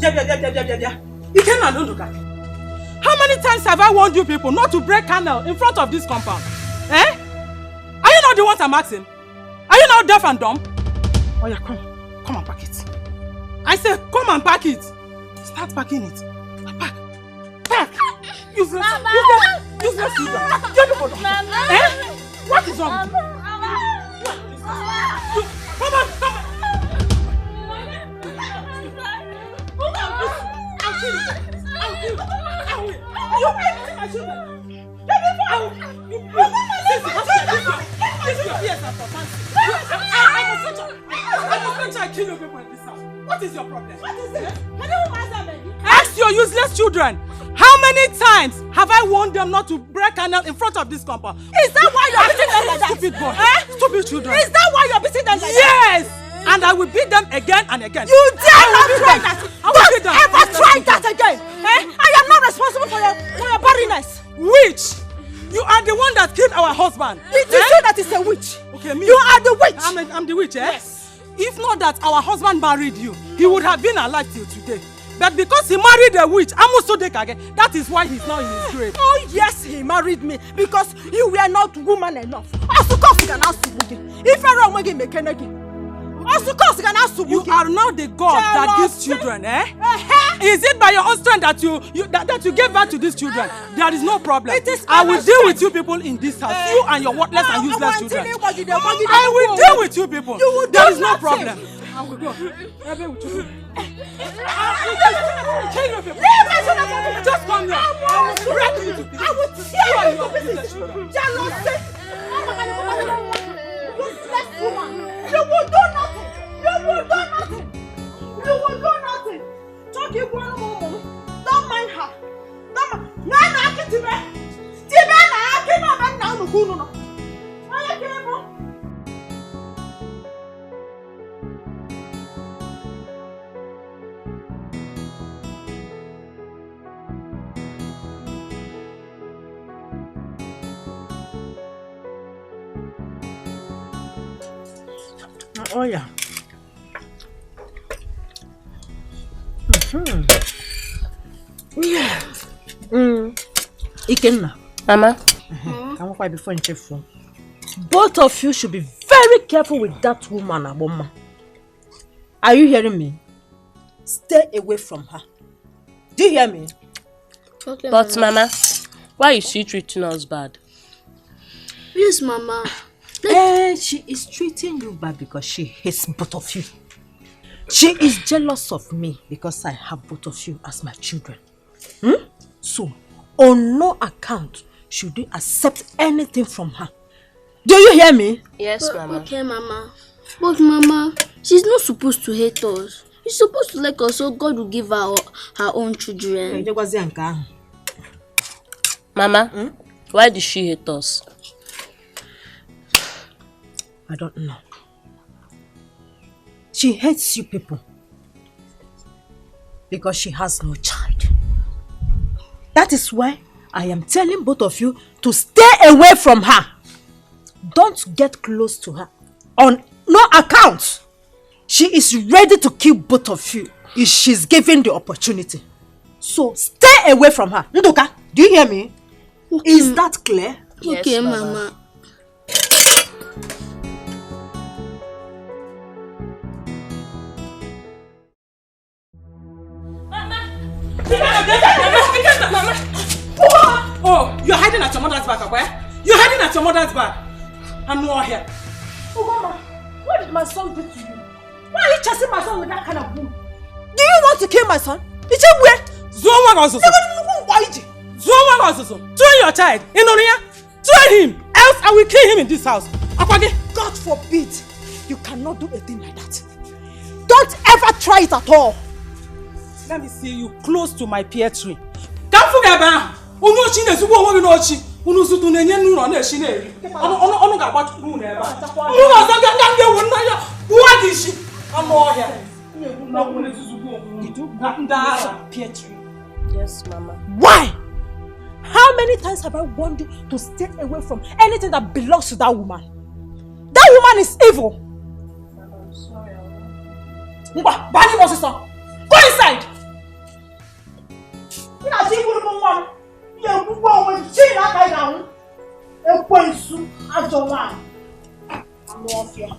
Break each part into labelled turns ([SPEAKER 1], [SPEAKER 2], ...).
[SPEAKER 1] You cannot do that. How many times have I warned you people not to break candle in front of this compound? Eh? Are you not the ones I'm asking? Are you now deaf and dumb? Oh yeah, come and pack it. I said, come and pack it. Start packing it. Pack. Useless children. Eh? What is wrong with you? Come on. I'll kill you. I will. You beat my children. I kill you people in this house. What is your problem? What is it? Ask your useless children. How many times have I warned them not to break candle in front of this compound? Is that why you're beating them like that? Stupid boy. Stupid children. Is that why you're beating them like that? Yes! And I will beat them again and again. You dare not try that! Don't ever try that again! I am not responsible for your barrenness. Witch! You are the one that killed our husband. Did you say that is a witch? Okay, me. You are the witch. I'm the witch, eh? Yes. If not that our husband married you, he would have been alive till today. But because he married a witch, that is why he's now in his grave. Oh yes, he married me because you were not woman enough. You are now the God that gives children, eh? Is it by your own strength that you gave birth to these children? There is no problem. I will deal with you people in this house. You and your worthless and useless children. I will deal with you people. There is no problem. I will go. Just come here. I will break you to pieces. I will tear you to pieces. Jealousy. Useless woman. You will do nothing. You will do nothing. You will do nothing. Don't give one woman. Don't mind her. Don't mind. No, Tibe. Tibe na akima man na unukunu no. Oya kemo. Oh yeah. Yeah. Ikenna.
[SPEAKER 2] Mama.
[SPEAKER 1] Come on, before you phone. Both of you should be very careful with that woman, Aboma. Are you hearing me? Stay away from her. Do you hear me?
[SPEAKER 2] Okay, but Mama, why is she treating us bad?
[SPEAKER 3] Yes, Mama.
[SPEAKER 1] She is treating you bad because she hates both of you. She is jealous of me because I have both of you as my children. So, on no account should you accept anything from her. Do you hear me?
[SPEAKER 2] Yes, Mama.
[SPEAKER 3] Okay, Mama. But Mama, she's not supposed to hate us. She's supposed to like us so God will give her her own children.
[SPEAKER 2] Mama, why did she hate us?
[SPEAKER 1] I don't know. She hates you people because she has no child. That is why I am telling both of you to stay away from her. Don't get close to her on no account. She is ready to kill both of you if she's given the opportunity. So stay away from her. Nduka, do you hear me? Okay. Is that clear?
[SPEAKER 3] Yes, okay, Mama.
[SPEAKER 1] Mama! Oh, you're hiding at your mother's back, okay? You're hiding at your mother's back. I'm not here. Oh, Mama, what did my son do to you? Why are you chasing my son with that kind of wound? Do you want to kill my son? It's a way. Throw your child. Throw him. Else I will kill him in this house. God forbid. You cannot do a thing like that. Don't ever try it at all. Let me see you close to my pear tree. Don't forget about what is she? I'm all here. Pear tree.
[SPEAKER 2] Yes, Mama.
[SPEAKER 1] Why? How many times have I warned you to stay away from anything that belongs to that woman? That woman is evil.
[SPEAKER 2] I'm sorry,
[SPEAKER 1] Go inside.
[SPEAKER 4] Ekwensu, Ajowan. I'm off here.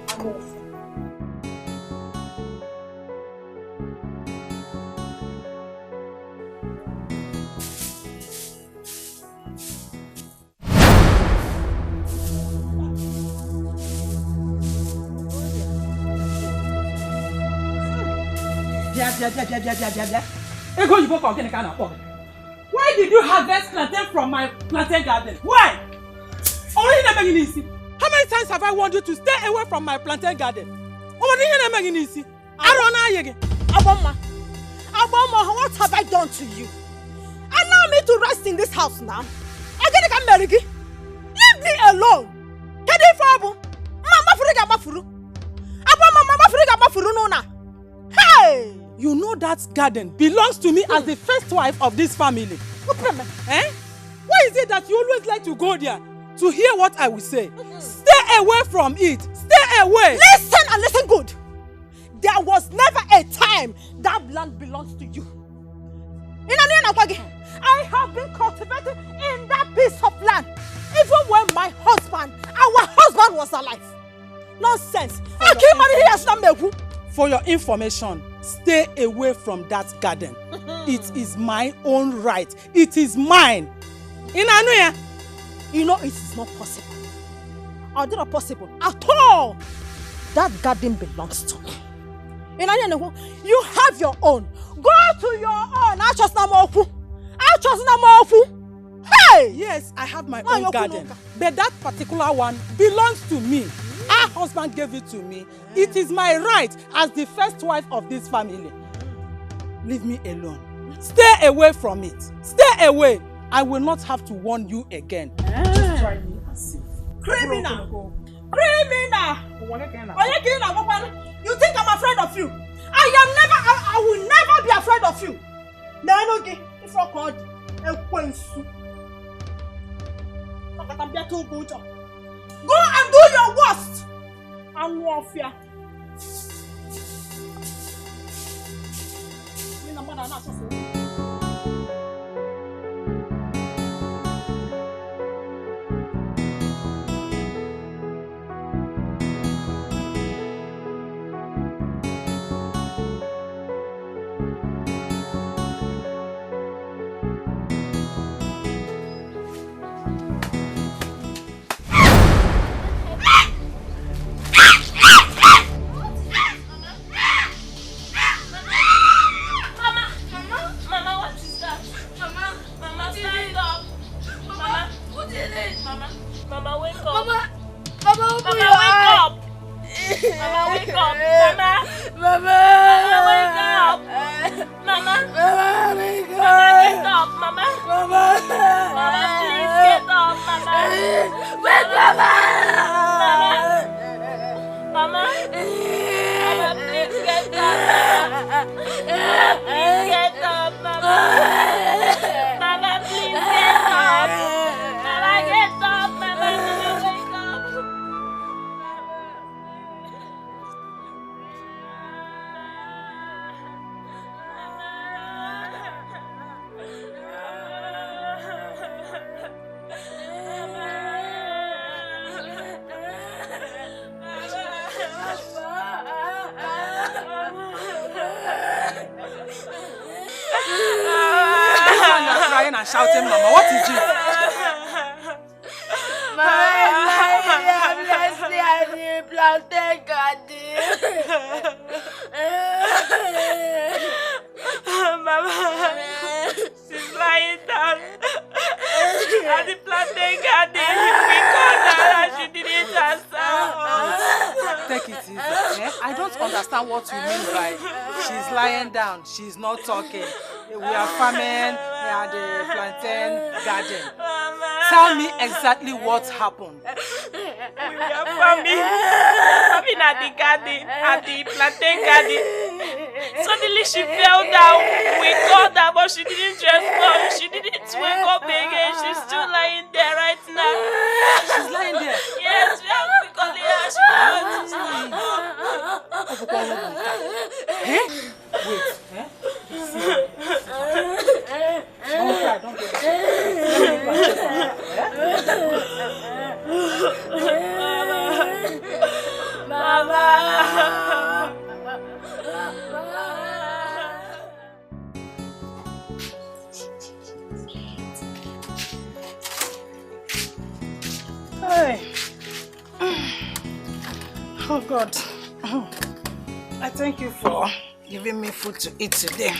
[SPEAKER 4] I'm off.
[SPEAKER 1] Why did you harvest plantain from my plantain garden? Why? How many times have I warned you to stay away from my plantain garden?
[SPEAKER 4] Aboma, what have I done to you? Allow me to rest in this house now. Leave me alone. Hey!
[SPEAKER 1] You know that garden belongs to me as the first wife of this family. Eh? Why is it that you always like to go there to hear what I will say? Stay away from it. Stay away.
[SPEAKER 4] Listen and listen good. There was never a time that land belongs to you. I have been cultivating in that piece of land even when our husband was alive. Nonsense.
[SPEAKER 1] For your information, stay away from that garden. It is my own right. It is mine.
[SPEAKER 4] You know it is not possible. Or not possible at all. That garden belongs to me. You have your own. Go to your own. Hey!
[SPEAKER 1] Yes, I have my own garden. But that particular one belongs to me. Our husband gave it to me. It is my right as the first wife of this family. Leave me alone. Stay away from it. Stay away. I will not have to warn you again. Just try me and see.
[SPEAKER 4] Criminal! Criminal! You think I'm afraid of you? I will never be afraid of you. If I called Ekwensu. Go and do your worst. I'm off here.
[SPEAKER 1] And shouting, Mama, what is it?
[SPEAKER 2] Mama, she's lying down at the plantain garden. We called her and she didn't answer.
[SPEAKER 1] Take it easy. Eh? I don't understand what you mean by she's lying down, she's not talking. We are farming at the plantain garden. Tell me exactly what happened.
[SPEAKER 2] We were farming at the garden, at the plantain garden. Suddenly she fell down. We called her, but she didn't respond. She didn't wake up again. She's still lying there right now.
[SPEAKER 1] She's lying there?
[SPEAKER 2] Yes, we have been calling her.
[SPEAKER 1] Hey? Wait. Eh? Don't cry, don't cry. Let me go and check on her. God, I thank you for giving me food to eat today.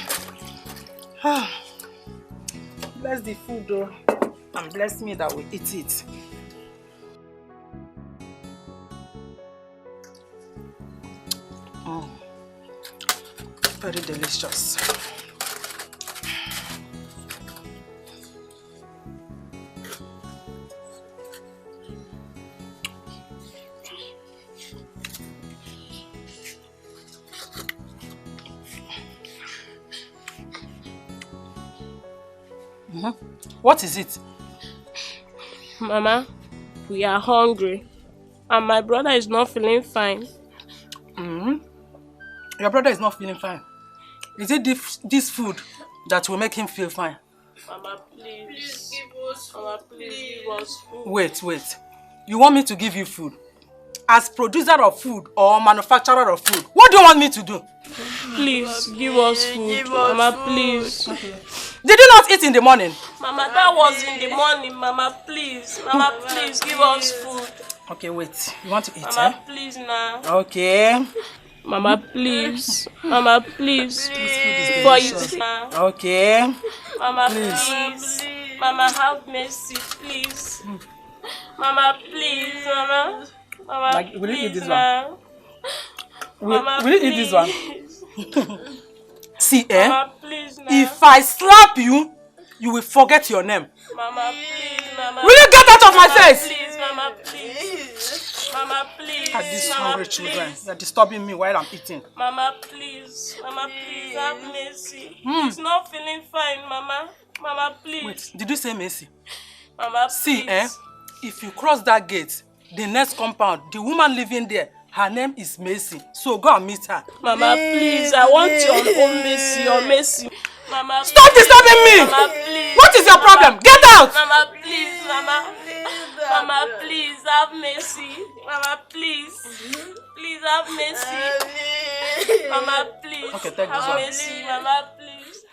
[SPEAKER 1] Bless the food though, and bless me that we eat it. Very delicious. What is it?
[SPEAKER 2] Mama, we are hungry. And my brother is not feeling fine.
[SPEAKER 1] Your brother is not feeling fine. Is it this food that will make him feel fine?
[SPEAKER 2] Mama, please give us food. Mama, please give us food.
[SPEAKER 1] Wait. You want me to give you food? As producer of food or manufacturer of food, what do you want me to do?
[SPEAKER 2] Please, give us food. Mama, please.
[SPEAKER 1] Did you not eat in the morning?
[SPEAKER 2] Mama, that was in the morning. Mama, please. Mama, please, give us food.
[SPEAKER 1] Okay, wait. You want to eat,
[SPEAKER 2] Mama, please now.
[SPEAKER 1] Okay.
[SPEAKER 2] Mama, please. Mama, please.
[SPEAKER 1] For you. Okay.
[SPEAKER 2] Mama, please. Mama, have mercy, please. Mama, please, Mama. Mama,
[SPEAKER 1] like, will you eat this
[SPEAKER 2] now.
[SPEAKER 1] one? Will you eat this one? See,
[SPEAKER 2] Mama, please, now.
[SPEAKER 1] if I slap you, you will forget your name.
[SPEAKER 2] Mama, please, Mama.
[SPEAKER 1] Will you get out of my face?
[SPEAKER 2] Please, Mama, please. Mama, please.
[SPEAKER 1] At these
[SPEAKER 2] Mama,
[SPEAKER 1] hungry
[SPEAKER 2] please.
[SPEAKER 1] children, they're disturbing me while I'm eating.
[SPEAKER 2] Mama, please. Mama, please, have mercy. He's not feeling fine, Mama. Mama, please.
[SPEAKER 1] Wait, did you say mercy?
[SPEAKER 2] Mama,
[SPEAKER 1] see,
[SPEAKER 2] please.
[SPEAKER 1] If you cross that gate, the next compound, the woman living there, her name is Mercy. So go and meet her.
[SPEAKER 2] Mama, please, I want your own Mercy, your Mercy. Mama,
[SPEAKER 1] stop disturbing me!
[SPEAKER 2] Mama, please.
[SPEAKER 1] What is your problem? Get out!
[SPEAKER 2] Mama, please, Mama. Mama, please, have mercy. Mama, please. Please have mercy. Mama, please.
[SPEAKER 1] Okay, take this
[SPEAKER 2] have
[SPEAKER 1] one.
[SPEAKER 2] mercy. Mama, please.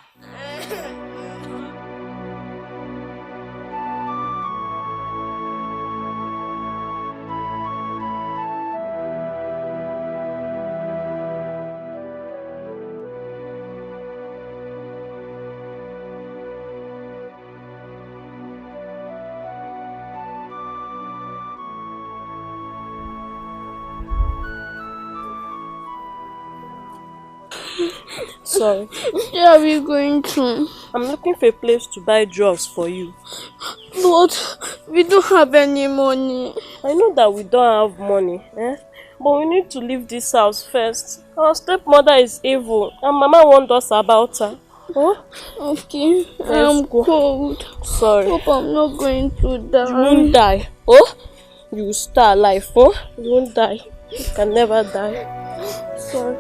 [SPEAKER 2] Sorry.
[SPEAKER 3] Where are we going to?
[SPEAKER 2] I'm looking for a place to buy drugs for you.
[SPEAKER 3] But we don't have any money.
[SPEAKER 2] I know that we don't have money, but we need to leave this house first. Our stepmother is evil and Mama warned us about her. Huh?
[SPEAKER 3] Okay, I'm cold.
[SPEAKER 2] Sorry.
[SPEAKER 3] Hope I'm not going to die.
[SPEAKER 2] You won't die. Oh? You will stay alive. Oh? You won't die. You can never die. Sorry.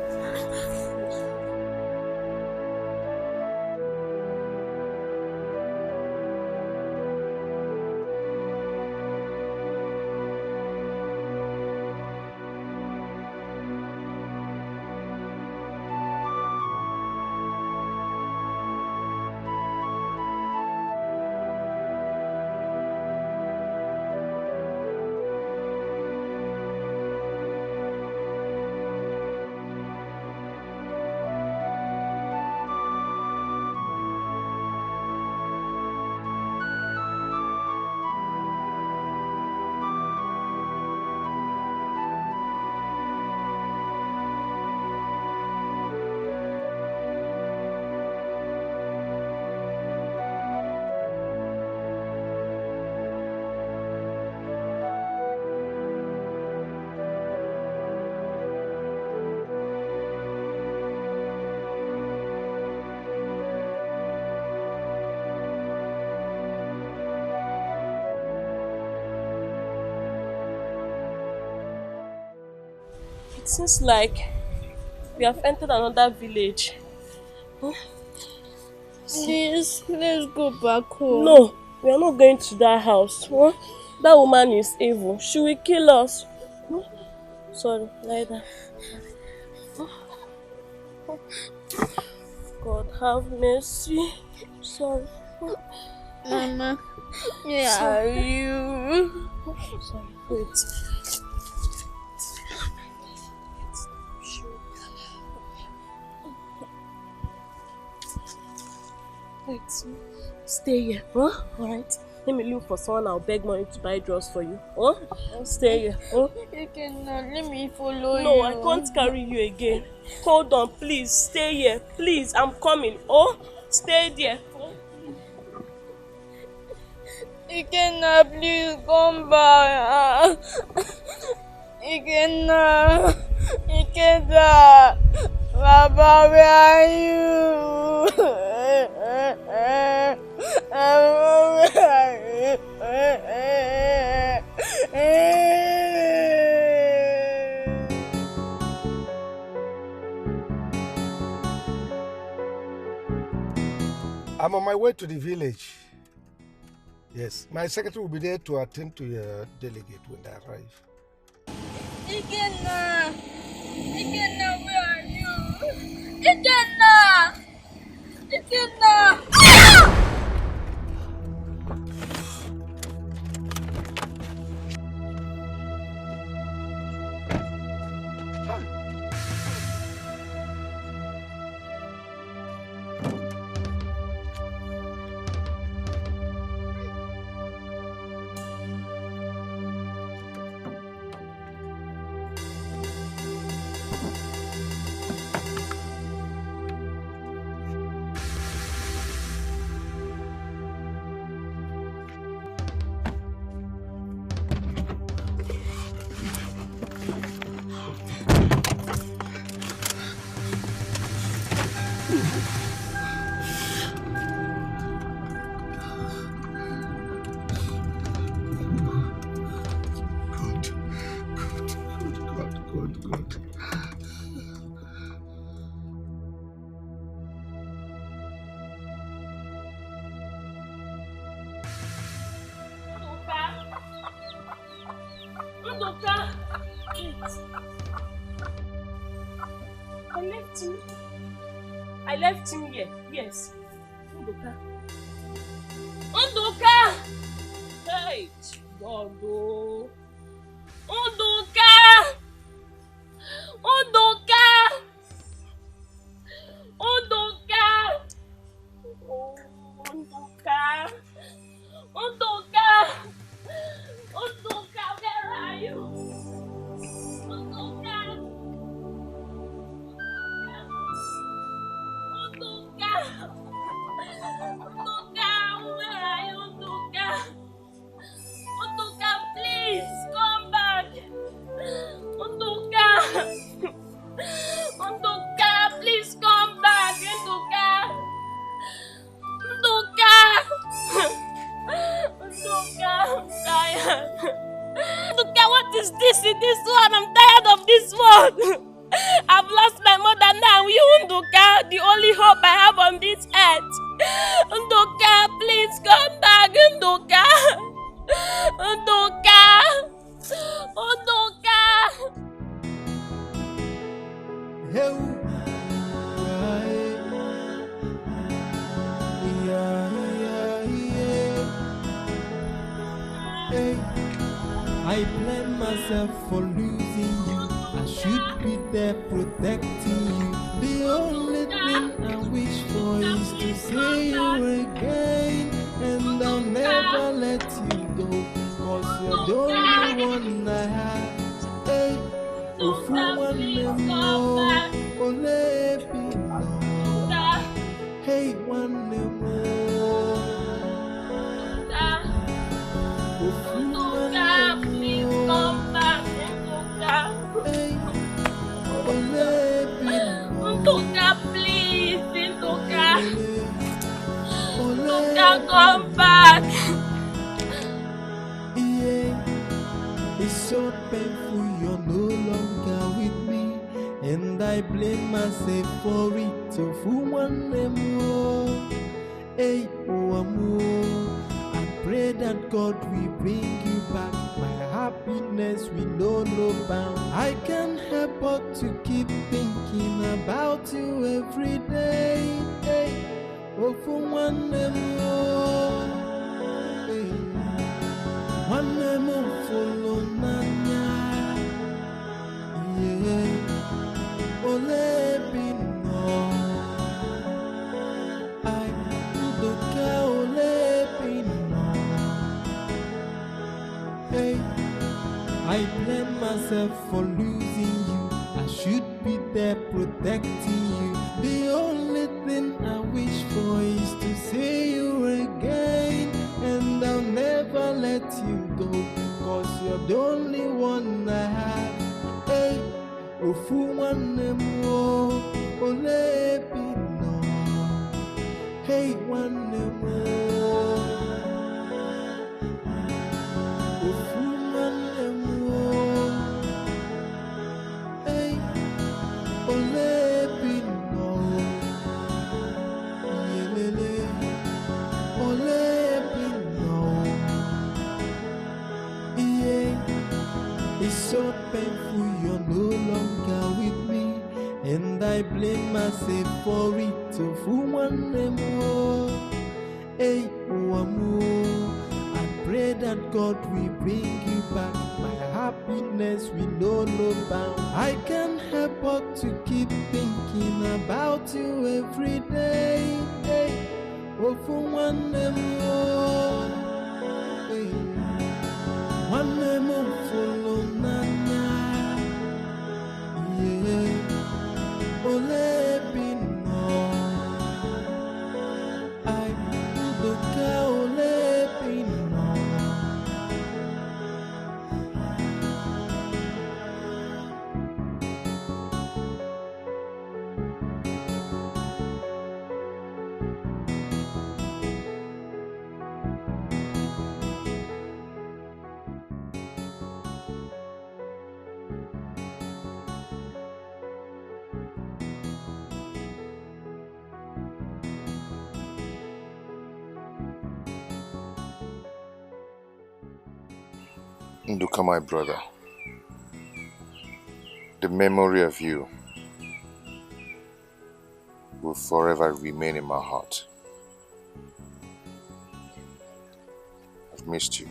[SPEAKER 2] It seems like we have entered another village.
[SPEAKER 3] Please, let's go back home.
[SPEAKER 2] No, we are not going to that house. That woman is evil. She will kill us. Sorry, lie down. God have mercy. Sorry.
[SPEAKER 3] Mama, where are you?
[SPEAKER 2] Sorry, wait. Wait, stay here, huh? Alright. Let me look for someone. I'll beg money to buy drugs for you. Huh? Stay here. Huh?
[SPEAKER 3] You cannot let me follow you.
[SPEAKER 2] No, I can't carry you again. Hold on, please. Stay here. Please, I'm coming. Oh, stay there. Oh.
[SPEAKER 3] You cannot, please come back. You cannot. You cannot. Baba, where are you?
[SPEAKER 5] I'm on my way to the village. Yes, my secretary will be there to attend to your delegate when they arrive.
[SPEAKER 3] Ikenna! Ikenna, where are you? Ikenna! Ikenna! Ah!
[SPEAKER 2] I left him here. Yes. Undoka! Hey, God, oh. Undoka! Undoka! Undoka! Oh, Undoka! Undoka! Undoka, where are you? Undoka! Undoka! Undoka, where are you, Undoka? Undoka, please come back. Undoka! Undoka, please come back. Undoka! Undoka! Undoka, I'm tired. Undoka, what is this in this one? I'm tired of this one. I've lost my mother now. You, Undoka, the only hope I have on this earth. Undoka, please come back. Undoka! Undoka! Undoka!
[SPEAKER 6] I blame myself for losing you. I should be there protecting you. The only thing I wish for is to see you again. And I'll never let you go, 'cause you're the only one I have. Hey, if you want me more, only be more. Hey, one more.
[SPEAKER 2] Undoka, please come back. Undoka.
[SPEAKER 6] Hey, only be more.
[SPEAKER 2] Undoka, please. Undoka. Undoka, come back.
[SPEAKER 6] Yeah, it's so painful you're no longer with me, and I blame myself for it. So for one more, hey, more. I pray that God will bring you back. My happiness will know no bound. I can't help but to keep thinking about you every day. Hey, oh, for one more, hey, one more follow Nanya. Yeah, ole be no. I myself for losing you. I should be there protecting you. The only thing I wish for is to see you again. And I'll never let you go, cause you're the only one I have. Hey, ofu one more, ole no. Hey, one more. Ofu one more. Hey, ole no. Yelele, ole no. Yeah, it's so painful you're no longer with me, and I blame myself for it. So for one more, hey, one more. I pray that God will bring you back. My happiness will know no bound. I can't help but to keep thinking about you every day. Hey, oh, for one more, hey, one more follow Nana. Yeah, ole no. I look ole no.
[SPEAKER 7] Nduka, my brother, the memory of you will forever remain in my heart. I've missed you.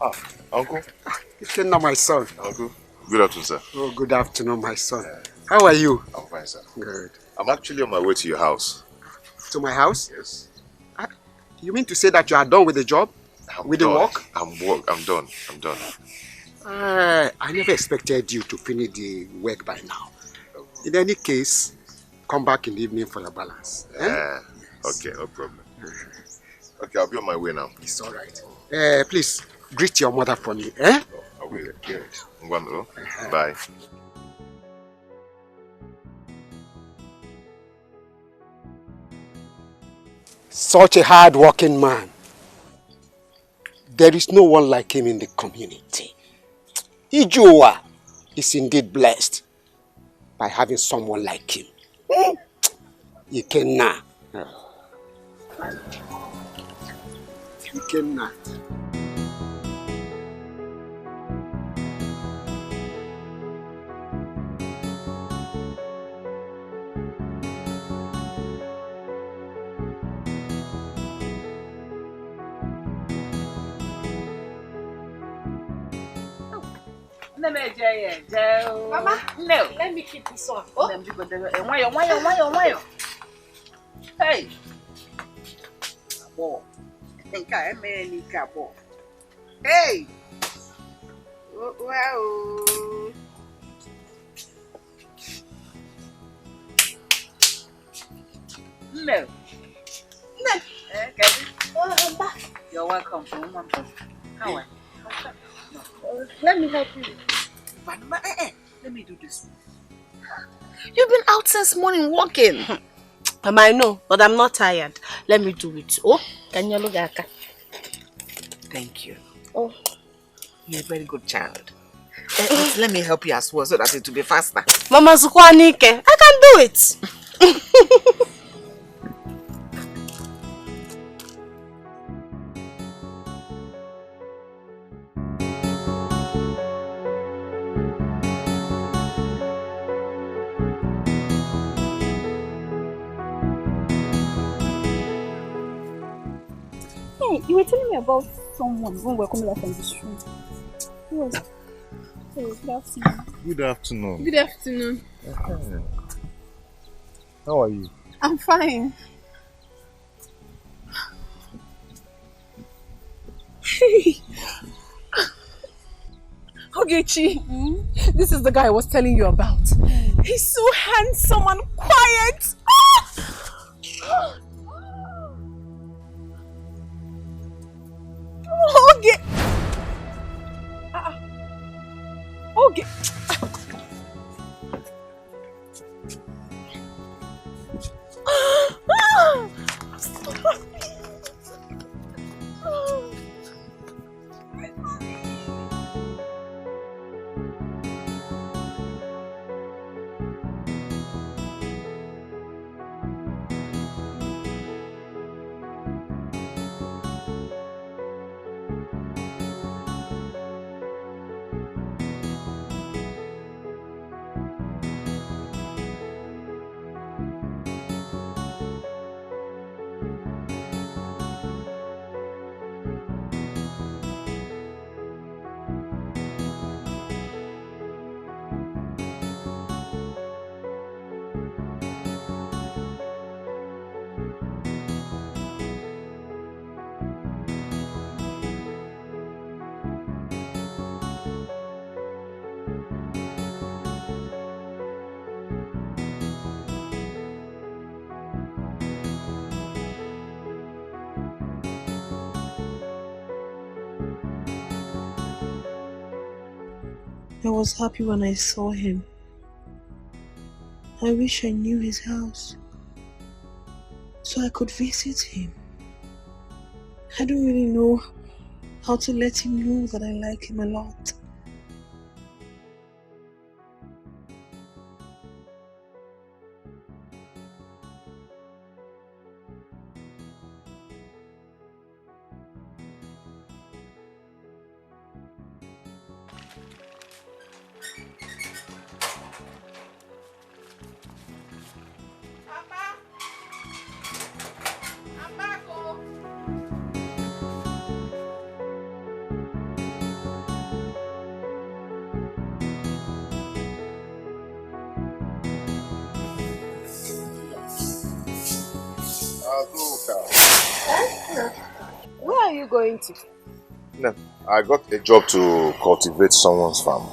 [SPEAKER 7] Ah, Uncle?
[SPEAKER 8] It's not my son.
[SPEAKER 7] Uncle? Good afternoon, sir.
[SPEAKER 8] Oh, good afternoon, my son. How are you?
[SPEAKER 7] I'm fine, sir.
[SPEAKER 8] Good.
[SPEAKER 7] I'm actually on my way to your house.
[SPEAKER 8] To my house?
[SPEAKER 7] Yes.
[SPEAKER 8] You mean to say that you are done with the job? With the work?
[SPEAKER 7] I'm done. I'm done.
[SPEAKER 8] I never expected you to finish the work by now. In any case, come back in the evening for the balance.
[SPEAKER 7] Yes. Okay, no problem. Okay, I'll be on my way now.
[SPEAKER 8] It's all right. Please, greet your mother for me. Eh?
[SPEAKER 7] Oh, I will. Okay. Bye.
[SPEAKER 8] Such a hard-working man. There is no one like him in the community. Ijua is indeed blessed by having someone like him. Ikenna. Ikenna.
[SPEAKER 2] Mama, no.
[SPEAKER 3] Let me keep this one.
[SPEAKER 2] Oh. Why? Hey. Abo. Think I am any cabo. Hey. Wow. No. Okay.
[SPEAKER 3] Oh, I'm back.
[SPEAKER 2] You're welcome. How are you?
[SPEAKER 3] Let me help you.
[SPEAKER 2] Let me do this. You've been out since morning walking.
[SPEAKER 9] I know, but I'm not tired. Let me do it. Oh, can you look at?
[SPEAKER 2] Thank you.
[SPEAKER 9] Oh,
[SPEAKER 2] You're a very good child.
[SPEAKER 10] But let me help you as well so that it will be faster.
[SPEAKER 9] Mama Zukwanike, I can do it.
[SPEAKER 11] Hey, you were telling me about someone when we were coming back from this room. Who was it? Oh, good afternoon.
[SPEAKER 12] Good afternoon.
[SPEAKER 11] Good afternoon.
[SPEAKER 12] How are you?
[SPEAKER 11] I'm fine. Hey! Ogechi, this is the guy I was telling you about. He's so handsome and quiet. Oge! Oge!
[SPEAKER 13] I was happy when I saw him. I wish I knew his house so I could visit him. I don't really know how to let him know that I like him a lot.
[SPEAKER 9] Where are you going to?
[SPEAKER 12] No, I got a job to cultivate someone's farm.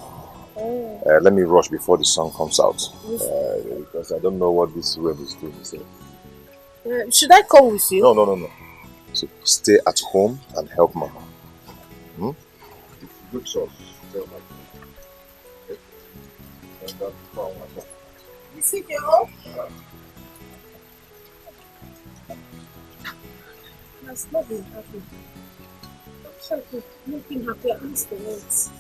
[SPEAKER 12] Let me rush before the sun comes out. Because I don't know what this web is doing. So.
[SPEAKER 9] Should I come with you?
[SPEAKER 12] No. So stay at home and help Mama. Good job.
[SPEAKER 9] You see your home? That's not been happy. I'm sure I could make him happy at least the once.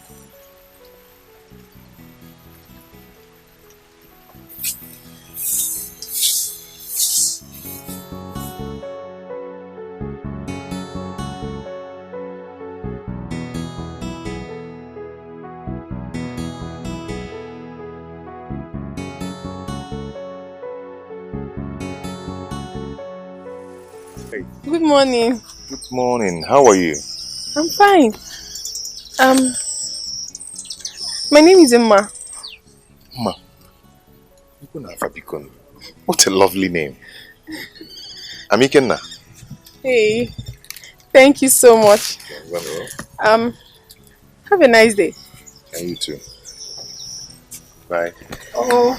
[SPEAKER 12] Hey.
[SPEAKER 11] Good morning.
[SPEAKER 12] Good morning. How are you?
[SPEAKER 11] I'm fine. My name is Emma.
[SPEAKER 12] Ma. What a lovely name. Amikenna.
[SPEAKER 11] Hey. Thank you so much. Have a nice day.
[SPEAKER 12] And you too. Bye.
[SPEAKER 11] Oh.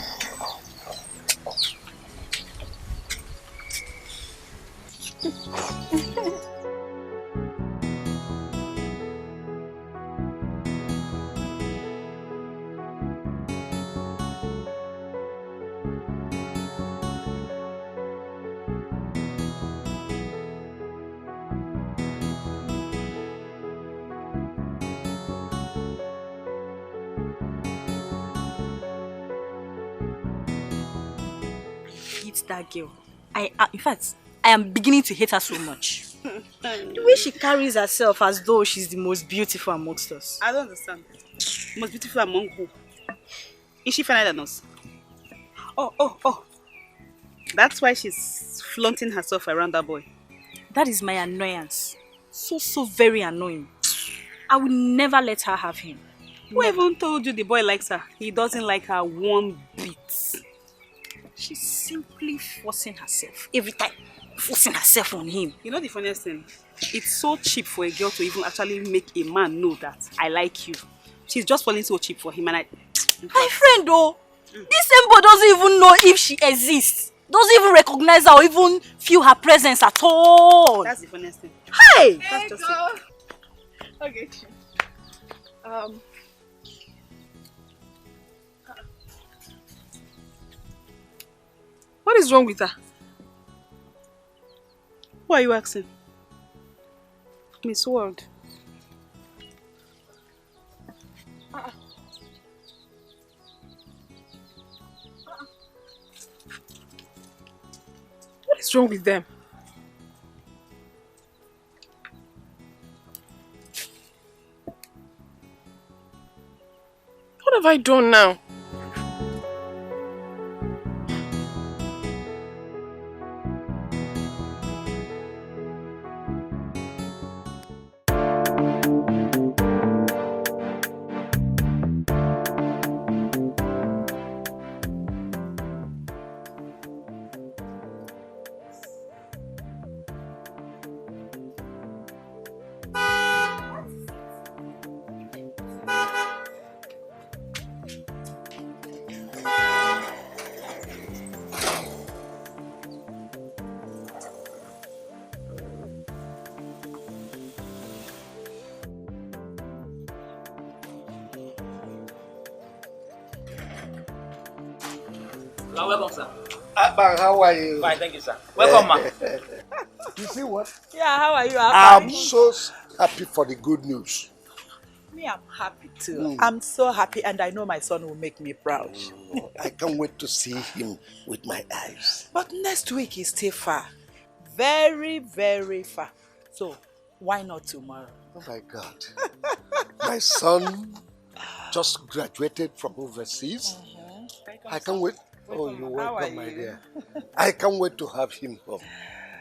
[SPEAKER 14] that girl. In fact, I am beginning to hate her so much. The way she carries herself as though she's the most beautiful amongst us.
[SPEAKER 15] I don't understand. Most beautiful among who? Is she finer than us? Oh. That's why she's flaunting herself around that boy.
[SPEAKER 14] That is my annoyance. So very annoying. I will never let her have him.
[SPEAKER 15] Who even told you the boy likes her? He doesn't like her one bit.
[SPEAKER 14] She's simply forcing herself. Every time. Forcing herself on him.
[SPEAKER 15] You know the funniest thing? It's so cheap for a girl to even actually make a man know that I like you. She's just falling so cheap for him and
[SPEAKER 14] my friend though, this same boy doesn't even know if she exists. Doesn't even recognize her or even feel her presence at all.
[SPEAKER 15] That's the funniest thing.
[SPEAKER 14] Hey!
[SPEAKER 15] That's just it.
[SPEAKER 11] Okay.
[SPEAKER 15] What is wrong with her? Who are you asking? Miss World.
[SPEAKER 11] What is wrong with them? What have I done now?
[SPEAKER 16] Welcome, sir.
[SPEAKER 5] How are you?
[SPEAKER 16] Fine, thank you, sir. Welcome, ma.
[SPEAKER 5] You see what?
[SPEAKER 16] Yeah, how are you?
[SPEAKER 5] I'm so happy for the good news.
[SPEAKER 17] Me, I'm happy too. I'm so happy, and I know my son will make me proud.
[SPEAKER 5] I can't wait to see him with my eyes.
[SPEAKER 17] But next week is still far. Very, very far. So, why not tomorrow?
[SPEAKER 5] Oh my God. My son just graduated from overseas. I can't wait. Oh, you're welcome, my dear. I can't wait to have him home.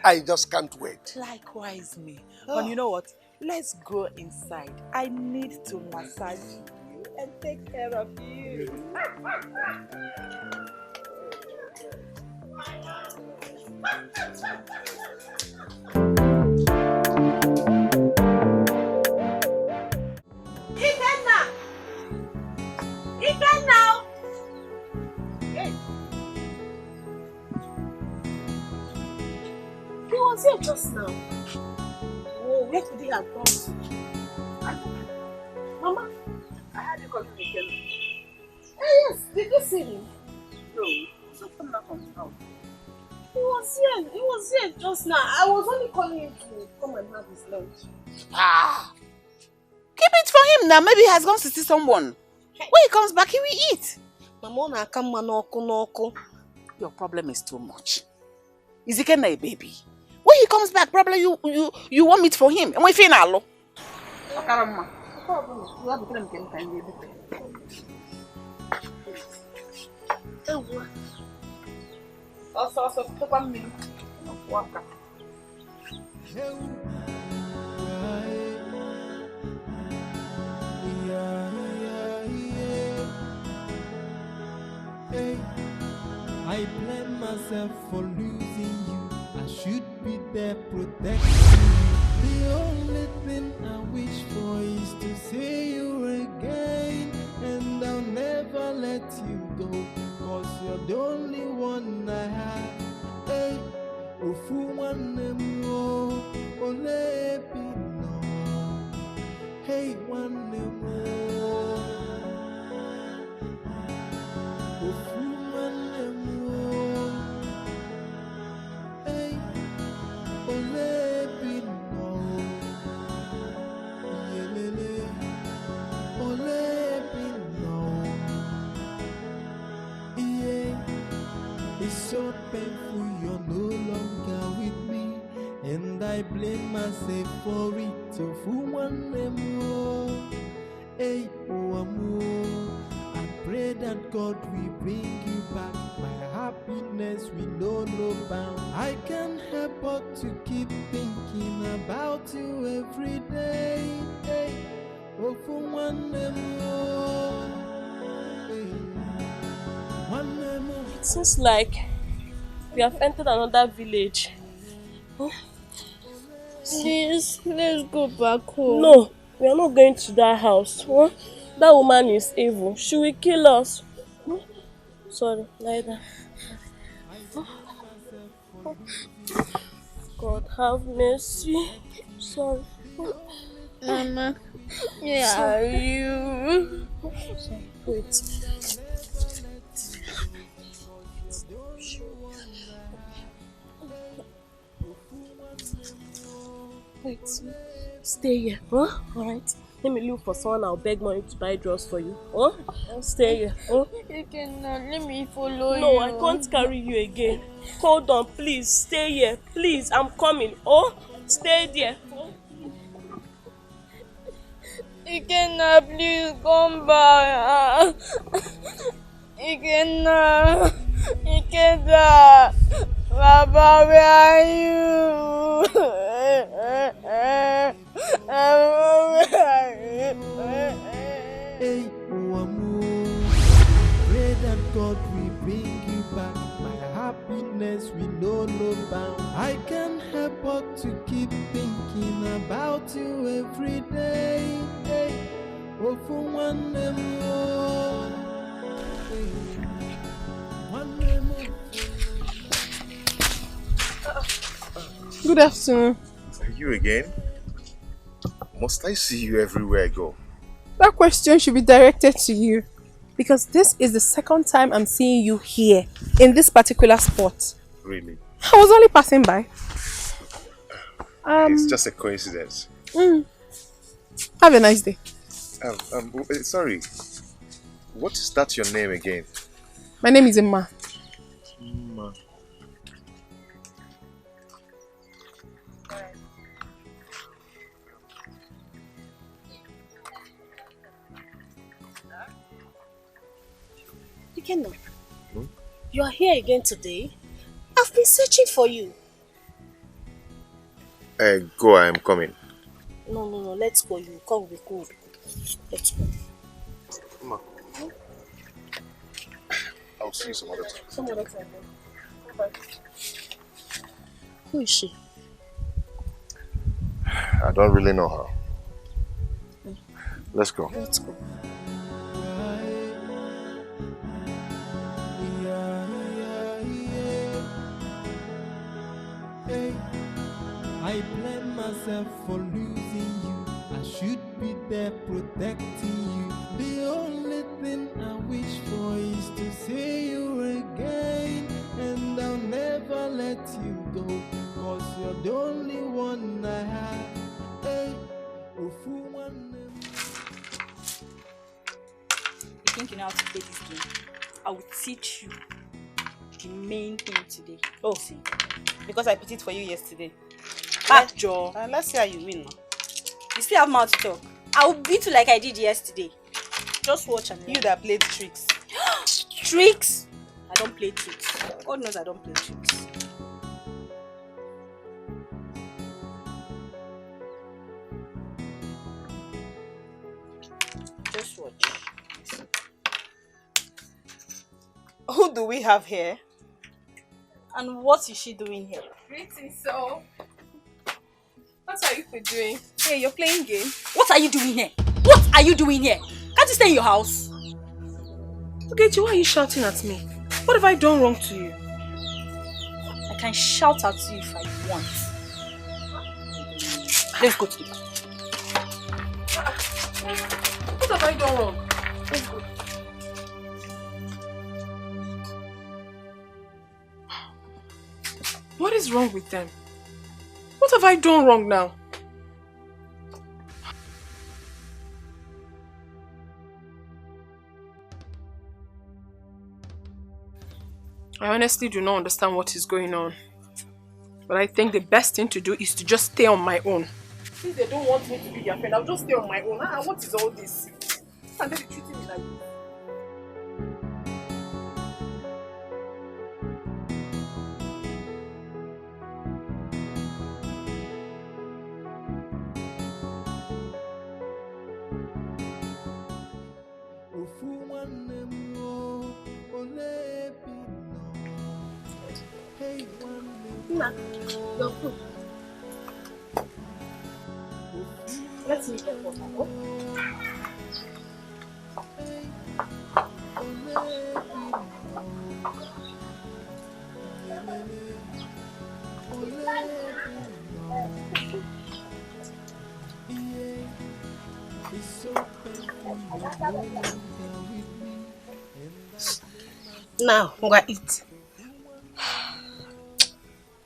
[SPEAKER 5] I just can't wait.
[SPEAKER 17] Likewise me. But you know what? Let's go inside. I need to massage you and take care of you.
[SPEAKER 4] Now.
[SPEAKER 9] He was here just now. Oh, where could he have gone to? Mama,
[SPEAKER 15] I had you calling me again.
[SPEAKER 9] yes, did you see him?
[SPEAKER 15] No, so come back from the house.
[SPEAKER 9] He was here just now. I was only calling him to come and have his lunch.
[SPEAKER 10] Keep it for him now. Maybe he has gone to see someone. When he comes back, he will eat. Your problem is too much. Is he a baby? When he comes back, probably you want meat for him. And we feel now.
[SPEAKER 6] I blame myself for losing you. I should be there protecting you. The only thing I wish for is to see you again. And I'll never let you go, 'cause you're the only one I have. Hey, ofu one more, ole pino. Hey, one more. Ofu one more. Hey, ole pino. Yelele, ole pino. Yeah, it's so painful. and I blame myself for it. So for one more, hey, oh, I pray that God will bring you back. My happiness will know no bound. I can't help but to keep thinking about you every day. Hey, oh, for one more, hey, one more.
[SPEAKER 2] It seems like we have entered another village.
[SPEAKER 3] Please, let's go back home.
[SPEAKER 2] No, we are not going to that house. Huh? That woman is evil. She will kill us. Sorry, lie down. God have mercy. Sorry.
[SPEAKER 3] Mama, where are you?
[SPEAKER 2] Sorry. Wait. Wait. Stay here, huh? Alright. Let me look for someone. I'll beg money to buy drugs for you. Huh? Stay here. Huh?
[SPEAKER 3] You cannot let me follow you.
[SPEAKER 2] No, I can't carry you again. Hold on, please. Stay here. Please, I'm coming. Oh, stay there.
[SPEAKER 3] You cannot, please come back. You cannot. You cannot. Baba, where are you?
[SPEAKER 6] Hey, pray that God will bring you back. My happiness will know no bound. I can't help but to keep thinking about you every day. Hey, oh, for one more. Hey, one more.
[SPEAKER 11] Good afternoon.
[SPEAKER 12] You again? Must I see you everywhere I go?
[SPEAKER 11] That question should be directed to you. Because this is the second time I'm seeing you here, in this particular spot.
[SPEAKER 12] Really?
[SPEAKER 11] I was only passing by.
[SPEAKER 12] It's just a coincidence.
[SPEAKER 11] Have a nice day.
[SPEAKER 12] Sorry. What is that your name again?
[SPEAKER 11] My name is Emma.
[SPEAKER 12] Ma.
[SPEAKER 9] You are here again today? I've been searching for you.
[SPEAKER 12] Go, I am coming.
[SPEAKER 9] No, let's go. You come with me. Let's go.
[SPEAKER 12] Ma. I'll see you some other time.
[SPEAKER 9] Some other time. Bye. Who is she?
[SPEAKER 12] I don't really know her. Let's go.
[SPEAKER 9] Let's go.
[SPEAKER 6] I blame myself for losing you. I should be there protecting you. The only thing I wish for is to see you again. And I'll never let you go, 'cause you're the only one I have. Hey,
[SPEAKER 14] You think you know how to play this game? I will teach you the main thing today.
[SPEAKER 15] Oh, see. Because I pitied for you yesterday.
[SPEAKER 14] Joe.
[SPEAKER 15] Let's see how you win now.
[SPEAKER 14] You still have mouth to talk. I will beat you like I did yesterday. Just watch and learn.
[SPEAKER 15] You that played tricks.
[SPEAKER 14] Tricks? I don't play tricks. God knows I don't play tricks. Just watch.
[SPEAKER 15] Who do we have here?
[SPEAKER 14] And what is she doing here?
[SPEAKER 11] Greetings, so. What are you doing? Hey, you're playing game.
[SPEAKER 14] What are you doing here? What are you doing here? Can't you stay in your house?
[SPEAKER 11] Okay, why are you shouting at me? What have I done wrong to you?
[SPEAKER 14] I can shout at you if I want. Let's go to the back.
[SPEAKER 11] What have I done wrong?
[SPEAKER 14] Let's go.
[SPEAKER 11] What is wrong with them? What have I done wrong now? I honestly do not understand what is going on. But I think the best thing to do is to just stay on my own. Since they don't want me to be their friend, I'll just stay on my own. What is all this? And they're treating me like this.
[SPEAKER 9] Nah, your food. Let's make it water. Now, I'm gonna eat.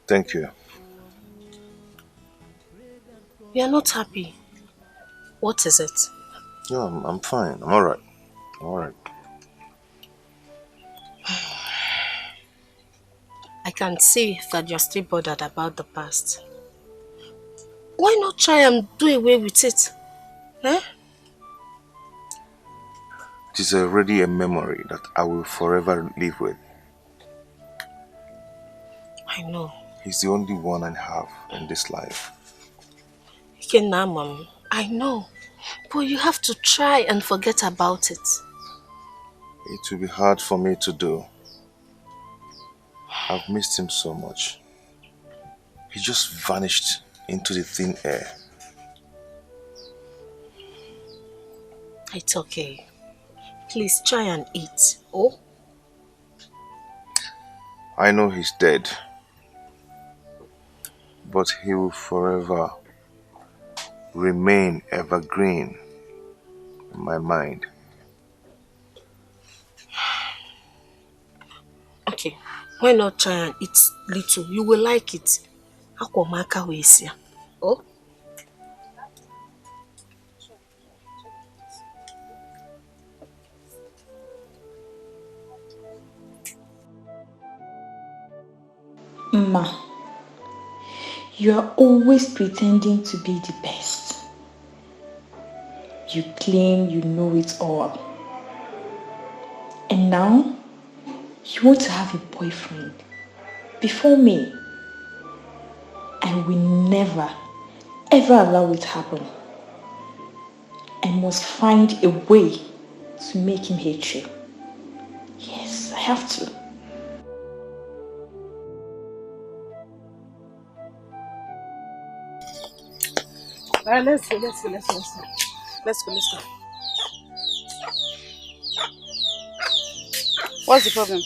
[SPEAKER 12] Thank you.
[SPEAKER 9] You are not happy. What is it?
[SPEAKER 12] Yeah, I'm fine. I'm alright. I'm alright.
[SPEAKER 9] I can see that you're still bothered about the past. Why not try and do away with it? Eh?
[SPEAKER 12] It is already a memory that I will forever live with.
[SPEAKER 9] I know.
[SPEAKER 12] He's the only one I have in this life.
[SPEAKER 9] Ikenna, Mom, I know. But you have to try and forget about it.
[SPEAKER 12] It will be hard for me to do. I've missed him so much. He just vanished into the thin air.
[SPEAKER 9] It's okay. Please try and eat. Oh?
[SPEAKER 12] I know he's dead. But he will forever remain evergreen in my mind.
[SPEAKER 9] Okay, why not try and eat little? You will like it. Akwamaka wesia. Oh?
[SPEAKER 18] Ma, you are always pretending to be the best. You claim you know it all. And now, you want to have a boyfriend before me. I will never, ever allow it to happen. I must find a way to make him hate you. Yes, I have to.
[SPEAKER 15] Let's go. Let's go. What's the problem?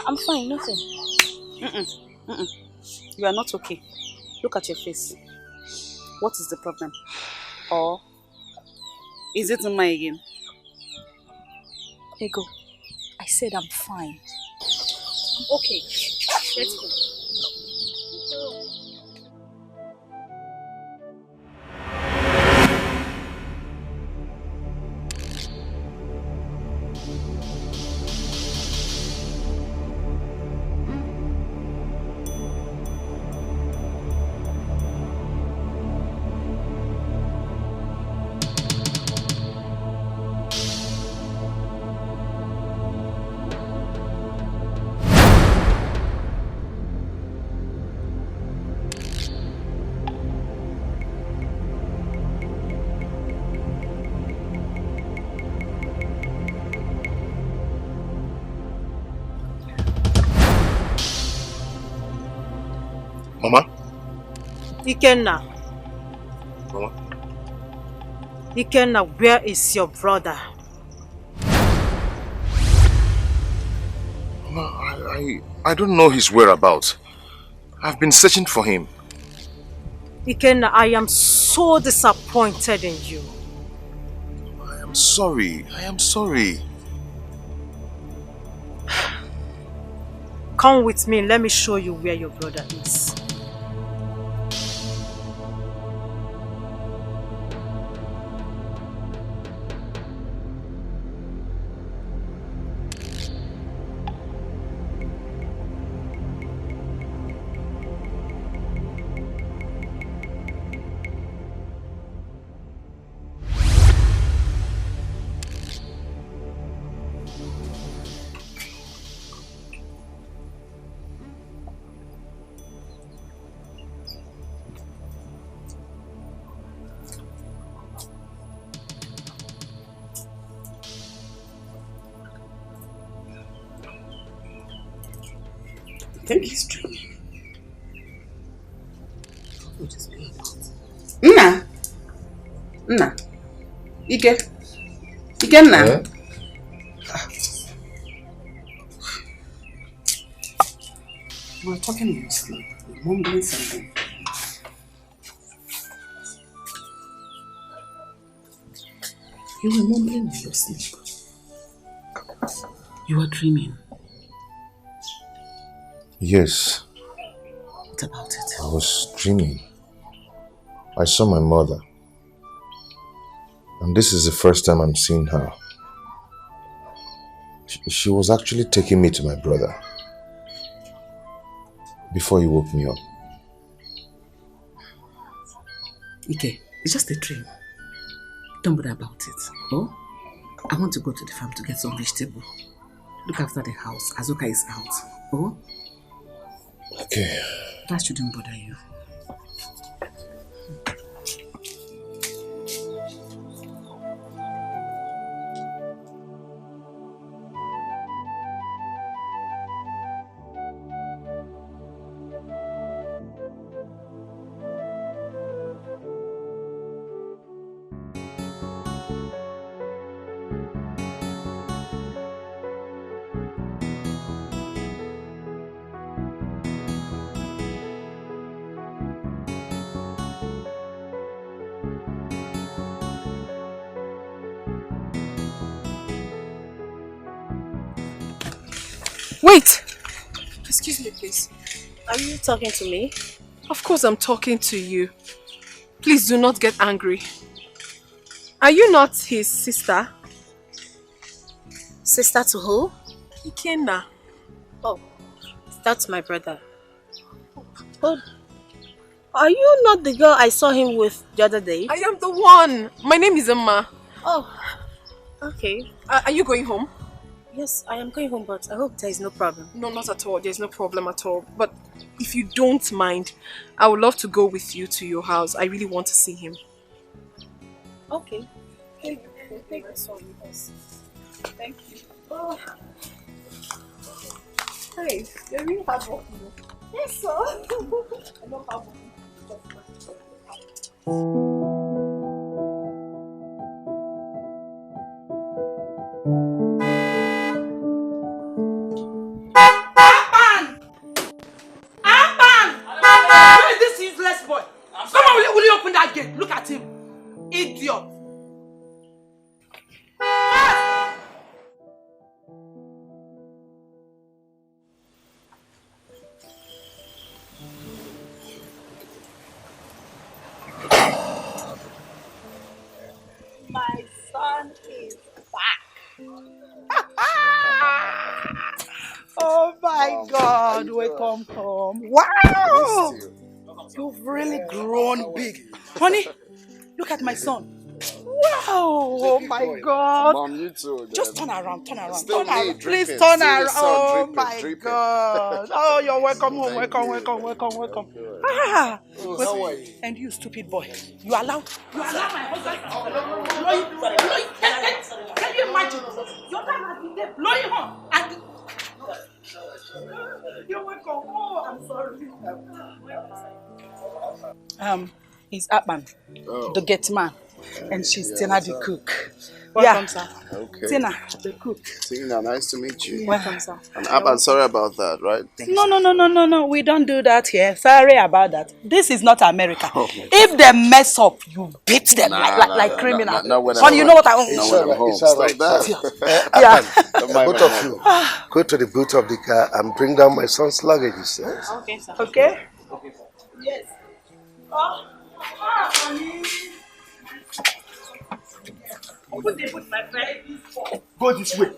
[SPEAKER 14] I'm fine, nothing.
[SPEAKER 15] You are not okay. Look at your face. What is the problem? Or is it Uma again?
[SPEAKER 14] Ego, I said I'm fine.
[SPEAKER 15] Okay, let's go.
[SPEAKER 5] Mama?
[SPEAKER 4] Ikenna.
[SPEAKER 5] Mama?
[SPEAKER 4] Ikenna, where is your brother?
[SPEAKER 12] Mama, I don't know his whereabouts. I've been searching for him.
[SPEAKER 4] Ikenna, I am so disappointed in you.
[SPEAKER 12] I am sorry.
[SPEAKER 4] Come with me, let me show you where your brother is.
[SPEAKER 10] think he's dreaming. What is being about? Nna. Ike, Nna.
[SPEAKER 12] Yeah?
[SPEAKER 10] We were talking in your sleep. You were mumbling something. You were mumbling in your sleep. You were dreaming.
[SPEAKER 12] Yes.
[SPEAKER 10] What about it?
[SPEAKER 12] I was dreaming. I saw my mother. And this is the first time I'm seeing her. She was actually taking me to my brother before he woke me up.
[SPEAKER 10] Ike, it's just a dream. Don't bother about it. Oh? I want to go to the farm to get some vegetable. Look after the house. Azuka is out. Oh?
[SPEAKER 12] Okay.
[SPEAKER 10] That shouldn't bother you.
[SPEAKER 11] Wait! Excuse me, please.
[SPEAKER 9] Are you talking to me?
[SPEAKER 11] Of course I'm talking to you. Please do not get angry. Are you not his sister?
[SPEAKER 9] Sister to who?
[SPEAKER 11] Ikenna.
[SPEAKER 9] Oh, that's my brother. Oh, are you not the girl I saw him with the other day?
[SPEAKER 11] I am the one. My name is Emma.
[SPEAKER 9] Oh, okay.
[SPEAKER 11] Are you going home?
[SPEAKER 9] Yes, I am going home, but I hope there is no problem.
[SPEAKER 11] No, not at all. There's no problem at all. But if you don't mind, I would love to go with you to your house. I really want to see him.
[SPEAKER 9] Okay. Take this one with us.
[SPEAKER 11] Thank you. Oh. Hey, you're really hard working. Yes, sir. I love hard working.
[SPEAKER 1] Will you open that gate? Look at him. Idiot.
[SPEAKER 17] My son is back. Oh my God, welcome home. Wow! You've really grown big. Honey, look at my son. Wow! Oh my God!
[SPEAKER 8] Mom, you too.
[SPEAKER 17] Just turn around, turn around,
[SPEAKER 8] Still
[SPEAKER 17] turn
[SPEAKER 8] me,
[SPEAKER 17] around.
[SPEAKER 8] dripping,
[SPEAKER 17] Please turn
[SPEAKER 8] still the
[SPEAKER 17] around.
[SPEAKER 8] sun,
[SPEAKER 17] Oh
[SPEAKER 8] dripping,
[SPEAKER 17] my
[SPEAKER 8] dripping.
[SPEAKER 17] God! Oh, you're welcome home. Welcome, welcome, welcome, welcome. Ah!
[SPEAKER 8] Oh,
[SPEAKER 17] But-
[SPEAKER 8] how are you?
[SPEAKER 17] And you, stupid boy, you allow my husband to blow you. Can you imagine? Your dad has been there blowing her, and you're welcome. Oh, I'm sorry. He's Atman, the gate man, and she's Tina the cook.
[SPEAKER 9] Welcome, sir.
[SPEAKER 8] Okay.
[SPEAKER 17] Tina the cook.
[SPEAKER 8] Tina, nice to meet you.
[SPEAKER 9] Welcome, sir.
[SPEAKER 8] And Abba, sorry about that, right?
[SPEAKER 17] No. We don't do that here. Sorry about that. This is not America. If they mess up, you beat them like criminal. Honey, you know what I want?
[SPEAKER 8] Now when I'm home, stop that.
[SPEAKER 17] Yeah.
[SPEAKER 5] Both of you, go to the boot of the car and bring down my son's luggage, he says.
[SPEAKER 17] Okay, sir. Okay? Yes. Honey. Open the boot, my friend.
[SPEAKER 8] Go this way.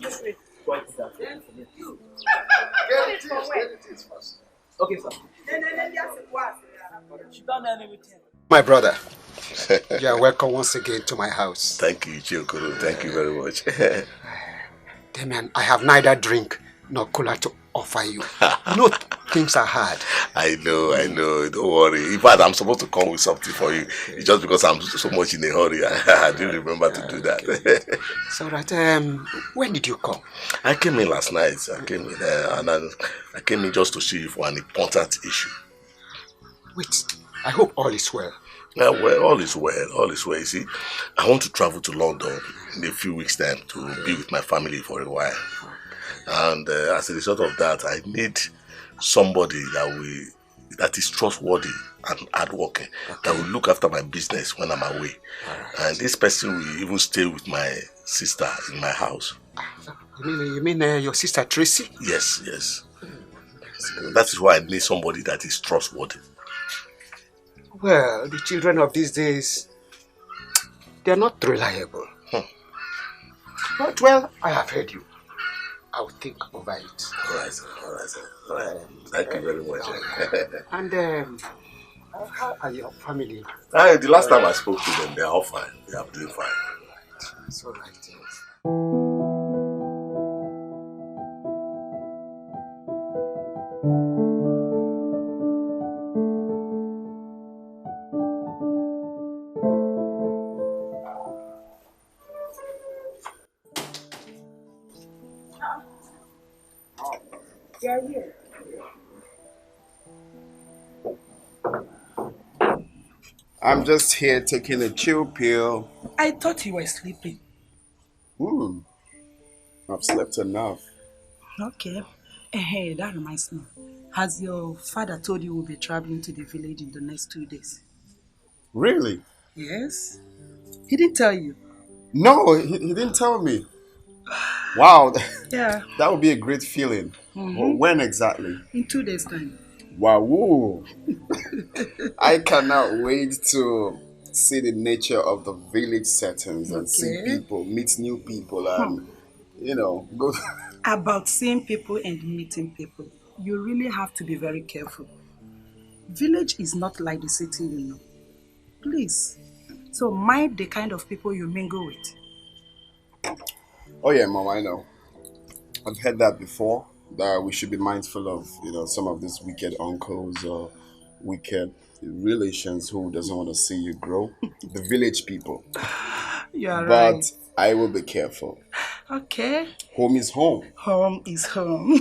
[SPEAKER 17] This way.
[SPEAKER 16] Okay, sir.
[SPEAKER 8] My brother, you are welcome once again to my house.
[SPEAKER 5] Thank you, Chokoro. Thank you very much.
[SPEAKER 8] Damian, I have neither drink nor cooler to offer you. I know things are hard.
[SPEAKER 12] I know. Don't worry. In fact, I'm supposed to come with something for you. It's just because I'm so much in a hurry. I didn't remember to do that.
[SPEAKER 8] It's all right. When did you come?
[SPEAKER 12] I came in last night. I came in just to see you for an important issue.
[SPEAKER 8] Wait, I hope all is well.
[SPEAKER 12] Yeah, well, all is well. All is well. You see, I want to travel to London in a few weeks' time to be with my family for a while. And as a result of that, I need somebody that is trustworthy and hardworking, that will look after my business when I'm away. And this person will even stay with my sister in my house.
[SPEAKER 8] You mean your sister Tracy?
[SPEAKER 12] Yes. That is why I need somebody that is trustworthy.
[SPEAKER 8] Well, the children of these days, they are not reliable. But well, I have heard you. I'll think over it.
[SPEAKER 12] All right, sir. Thank you very much.
[SPEAKER 8] And how are your family?
[SPEAKER 12] The last time I spoke to them, they are all fine. They are doing fine.
[SPEAKER 8] It's all right.
[SPEAKER 15] Here.
[SPEAKER 19] I'm just here taking a chill pill.
[SPEAKER 15] I thought you were sleeping.
[SPEAKER 19] I've slept enough.
[SPEAKER 15] Okay. Hey, that reminds me. Has your father told you we'll be traveling to the village in the next 2 days?
[SPEAKER 19] Really?
[SPEAKER 15] Yes. He didn't tell you?
[SPEAKER 19] No, he didn't tell me. Wow.
[SPEAKER 15] Yeah.
[SPEAKER 19] That would be a great feeling. Well, when exactly?
[SPEAKER 15] In 2 days' time.
[SPEAKER 19] Wow. I cannot wait to see the nature of the village settings and see people, meet new people and, go.
[SPEAKER 15] About seeing people and meeting people, you really have to be very careful. Village is not like the city, you know. Please. So mind the kind of people you mingle with.
[SPEAKER 19] Oh yeah, Mom, I know. I've heard that before, that we should be mindful of, some of these wicked uncles or wicked relations who doesn't want to see you grow. The village people.
[SPEAKER 15] You're
[SPEAKER 19] right.
[SPEAKER 15] But
[SPEAKER 19] I will be careful.
[SPEAKER 15] Okay.
[SPEAKER 19] Home is home.
[SPEAKER 15] Home is home.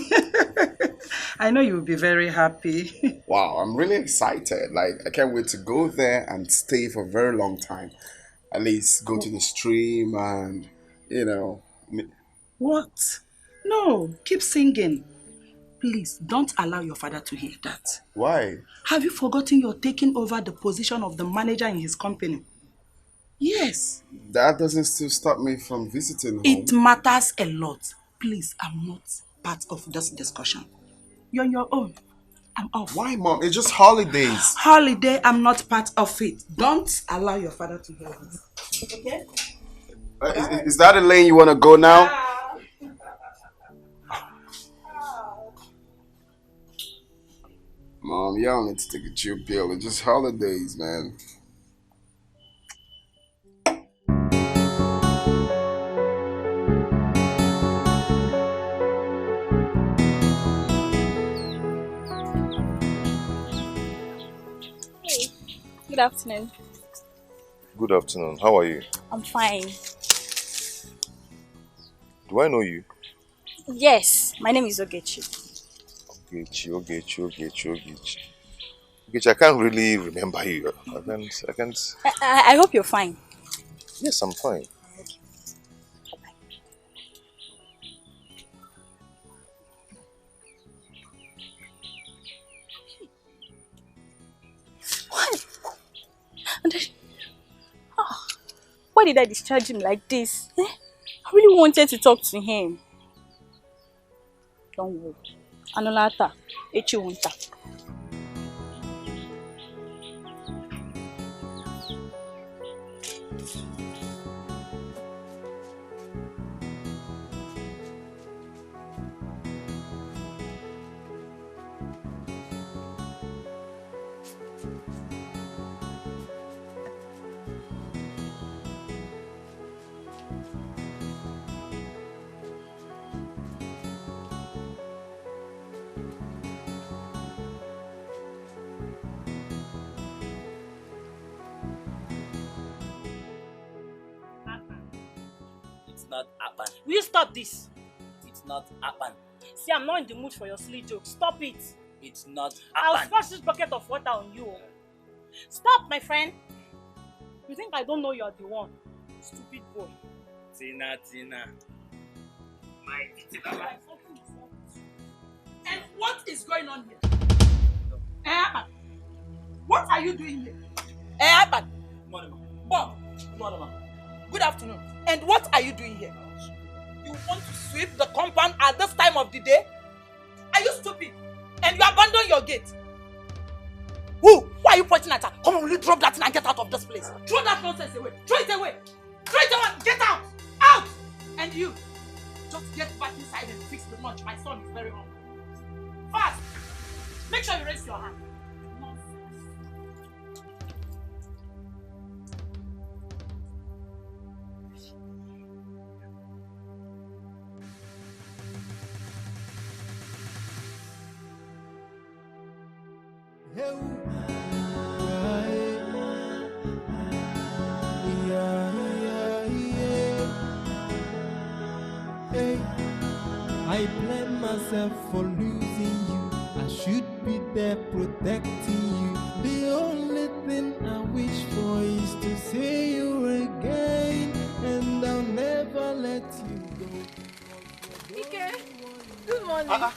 [SPEAKER 15] I know you'll be very happy.
[SPEAKER 19] Wow, I'm really excited. I can't wait to go there and stay for a very long time. At least go to the stream and,
[SPEAKER 15] What? No, keep singing. Please, don't allow your father to hear that.
[SPEAKER 19] Why?
[SPEAKER 15] Have you forgotten you're taking over the position of the manager in his company? Yes.
[SPEAKER 19] That doesn't still stop me from visiting home.
[SPEAKER 15] It matters a lot. Please, I'm not part of this discussion. You're on your own. I'm off.
[SPEAKER 19] Why, Mom? It's just holidays.
[SPEAKER 15] Holiday, I'm not part of it. Don't allow your father to hear it. Okay?
[SPEAKER 19] Is that a lane you want to go now? Mom, y'all need to take a chill pill. It's just holidays, man.
[SPEAKER 20] Hey, good afternoon.
[SPEAKER 12] Good afternoon. How are you?
[SPEAKER 20] I'm fine.
[SPEAKER 12] Do I know you?
[SPEAKER 20] Yes, my name is Ogechi.
[SPEAKER 12] Ogechi. I can't really remember you. I can't.
[SPEAKER 20] I hope you're fine.
[SPEAKER 12] Yes, I'm fine.
[SPEAKER 20] What? Why did I discharge him like this? I really wanted to talk to him. Don't worry. Anolata, Echiwunta.
[SPEAKER 16] not happen.
[SPEAKER 14] Will you stop this?
[SPEAKER 16] It's not happen.
[SPEAKER 14] See, I'm not in the mood for your silly jokes. Stop it.
[SPEAKER 16] It's not
[SPEAKER 14] I'll
[SPEAKER 16] happen.
[SPEAKER 14] splash this bucket of water on you. Stop, my friend. You think I don't know you're the one? Stupid boy.
[SPEAKER 16] Tina. My Tina.
[SPEAKER 17] And what is going on here? What are you doing here? Bob. Good afternoon. And what are you doing here? You want to sweep the compound at this time of the day? Are you stupid? And you abandon your gate? Who? Why are you pointing at her? Come on, will you drop that thing and get out of this place? Throw that nonsense away. Throw it away. Throw it away. Get out. Out. And you, just get back inside and fix the lunch. My son is very hungry. Fast. Make sure you raise your hand.
[SPEAKER 6] I blame myself for losing you. I should be there protecting you. The only thing I wish for is to see you again, and I'll never let you go.
[SPEAKER 11] Ike, good morning.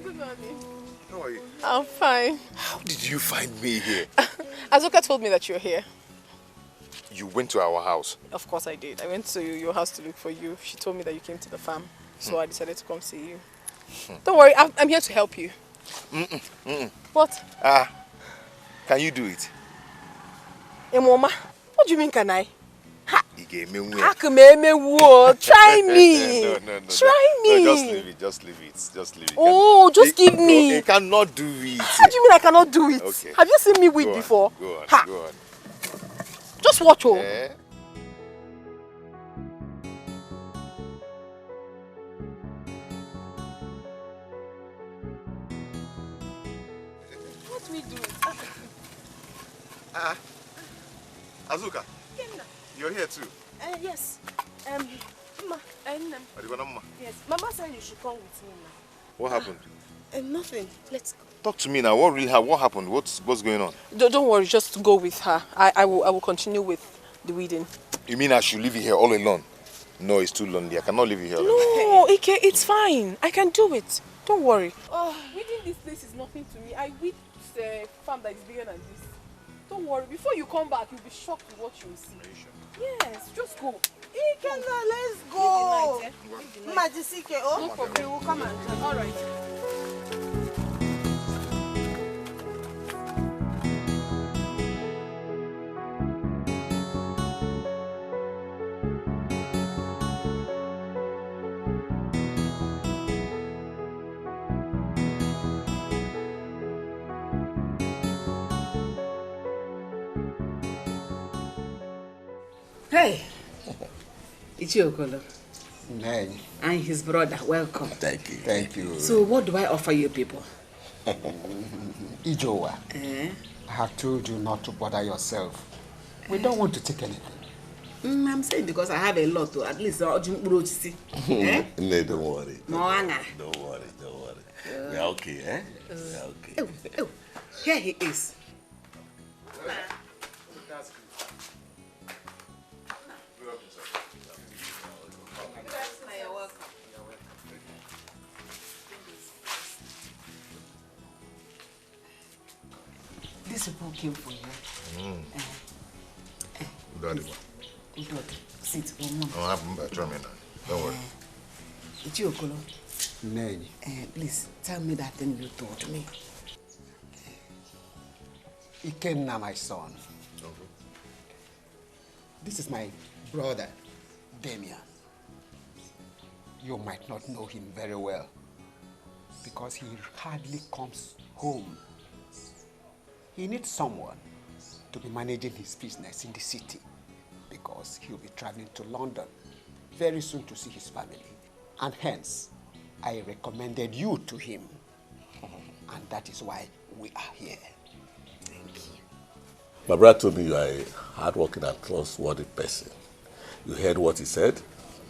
[SPEAKER 11] Good morning.
[SPEAKER 7] How are you?
[SPEAKER 11] I'm fine.
[SPEAKER 7] How did you find me here?
[SPEAKER 11] Azuka told me that you're here.
[SPEAKER 7] You went to our house.
[SPEAKER 11] Of course I did. I went to your house to look for you. She told me that you came to the farm. So I decided to come see you. Don't worry, I'm here to help you. What?
[SPEAKER 7] Can you do it?
[SPEAKER 11] Mama, what do you mean can I?
[SPEAKER 7] Try me.
[SPEAKER 11] No. Try me.
[SPEAKER 7] No, just leave it.
[SPEAKER 11] Oh, just give me.
[SPEAKER 7] No, you cannot do it.
[SPEAKER 11] How do you mean I cannot do it?
[SPEAKER 7] Okay.
[SPEAKER 11] Have you seen me weed before?
[SPEAKER 7] Go on.
[SPEAKER 11] Just watch, oh. What do we do?
[SPEAKER 7] Azuka, you're here too.
[SPEAKER 9] Yes. Mama, yes. Mama said you should come with me now.
[SPEAKER 7] What happened?
[SPEAKER 9] Nothing. Let's go.
[SPEAKER 7] Talk to me now. What happened? What's going on?
[SPEAKER 11] Don't worry, just go with her. I will continue with the weeding.
[SPEAKER 7] You mean I should leave you here all alone? No, it's too lonely. I cannot leave you here alone.
[SPEAKER 11] No, Ike, it's fine. I can do it. Don't worry. Weeding this place is nothing to me. I weed a farm that is bigger than this. Don't worry. Before you come back, you'll be shocked with what you'll see. Yes, just go.
[SPEAKER 17] Ike, let's go.
[SPEAKER 11] Majisike, oh? No problem. We will come and join. All right.
[SPEAKER 10] Hey, it's Okolo.
[SPEAKER 8] Nay.
[SPEAKER 10] And his brother, welcome.
[SPEAKER 8] Thank you. Thank you.
[SPEAKER 10] So what do I offer you people?
[SPEAKER 8] Ijowa, I have told you not to bother yourself. We don't want to take anything.
[SPEAKER 10] I'm saying because I have a lot to at least
[SPEAKER 12] No, don't worry. Don't worry. We are okay, eh? We are okay.
[SPEAKER 10] Oh, here he is. These people came for you.
[SPEAKER 12] Daddy.
[SPEAKER 10] Sit, one
[SPEAKER 12] Try me now. Don't worry.
[SPEAKER 10] It's you, Okolo.
[SPEAKER 8] Nay.
[SPEAKER 10] Please, tell me that thing you told me.
[SPEAKER 8] Ikenna, my son. This is my brother, Damien. You might not know him very well because he hardly comes home. He needs someone to be managing his business in the city because he'll be traveling to London very soon to see his family. And hence, I recommended you to him. And that is why we are here.
[SPEAKER 12] My brother told me you are a hardworking and trustworthy person. You heard what he said.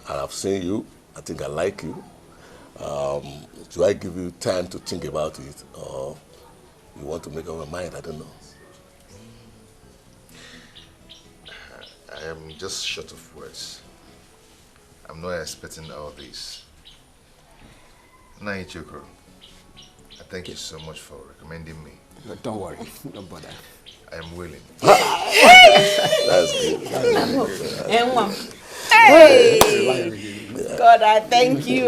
[SPEAKER 12] I've seen you. I think I like you. Do I give you time to think about it, or you want to make up your mind? I don't know.
[SPEAKER 21] I am just short of words. I'm not expecting all this. Naichoko, I thank you so much for recommending me.
[SPEAKER 8] No, don't worry, don't bother.
[SPEAKER 21] I am willing.
[SPEAKER 12] That's good.
[SPEAKER 17] Hey! God, I thank you.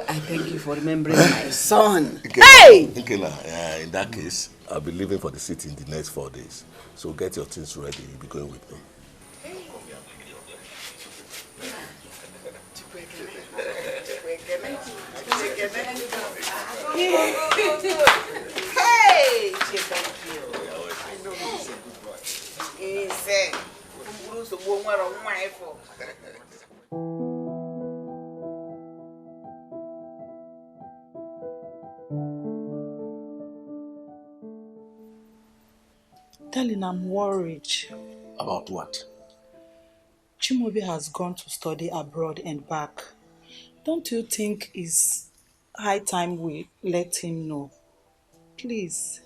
[SPEAKER 17] I thank you for remembering my son. Hey!
[SPEAKER 12] In that case, I'll be leaving for the city in the next 4 days. So get your things ready. You'll be going with me.
[SPEAKER 17] Hey! Thank you. I know he's a good boy. He said,
[SPEAKER 15] Darling, I'm worried.
[SPEAKER 5] About what?
[SPEAKER 15] Chimaobi has gone to study abroad and back. Don't you think it's high time we let him know? Please.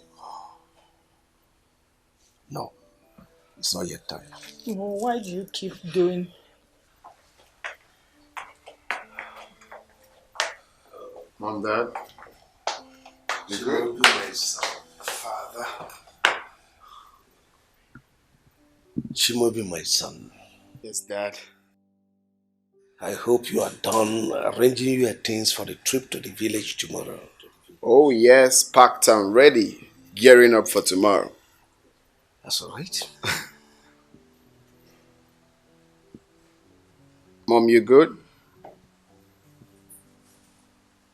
[SPEAKER 5] No, it's not yet time.
[SPEAKER 15] No, why do you keep doing?
[SPEAKER 19] Mom, Dad?
[SPEAKER 5] You good? My son, Father. Chimaobi, my son.
[SPEAKER 19] Yes, Dad.
[SPEAKER 5] I hope you are done arranging your things for the trip to the village tomorrow.
[SPEAKER 19] Oh, yes, packed and ready. Gearing up for tomorrow.
[SPEAKER 5] That's all right.
[SPEAKER 19] Mom, you good?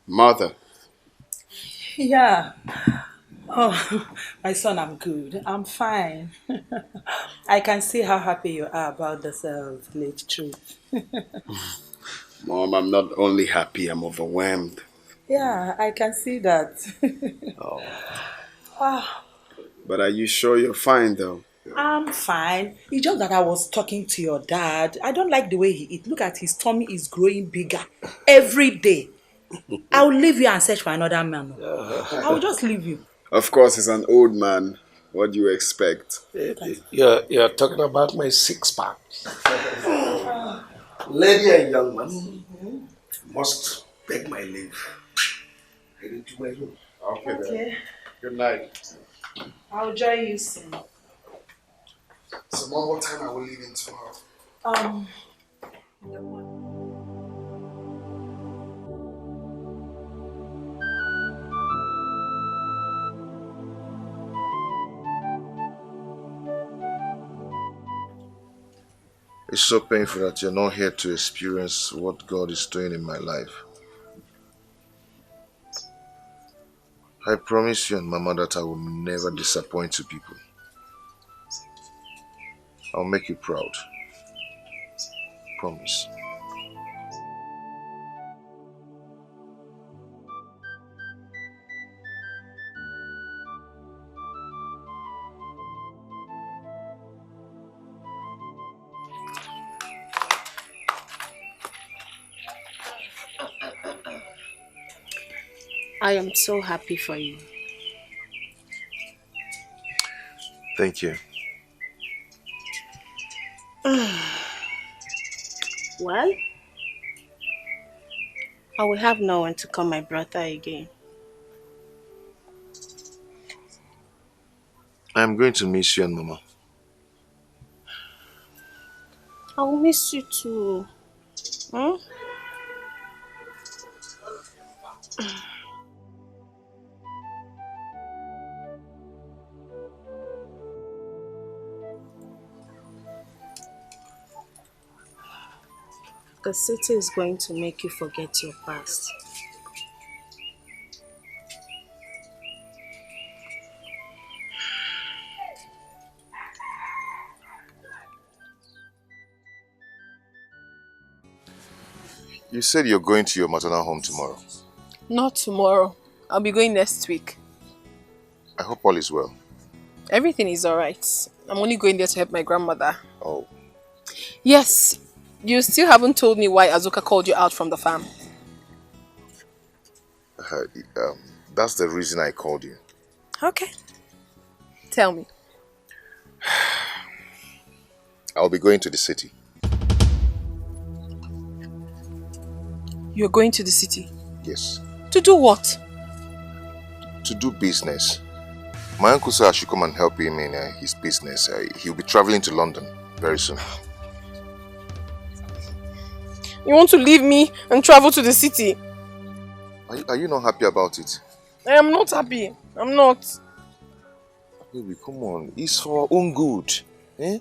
[SPEAKER 19] Mother?
[SPEAKER 15] Yeah. Oh, my son, I'm good. I'm fine. I can see how happy you are about this village trip.
[SPEAKER 19] Mom, I'm not only happy, I'm overwhelmed.
[SPEAKER 15] Yeah, I can see that.
[SPEAKER 19] Oh.
[SPEAKER 15] Ah,
[SPEAKER 19] But are you sure you're fine, though?
[SPEAKER 15] I'm fine. It's just that I was talking to your dad. I don't like the way he eats. Look at his tummy is growing bigger every day. I'll leave you and search for another man. I'll just leave you.
[SPEAKER 19] Of course, he's an old man. What do you expect?
[SPEAKER 5] You're talking about my six-pack. Lady and young man, must beg my leave. Heading to my room.
[SPEAKER 19] Okay,
[SPEAKER 15] Okay.
[SPEAKER 19] then. Good night.
[SPEAKER 15] I'll join you soon.
[SPEAKER 19] So, Mom, what time are we leaving tomorrow?
[SPEAKER 21] It's so painful that you're not here to experience what God is doing in my life. I promise you and Mama that I will never disappoint you people. I'll make you proud. Promise.
[SPEAKER 9] I am so happy for you.
[SPEAKER 21] Thank you.
[SPEAKER 9] Well, I will have no one to call my brother again.
[SPEAKER 21] I'm going to miss you and Mama.
[SPEAKER 9] I will miss you too. Hmm? The city is going to make you forget your past.
[SPEAKER 21] You said you're going to your maternal home tomorrow.
[SPEAKER 11] Not tomorrow. I'll be going next week.
[SPEAKER 21] I hope all is well.
[SPEAKER 11] Everything is alright. I'm only going there to help my grandmother.
[SPEAKER 21] Oh.
[SPEAKER 11] Yes. You still haven't told me why Azuka called you out from the farm.
[SPEAKER 21] That's the reason I called you.
[SPEAKER 11] Okay. Tell me.
[SPEAKER 21] I'll be going to the city.
[SPEAKER 11] You're going to the city?
[SPEAKER 21] Yes.
[SPEAKER 11] To do what?
[SPEAKER 21] To do business. My uncle said I should come and help him in his business. He'll be traveling to London very soon.
[SPEAKER 11] You want to leave me and travel to the city?
[SPEAKER 21] Are you not happy about it?
[SPEAKER 11] I am not happy. I'm not.
[SPEAKER 21] Baby, come on. It's for our own good. Eh?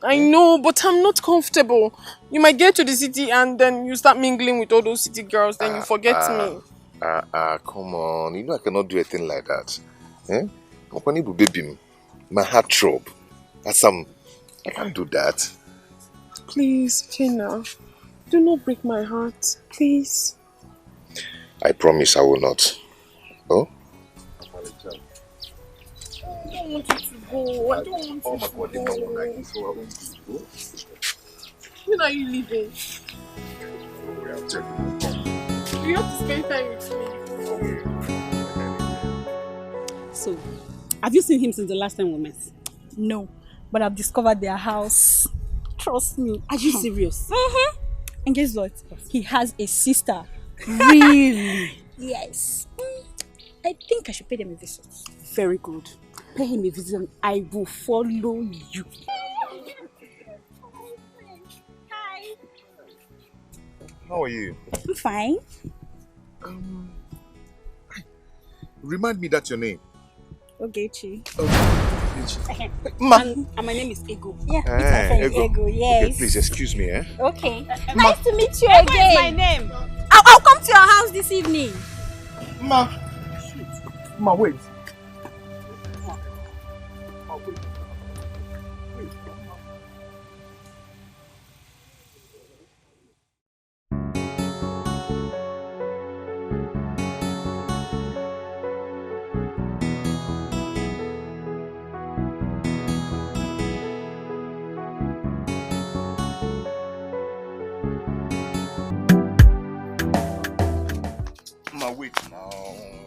[SPEAKER 11] I know, but I'm not comfortable. You might get to the city and then you start mingling with all those city girls, then you forget me.
[SPEAKER 21] Come on. You know I cannot do a thing like that. Eh? Baby, my heart throb. I can't do that.
[SPEAKER 11] Please, Jenna. Do not break my heart. Please.
[SPEAKER 21] I promise I will not. Oh?
[SPEAKER 11] I don't want you to go. I don't want you to go. When are you leaving? You have to spend time with me.
[SPEAKER 1] So, have you seen him since the last time we met?
[SPEAKER 20] No, but I've discovered their house. Trust me.
[SPEAKER 1] Are you serious?
[SPEAKER 20] Mm-hmm. And guess what? He has a sister. Really? Yes. I think I should pay them a visit.
[SPEAKER 1] Very good. Pay him a visit and I will follow you.
[SPEAKER 20] Hi.
[SPEAKER 21] How are you?
[SPEAKER 20] I'm fine.
[SPEAKER 21] Remind me that's your name.
[SPEAKER 20] Ogechi.
[SPEAKER 21] Ma.
[SPEAKER 20] And my name is Ego. Yeah, it's my friend Ego. Yes.
[SPEAKER 21] Okay, please excuse me, eh?
[SPEAKER 20] Okay. Nice to meet you again.
[SPEAKER 14] What is my name?
[SPEAKER 20] I'll come to your house this evening.
[SPEAKER 21] Ma, wait. Wait now.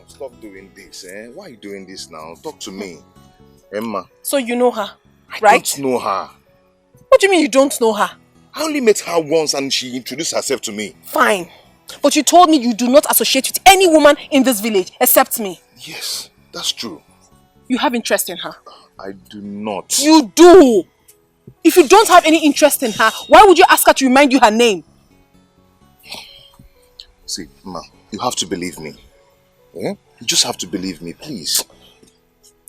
[SPEAKER 21] Stop doing this, eh? Why are you doing this now? Talk to me. Emma.
[SPEAKER 11] So you know her,
[SPEAKER 21] I
[SPEAKER 11] right?
[SPEAKER 21] don't know her.
[SPEAKER 11] What do you mean you don't know her?
[SPEAKER 21] I only met her once and she introduced herself to me.
[SPEAKER 11] Fine. But you told me you do not associate with any woman in this village except me.
[SPEAKER 21] Yes, that's true.
[SPEAKER 11] You have interest in her?
[SPEAKER 21] I do not.
[SPEAKER 11] You do! If you don't have any interest in her, why would you ask her to remind you her name?
[SPEAKER 21] See, Ma, you have to believe me. Eh? You just have to believe me, please.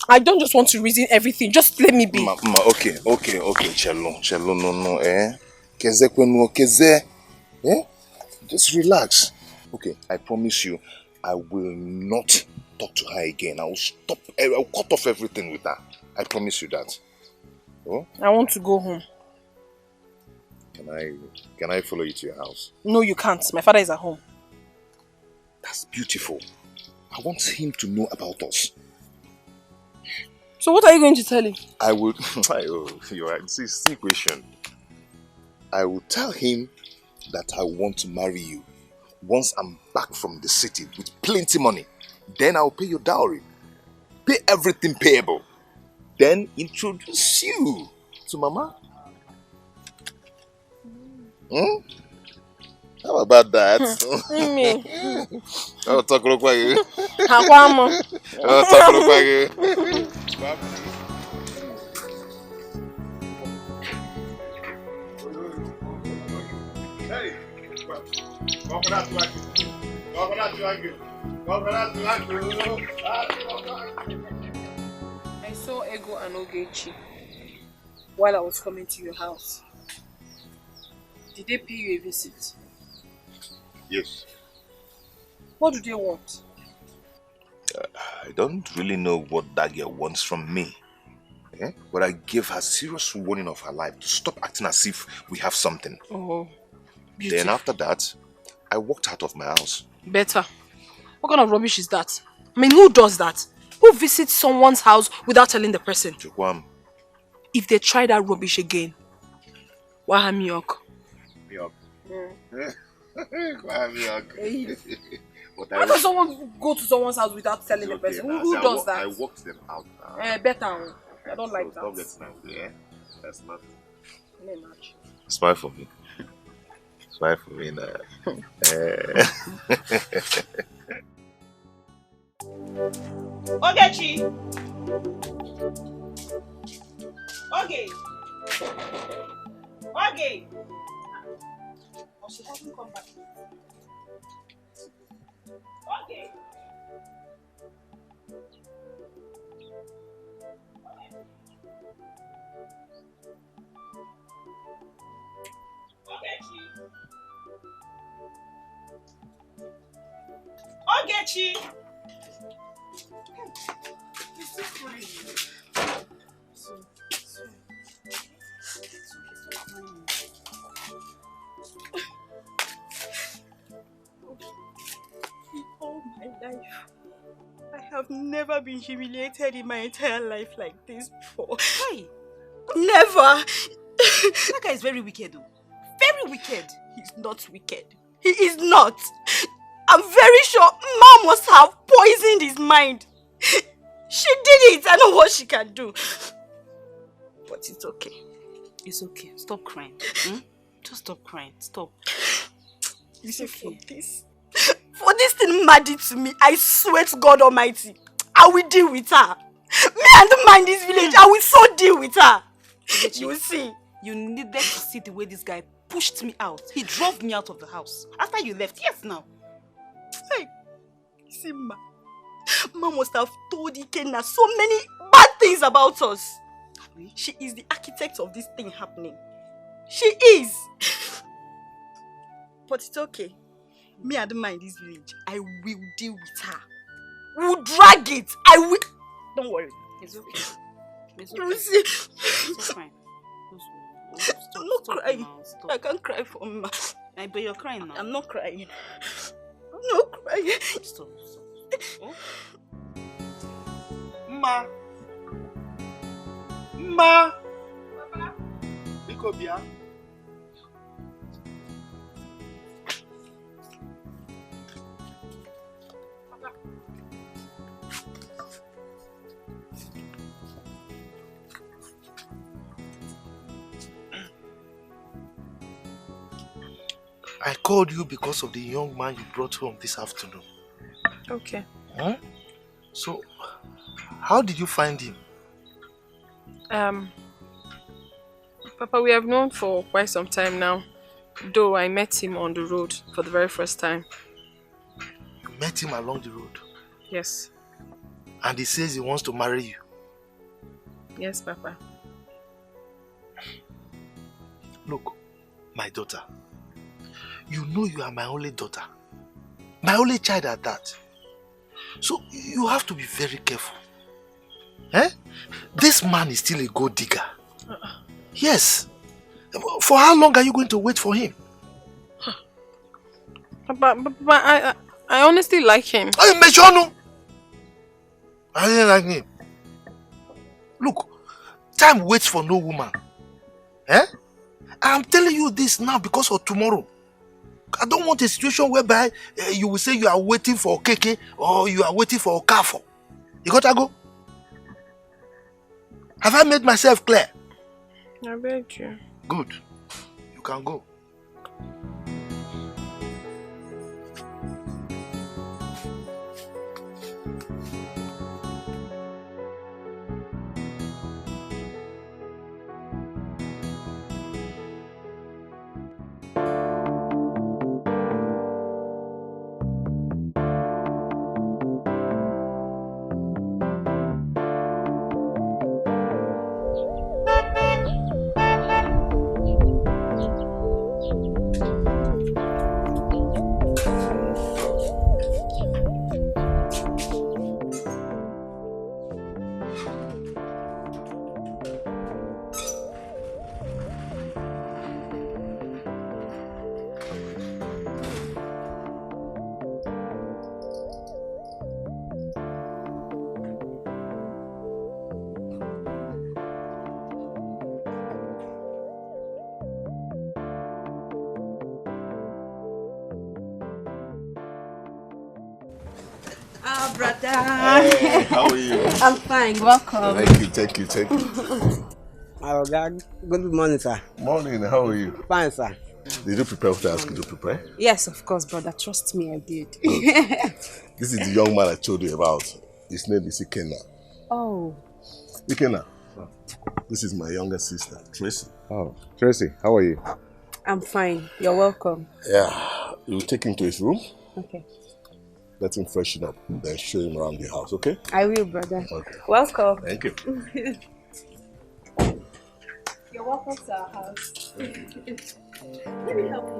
[SPEAKER 11] I don't just want to reason everything. Just let me be.
[SPEAKER 21] Ma, okay. Chelo, no, eh? Keze kwenu, keze. Eh? Just relax. Okay, I promise you, I will not talk to her again. I will cut off everything with her. I promise you that. Oh?
[SPEAKER 11] I want to go home.
[SPEAKER 21] Can I follow you to your house?
[SPEAKER 11] No, you can't. My father is at home.
[SPEAKER 21] That's beautiful. I want him to know about us.
[SPEAKER 11] So what are you going to tell him?
[SPEAKER 21] I will... you're right. See question. I will tell him that I want to marry you once I'm back from the city with plenty money. Then I'll pay your dowry. Pay everything payable. Then introduce you to Mama. Hmm? How about that? I'll talk about you. I'll talk about you. Hey,
[SPEAKER 11] I saw Ego and Ogechi while I was coming to your house. Did they pay you a visit?
[SPEAKER 21] Yes.
[SPEAKER 11] What do they want?
[SPEAKER 21] I don't really know what that girl wants from me. Eh? But I gave her serious warning of her life to stop acting as if we have something.
[SPEAKER 11] Oh, beautiful.
[SPEAKER 21] Then after that, I walked out of my house.
[SPEAKER 11] Better. What kind of rubbish is that? I mean, who does that? Who visits someone's house without telling the person?
[SPEAKER 21] Chukwam.
[SPEAKER 11] If they try that rubbish again, Wahamiok.
[SPEAKER 21] Milk. Milk.
[SPEAKER 11] Why does someone go to someone's house without telling the person? Who does that?
[SPEAKER 21] I walked them out now.
[SPEAKER 11] Better. I don't like that.
[SPEAKER 21] Stop getting angry, eh? That's not.
[SPEAKER 11] Much.
[SPEAKER 21] Smile for me. Smile for me now.
[SPEAKER 2] Ogechi! Okay. Oh, she hasn't come back. Okay. Ogechi! He's still crying. In all my life, I have never been humiliated in my entire life like this before.
[SPEAKER 17] Hey!
[SPEAKER 2] Never!
[SPEAKER 17] That guy is very wicked though. Very wicked.
[SPEAKER 2] He's not wicked. He is not. I'm very sure Mom must have poisoned his mind. She did it. I know what she can do. But it's okay.
[SPEAKER 17] It's okay. Stop crying. Just stop crying. Stop.
[SPEAKER 2] It's okay. For this thing Ma did to me, I swear to God Almighty, I will deal with her. Me and the man in this village, I will so deal with her. You will see.
[SPEAKER 17] You needed to see the way this guy pushed me out. He drove me out of the house. After you left, yes now.
[SPEAKER 2] Hey, see Ma must have told Ikenna so many bad things about us. She is the architect of this thing happening. She is. But it's okay. Me and the man in this village, I will deal with her. We'll drag it. I will. Don't worry.
[SPEAKER 17] It's okay. It's
[SPEAKER 2] You
[SPEAKER 17] okay.
[SPEAKER 2] will see.
[SPEAKER 17] Stop crying.
[SPEAKER 2] I'm not crying. I can't cry for Ma.
[SPEAKER 17] But you're crying now.
[SPEAKER 2] I'm not crying. I'm not crying.
[SPEAKER 17] Stop. Oh?
[SPEAKER 21] Ma. Papa. Bikobia. I called you because of the young man you brought home this afternoon.
[SPEAKER 11] Okay.
[SPEAKER 21] Huh? So, how did you find him?
[SPEAKER 11] Papa, we have known for quite some time now. Though I met him on the road for the very first time.
[SPEAKER 21] You met him along the road?
[SPEAKER 11] Yes.
[SPEAKER 21] And he says he wants to marry you?
[SPEAKER 11] Yes, Papa.
[SPEAKER 21] Look, my daughter. You know you are my only daughter. My only child at that. So you have to be very careful. Eh? This man is still a gold digger. Yes. For how long are you going to wait for him?
[SPEAKER 11] But I honestly like him.
[SPEAKER 21] Hey, Mechono! I didn't like him. Look, time waits for no woman. Eh? I'm telling you this now because of tomorrow. I don't want a situation whereby you will say you are waiting for Keke or you are waiting for Okafo. You gotta go. Have I made myself clear?
[SPEAKER 11] I beg you.
[SPEAKER 21] Good. You can go.
[SPEAKER 13] Hello, brother.
[SPEAKER 21] Hey, how are you?
[SPEAKER 13] I'm fine. Welcome.
[SPEAKER 21] Thank you.
[SPEAKER 13] Oh, God. Good morning, sir.
[SPEAKER 21] Morning, how are you?
[SPEAKER 13] Fine, sir.
[SPEAKER 21] Did you prepare what I asked you to prepare?
[SPEAKER 13] Yes, of course, brother. Trust me, I did.
[SPEAKER 21] This is the young man I told you about. His name is Ikenna.
[SPEAKER 13] Oh.
[SPEAKER 21] Ikenna, this is my younger sister, Tracy.
[SPEAKER 22] Oh, Tracy, how are you?
[SPEAKER 13] I'm fine. You're welcome.
[SPEAKER 21] Yeah, you take him to his room.
[SPEAKER 13] Okay.
[SPEAKER 21] Let him freshen up, then show him around the house, okay?
[SPEAKER 13] I will, brother.
[SPEAKER 21] Okay.
[SPEAKER 13] Welcome.
[SPEAKER 21] Thank you.
[SPEAKER 13] You're welcome to our house. Let me help you.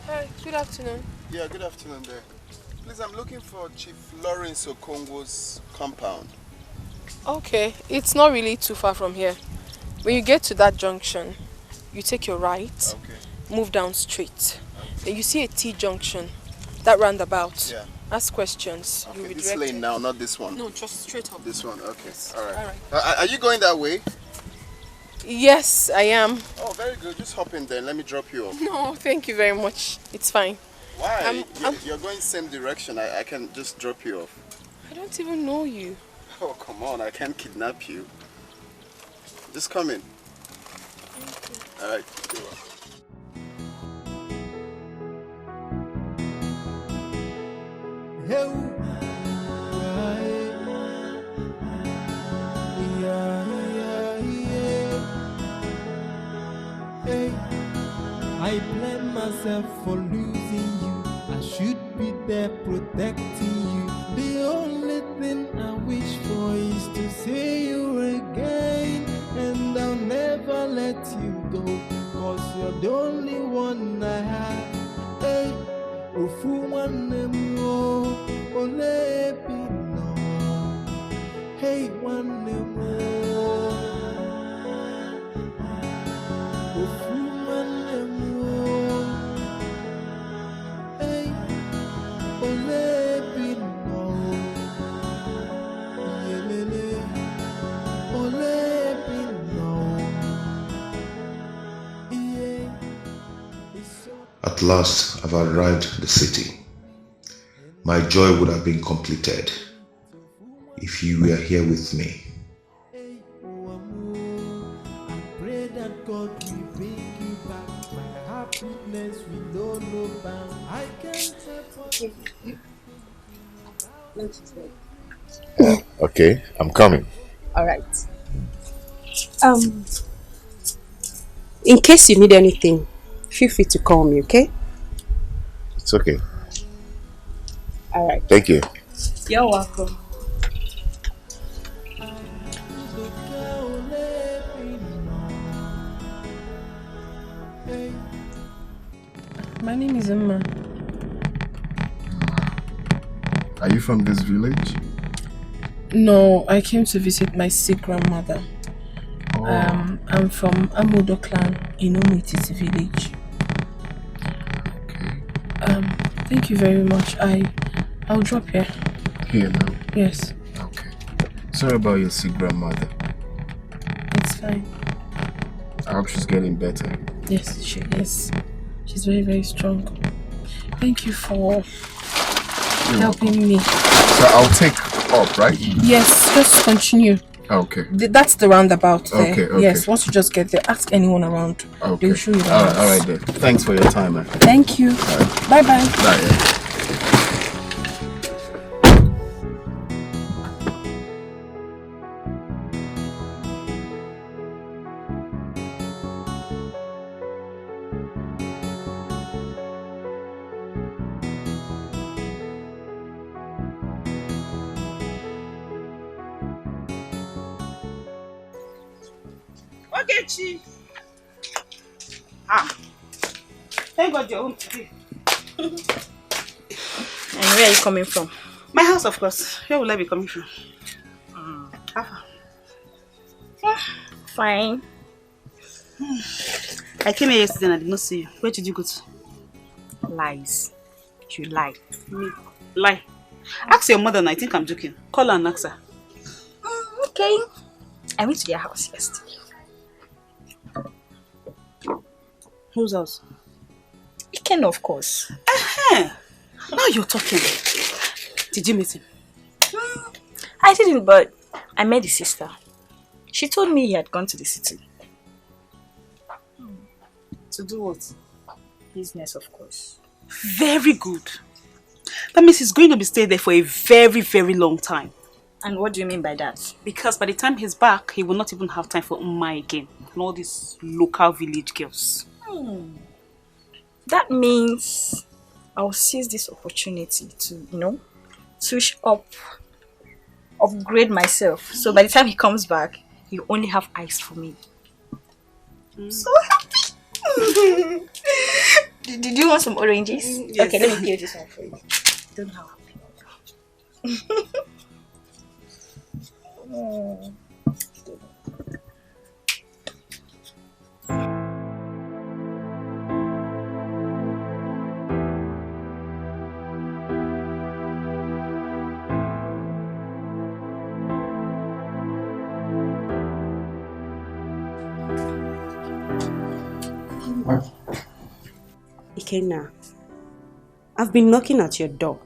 [SPEAKER 11] Hi, good afternoon.
[SPEAKER 19] Yeah, good afternoon there. Please, I'm looking for Chief Lawrence Okongo's compound.
[SPEAKER 11] Okay, it's not really too far from here. When you get to that junction, you take your right, move down straight. Then you see a T-junction, that roundabout.
[SPEAKER 19] Yeah.
[SPEAKER 11] Ask questions.
[SPEAKER 19] Okay,
[SPEAKER 11] You'll be
[SPEAKER 19] this
[SPEAKER 11] directed.
[SPEAKER 19] lane now, not this one.
[SPEAKER 11] No, just straight up.
[SPEAKER 19] This one, okay.
[SPEAKER 11] Yes.
[SPEAKER 19] All right.
[SPEAKER 11] All right.
[SPEAKER 19] Are you going that way?
[SPEAKER 11] Yes, I am.
[SPEAKER 19] Oh, very good. Just hop in there. Let me drop you off.
[SPEAKER 11] No, thank you very much. It's fine.
[SPEAKER 19] Why? You're going same direction. I can just drop you off.
[SPEAKER 11] I don't even know you.
[SPEAKER 19] Oh, come on. I can't kidnap you. Just come in. All right.
[SPEAKER 6] Hey, I blame myself for losing you. I should be there protecting you. The only thing I wish for is to see you again. And I'll never let you go, 'cause you're the only one I have. Hey, ofu one more, ole no. Hey, one more. Ofu one more. Hey, ole no. Yelele, ole no.
[SPEAKER 12] At last, I've arrived at the city. My joy would have been completed if you were here with me.
[SPEAKER 6] Pray that God will bring you back. My happiness will know no bounds. I can't help
[SPEAKER 21] Okay, I'm coming.
[SPEAKER 13] All right. In case you need anything, feel free to call me, okay?
[SPEAKER 21] It's okay.
[SPEAKER 13] All right.
[SPEAKER 21] Thank you.
[SPEAKER 13] You're welcome.
[SPEAKER 11] My name is Emma.
[SPEAKER 19] Are you from this village?
[SPEAKER 11] No, I came to visit my sick grandmother.
[SPEAKER 19] Oh.
[SPEAKER 11] I'm from Amodo clan in Umutiti village. Thank you very much. I'll drop here.
[SPEAKER 19] Here now?
[SPEAKER 11] Yes.
[SPEAKER 19] Okay. Sorry about your sick grandmother.
[SPEAKER 11] It's fine.
[SPEAKER 19] I hope she's getting better.
[SPEAKER 11] Yes, she is. She's very, very strong. Thank you for helping me.
[SPEAKER 19] So I'll take up, right?
[SPEAKER 11] Yes, just continue.
[SPEAKER 19] Okay.
[SPEAKER 11] That's the roundabout there.
[SPEAKER 19] Okay.
[SPEAKER 11] Yes, once you just get there, ask anyone around.
[SPEAKER 19] Okay.
[SPEAKER 11] They'll show you the
[SPEAKER 19] All
[SPEAKER 11] house.
[SPEAKER 19] right then. Thanks for your time, man.
[SPEAKER 11] Thank you. Bye-bye.
[SPEAKER 19] Bye.
[SPEAKER 17] Okay, Chi. Ah. Thank God you're home today.
[SPEAKER 14] And where are you coming from?
[SPEAKER 17] My house, of course. Where will I be coming from?
[SPEAKER 14] Fine.
[SPEAKER 17] I came here yesterday and I did not see you. Where did you go to?
[SPEAKER 14] Lies. You lie.
[SPEAKER 17] Me? Lie. Ask your mother and I think I'm joking. Call her and ask her.
[SPEAKER 14] Okay. I went to their house yesterday.
[SPEAKER 17] Whose house?
[SPEAKER 14] Iken, of course.
[SPEAKER 17] Now you're talking. Did you meet him?
[SPEAKER 14] I didn't, but I met his sister. She told me he had gone to the city.
[SPEAKER 17] To do what?
[SPEAKER 14] Business, of course.
[SPEAKER 17] Very good. That means he's going to be staying there for a very, very long time.
[SPEAKER 14] And what do you mean by that?
[SPEAKER 17] Because by the time he's back, he will not even have time for Umma again. And all these local village girls.
[SPEAKER 14] That means I'll seize this opportunity to, switch up, upgrade myself. So by the time he comes back, you only have eyes for me. So happy! Did you want some oranges?
[SPEAKER 17] Yes.
[SPEAKER 14] Okay, let me peel this one for you. Don't have
[SPEAKER 3] Ikenna, I've been knocking at your door.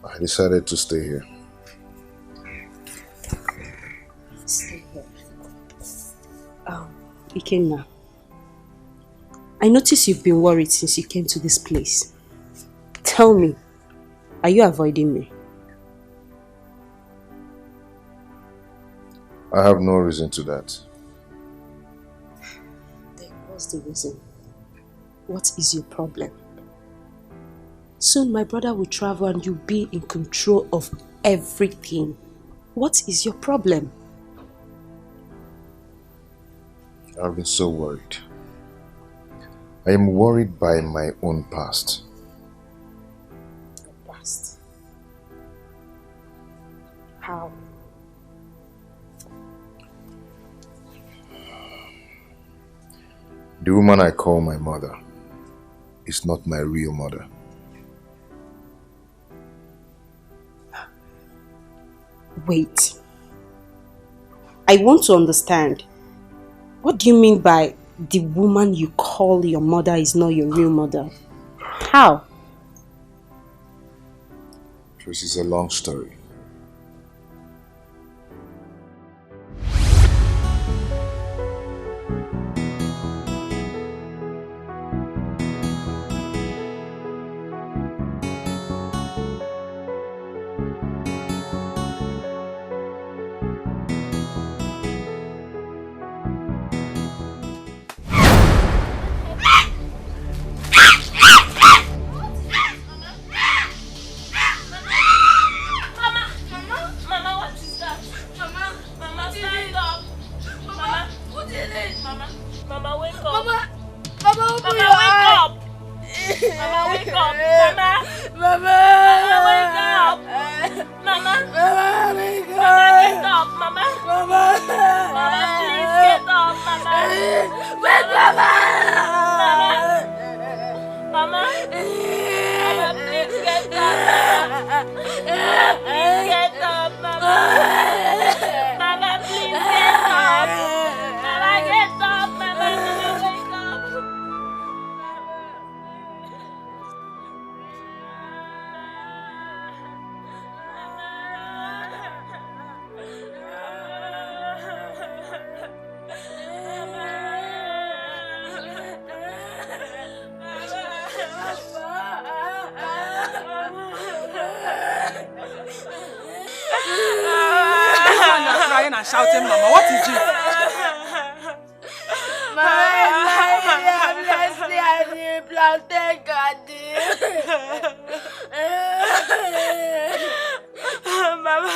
[SPEAKER 22] I decided to stay here.
[SPEAKER 3] Stay here. Ikenna, I notice you've been worried since you came to this place. Tell me, are you avoiding me?
[SPEAKER 22] I have no reason to that.
[SPEAKER 3] Then what's the reason? What is your problem? Soon my brother will travel and you'll be in control of everything. What is your problem?
[SPEAKER 22] I've been so worried. I am worried by my own past.
[SPEAKER 3] Past? How?
[SPEAKER 22] The woman I call my mother is not my real mother.
[SPEAKER 3] Wait. I want to understand. What do you mean by the woman you call your mother is not your real mother? How?
[SPEAKER 22] This is a long story.
[SPEAKER 1] And shouting, Mama, what is it?
[SPEAKER 2] Mama,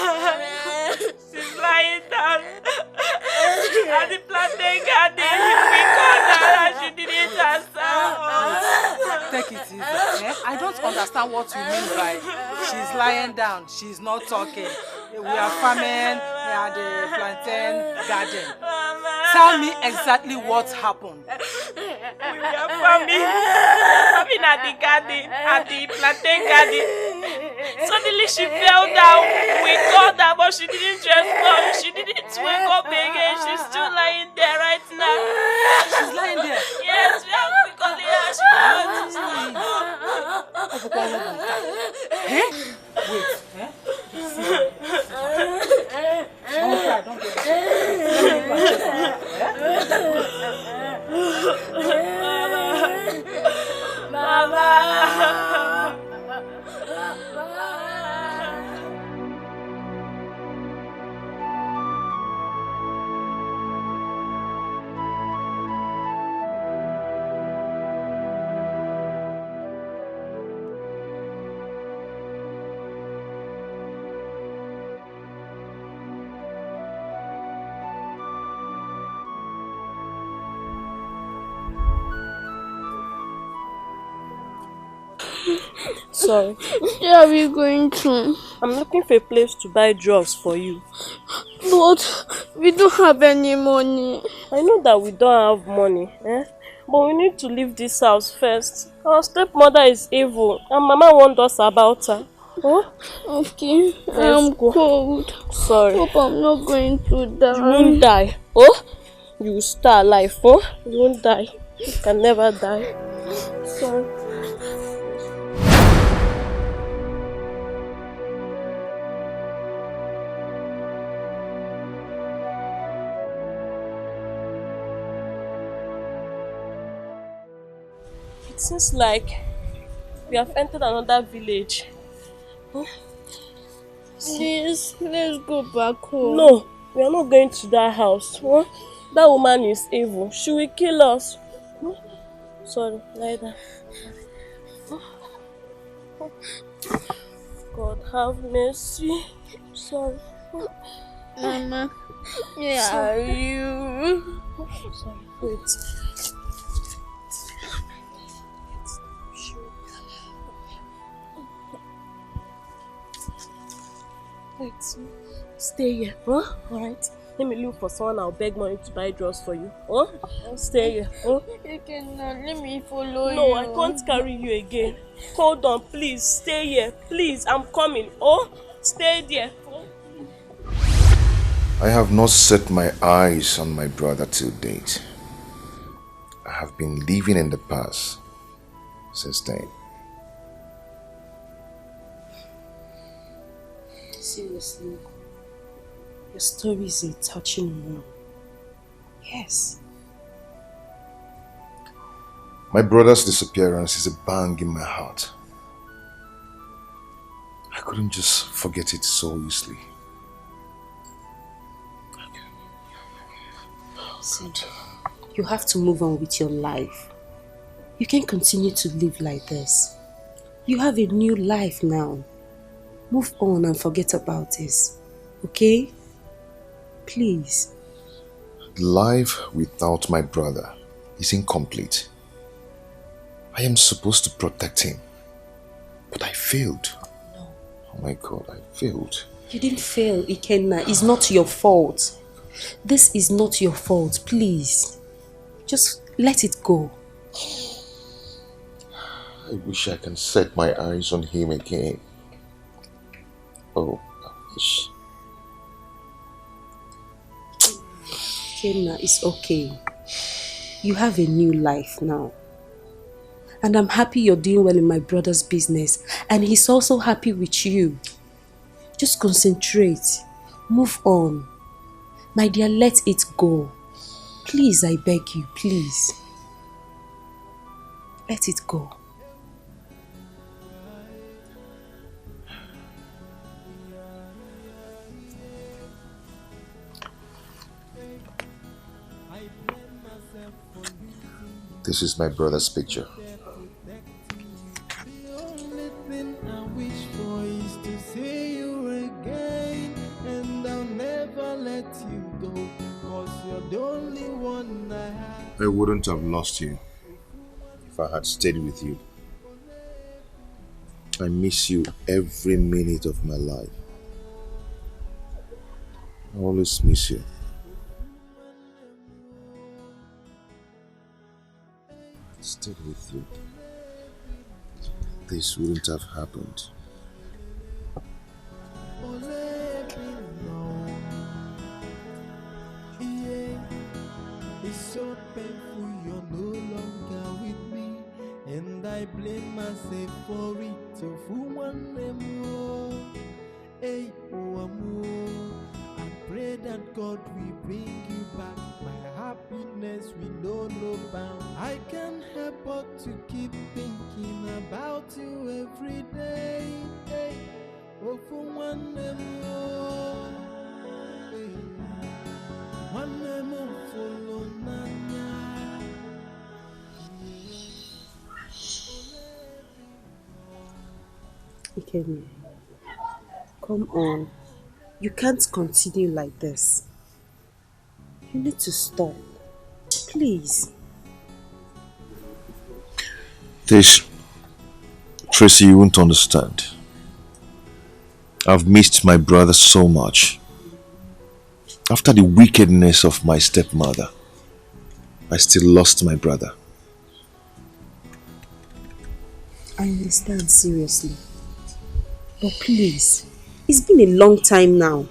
[SPEAKER 2] she's lying. lying down at the plantain garden. We called her and she didn't answer us.
[SPEAKER 1] Take it easy. Eh? I don't understand what you mean by she's lying down, she's not talking. We are farming at the plantain garden. Tell me exactly what happened.
[SPEAKER 2] We were farming at the garden, at the plantain garden. Suddenly she fell down. We called her, but she didn't respond. She didn't wake up again. She's still lying there right now.
[SPEAKER 1] She's lying there?
[SPEAKER 2] Yes, we have to call her. She can't stand up.
[SPEAKER 1] Eh? Wait. Eh? Don't cry, don't cry. Let me go and check on her.
[SPEAKER 2] Mama. Sorry.
[SPEAKER 4] Where are we going to?
[SPEAKER 2] I'm looking for a place to buy drugs for you.
[SPEAKER 4] But we don't have any money.
[SPEAKER 2] I know that we don't have money, but we need to leave this house first. Our stepmother is evil and Mama warned us about her. Oh?
[SPEAKER 4] Okay, I'm cold.
[SPEAKER 2] Sorry.
[SPEAKER 4] Hope I'm not going to die.
[SPEAKER 2] You won't die. Oh? You will stay alive. Oh? You won't die. You can never die. Sorry. It seems like we have entered another village. Huh?
[SPEAKER 4] Please, let's go back home.
[SPEAKER 2] No, we are not going to that house. Huh? That woman is evil. She will kill us. Huh? Sorry, lie down. God have mercy. Sorry.
[SPEAKER 4] Mama, where are you?
[SPEAKER 2] Sorry, wait. Wait, stay here, huh? Alright. Let me look for someone. I'll beg money to buy drugs for you. Huh? Stay here. Huh?
[SPEAKER 4] You cannot let me follow you.
[SPEAKER 2] No, I can't carry you again. Hold on, please. Stay here. Please, I'm coming. Oh, stay there. Oh.
[SPEAKER 22] I have not set my eyes on my brother till date. I have been living in the past since then.
[SPEAKER 3] Seriously, your story is a touching one. Yes.
[SPEAKER 22] My brother's disappearance is a bang in my heart. I couldn't just forget it so easily.
[SPEAKER 3] See, you have to move on with your life. You can't continue to live like this. You have a new life now. Move on and forget about this, okay? Please.
[SPEAKER 22] Life without my brother is incomplete. I am supposed to protect him, but I failed.
[SPEAKER 3] No.
[SPEAKER 22] Oh my God, I failed.
[SPEAKER 3] You didn't fail, Ikenna. It's not your fault. This is not your fault, please. Just let it go.
[SPEAKER 22] I wish I can set my eyes on him again. Oh, I wish.
[SPEAKER 3] Ikenna, it's okay. You have a new life now. And I'm happy you're doing well in my brother's business. And he's also happy with you. Just concentrate. Move on. My dear, let it go. Please, I beg you, please. Let it go.
[SPEAKER 22] This is my brother's picture.
[SPEAKER 6] The only thing I wish for is to see you again, and I'll never let
[SPEAKER 22] I wouldn't have lost you if I had stayed with you. I miss you every minute of my life. I always miss you. I stayed with you. This wouldn't have happened.
[SPEAKER 6] It's so painful you're no longer with me, and I blame myself for it. So for one more, hey, more. I pray that God will bring you back. My happiness will know no bound. I can't help but to keep thinking about you every day. Hey, oh, for one more, hey. One more follow Nanya.
[SPEAKER 3] Ikemi, come on. You can't continue like this. You need to stop. Please.
[SPEAKER 22] Tracy, you won't understand. I've missed my brother so much. After the wickedness of my stepmother, I still lost my brother.
[SPEAKER 3] I understand, seriously. But please, it's been a long time now.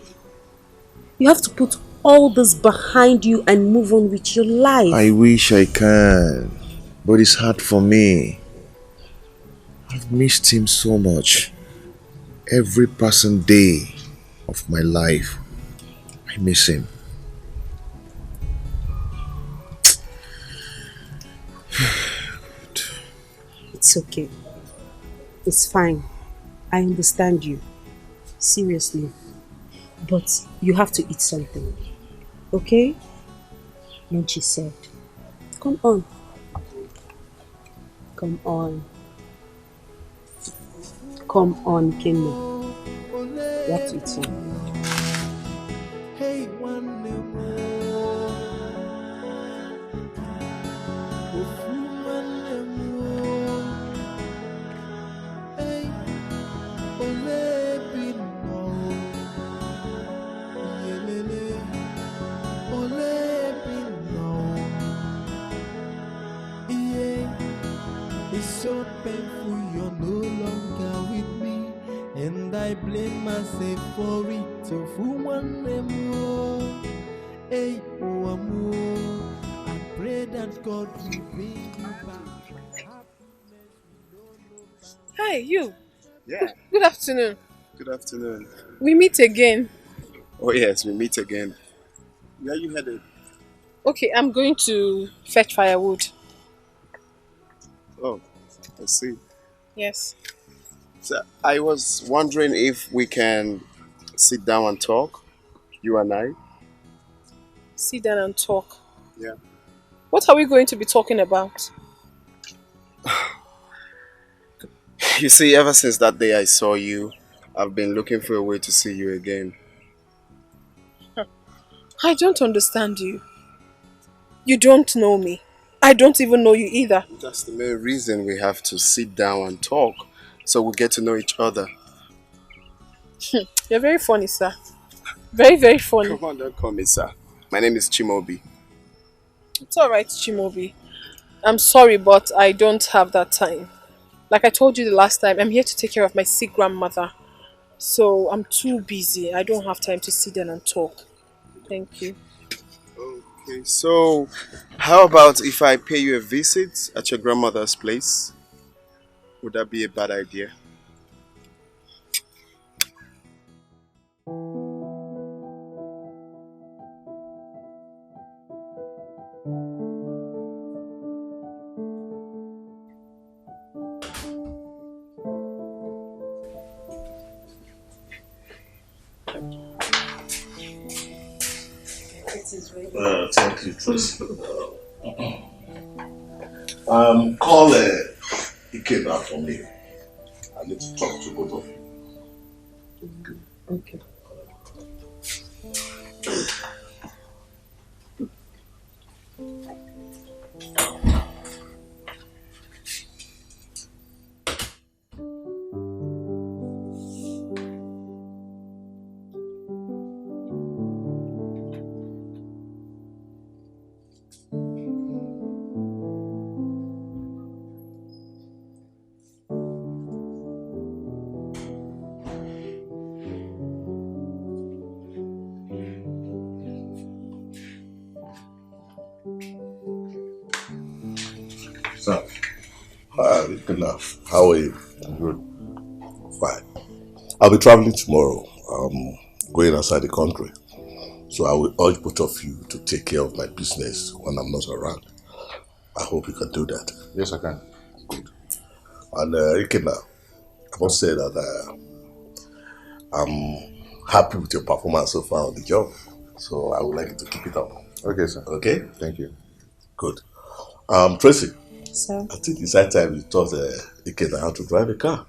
[SPEAKER 3] You have to put all this behind you and move on with your life.
[SPEAKER 22] I wish I can, but it's hard for me. I've missed him so much. Every passing day of my life, I miss him.
[SPEAKER 3] It's okay. It's fine. I understand you. Seriously. But you have to eat something. Okay? And she said, come on. Come on. Come on, Kenny. You have to eat something.
[SPEAKER 6] Hey, one more. Hey, ole bino. Yelele. Ole bino. Yeah. It's so painful you're no longer with me, and I blame myself for it. So for one more, hey, oh, amor, I pray that God will bring you back.
[SPEAKER 11] Hi, you.
[SPEAKER 16] Yeah.
[SPEAKER 11] Good afternoon.
[SPEAKER 16] Good afternoon.
[SPEAKER 11] We meet again.
[SPEAKER 16] Oh yes, we meet again. Where are you headed?
[SPEAKER 11] Okay, I'm going to fetch firewood.
[SPEAKER 16] Oh, I see.
[SPEAKER 11] Yes.
[SPEAKER 16] So I was wondering if we can sit down and talk, you and I.
[SPEAKER 11] Sit down and talk.
[SPEAKER 16] Yeah.
[SPEAKER 11] What are we going to be talking about?
[SPEAKER 16] You see, ever since that day I saw you, I've been looking for a way to see you again.
[SPEAKER 11] I don't understand you. You don't know me. I don't even know you either.
[SPEAKER 16] That's the main reason we have to sit down and talk, so we get to know each other.
[SPEAKER 11] You're very funny, sir. Very, very funny.
[SPEAKER 16] Come on, don't call me sir. My name is Chimobi.
[SPEAKER 11] It's alright, Chimobi. I'm sorry, but I don't have that time. Like I told you the last time, I'm here to take care of my sick grandmother. So I'm too busy. I don't have time to sit down and talk. Thank you.
[SPEAKER 16] Okay, so how about if I pay you a visit at your grandmother's place? Would that be a bad idea?
[SPEAKER 12] Thank you, Tracy. Call Ike back for me. I need to talk to both of you.
[SPEAKER 3] Okay.
[SPEAKER 12] So, good enough. How are you? I'm good. Fine. I'll be traveling tomorrow. Going outside the country. So I will urge both of you to take care of my business when I'm not around. I hope you can do that. Yes, I can. Good. And Ikena, I must say that I'm happy with your performance so far on the job. So I would like you to keep it up. Okay, sir. Okay? Thank you. Good. Tracy.
[SPEAKER 3] Sir?
[SPEAKER 12] I think it's high time you taught Ikena how to drive a car.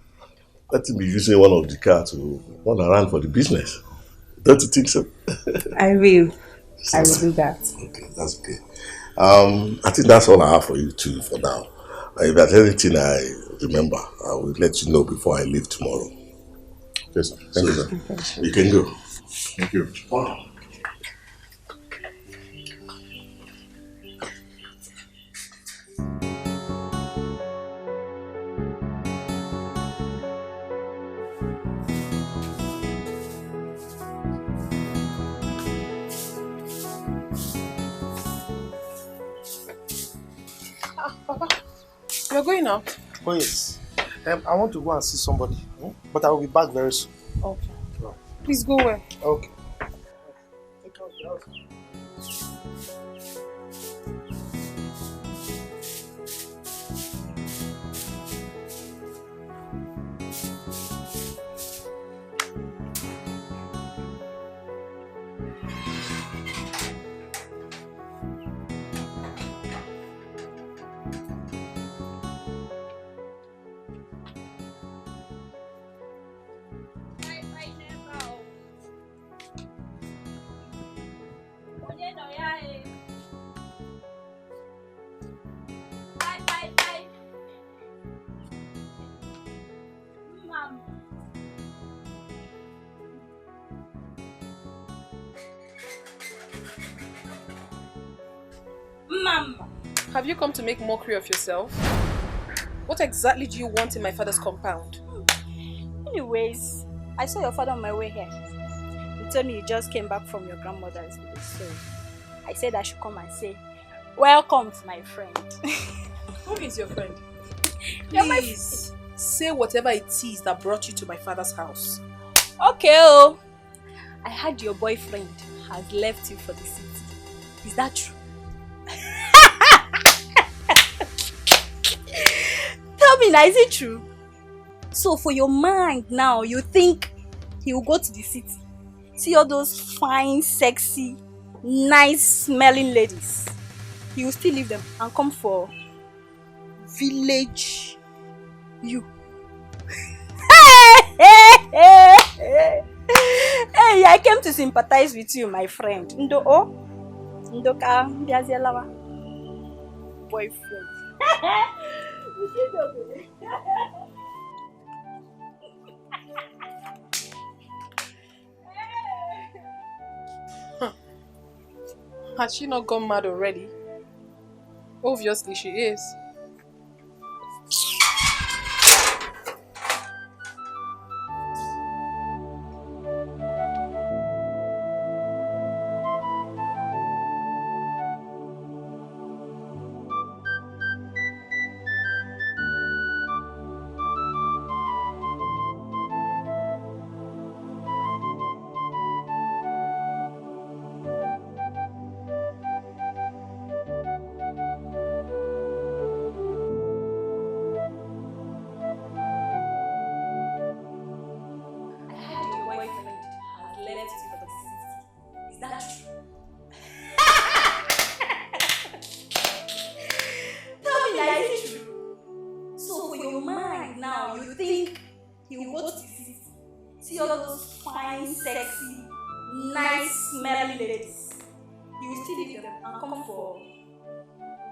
[SPEAKER 12] Let him be using one of the cars to run around for the business. Don't you think so?
[SPEAKER 3] I will. I will do that.
[SPEAKER 12] Okay, that's okay. I think that's all I have for you too for now. If there's anything I remember, I will let you know before I leave tomorrow. Yes, thank you, sir. You can go. Thank you. Wow.
[SPEAKER 11] Papa, you're going out?
[SPEAKER 7] Oh yes. I want to go and see somebody, but I will be back very soon.
[SPEAKER 11] Okay. Please go where?
[SPEAKER 7] Okay.
[SPEAKER 11] Mama! Have you come to make mockery of yourself? What exactly do you want in my father's compound?
[SPEAKER 20] Anyways, I saw your father on my way here. You told me you just came back from your grandmother's village, so I said I should come and say, welcome to my friend.
[SPEAKER 11] Who is your friend?
[SPEAKER 20] You're my
[SPEAKER 11] Please, say whatever it is that brought you to my father's house.
[SPEAKER 20] Okay, oh. I heard your boyfriend has left you for the city. Is that true? Tell me now, is it true? So for your mind now, you think he will go to the city, see all those fine, sexy, nice smelling ladies. He will still leave them and come for village you. Hey, I came to sympathize with you, my friend. Ndo o? Ndoka mbiazelawa. Boyfriend.
[SPEAKER 11] Has she not gone mad already? Obviously she is.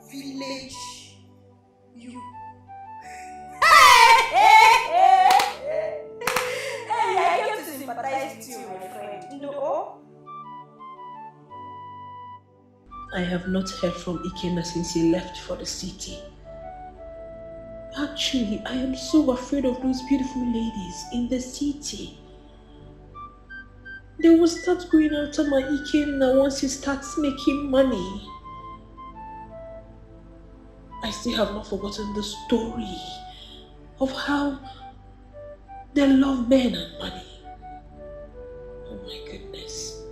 [SPEAKER 20] village you. Hey, I came to sympathize with you, my friend. No.
[SPEAKER 3] I have not heard from Ikenna since he left for the city. Actually, I am so afraid of those beautiful ladies in the city. They will start going after my Ikenna once he starts making money. I still have not forgotten the story of how they love men and money. Oh my goodness.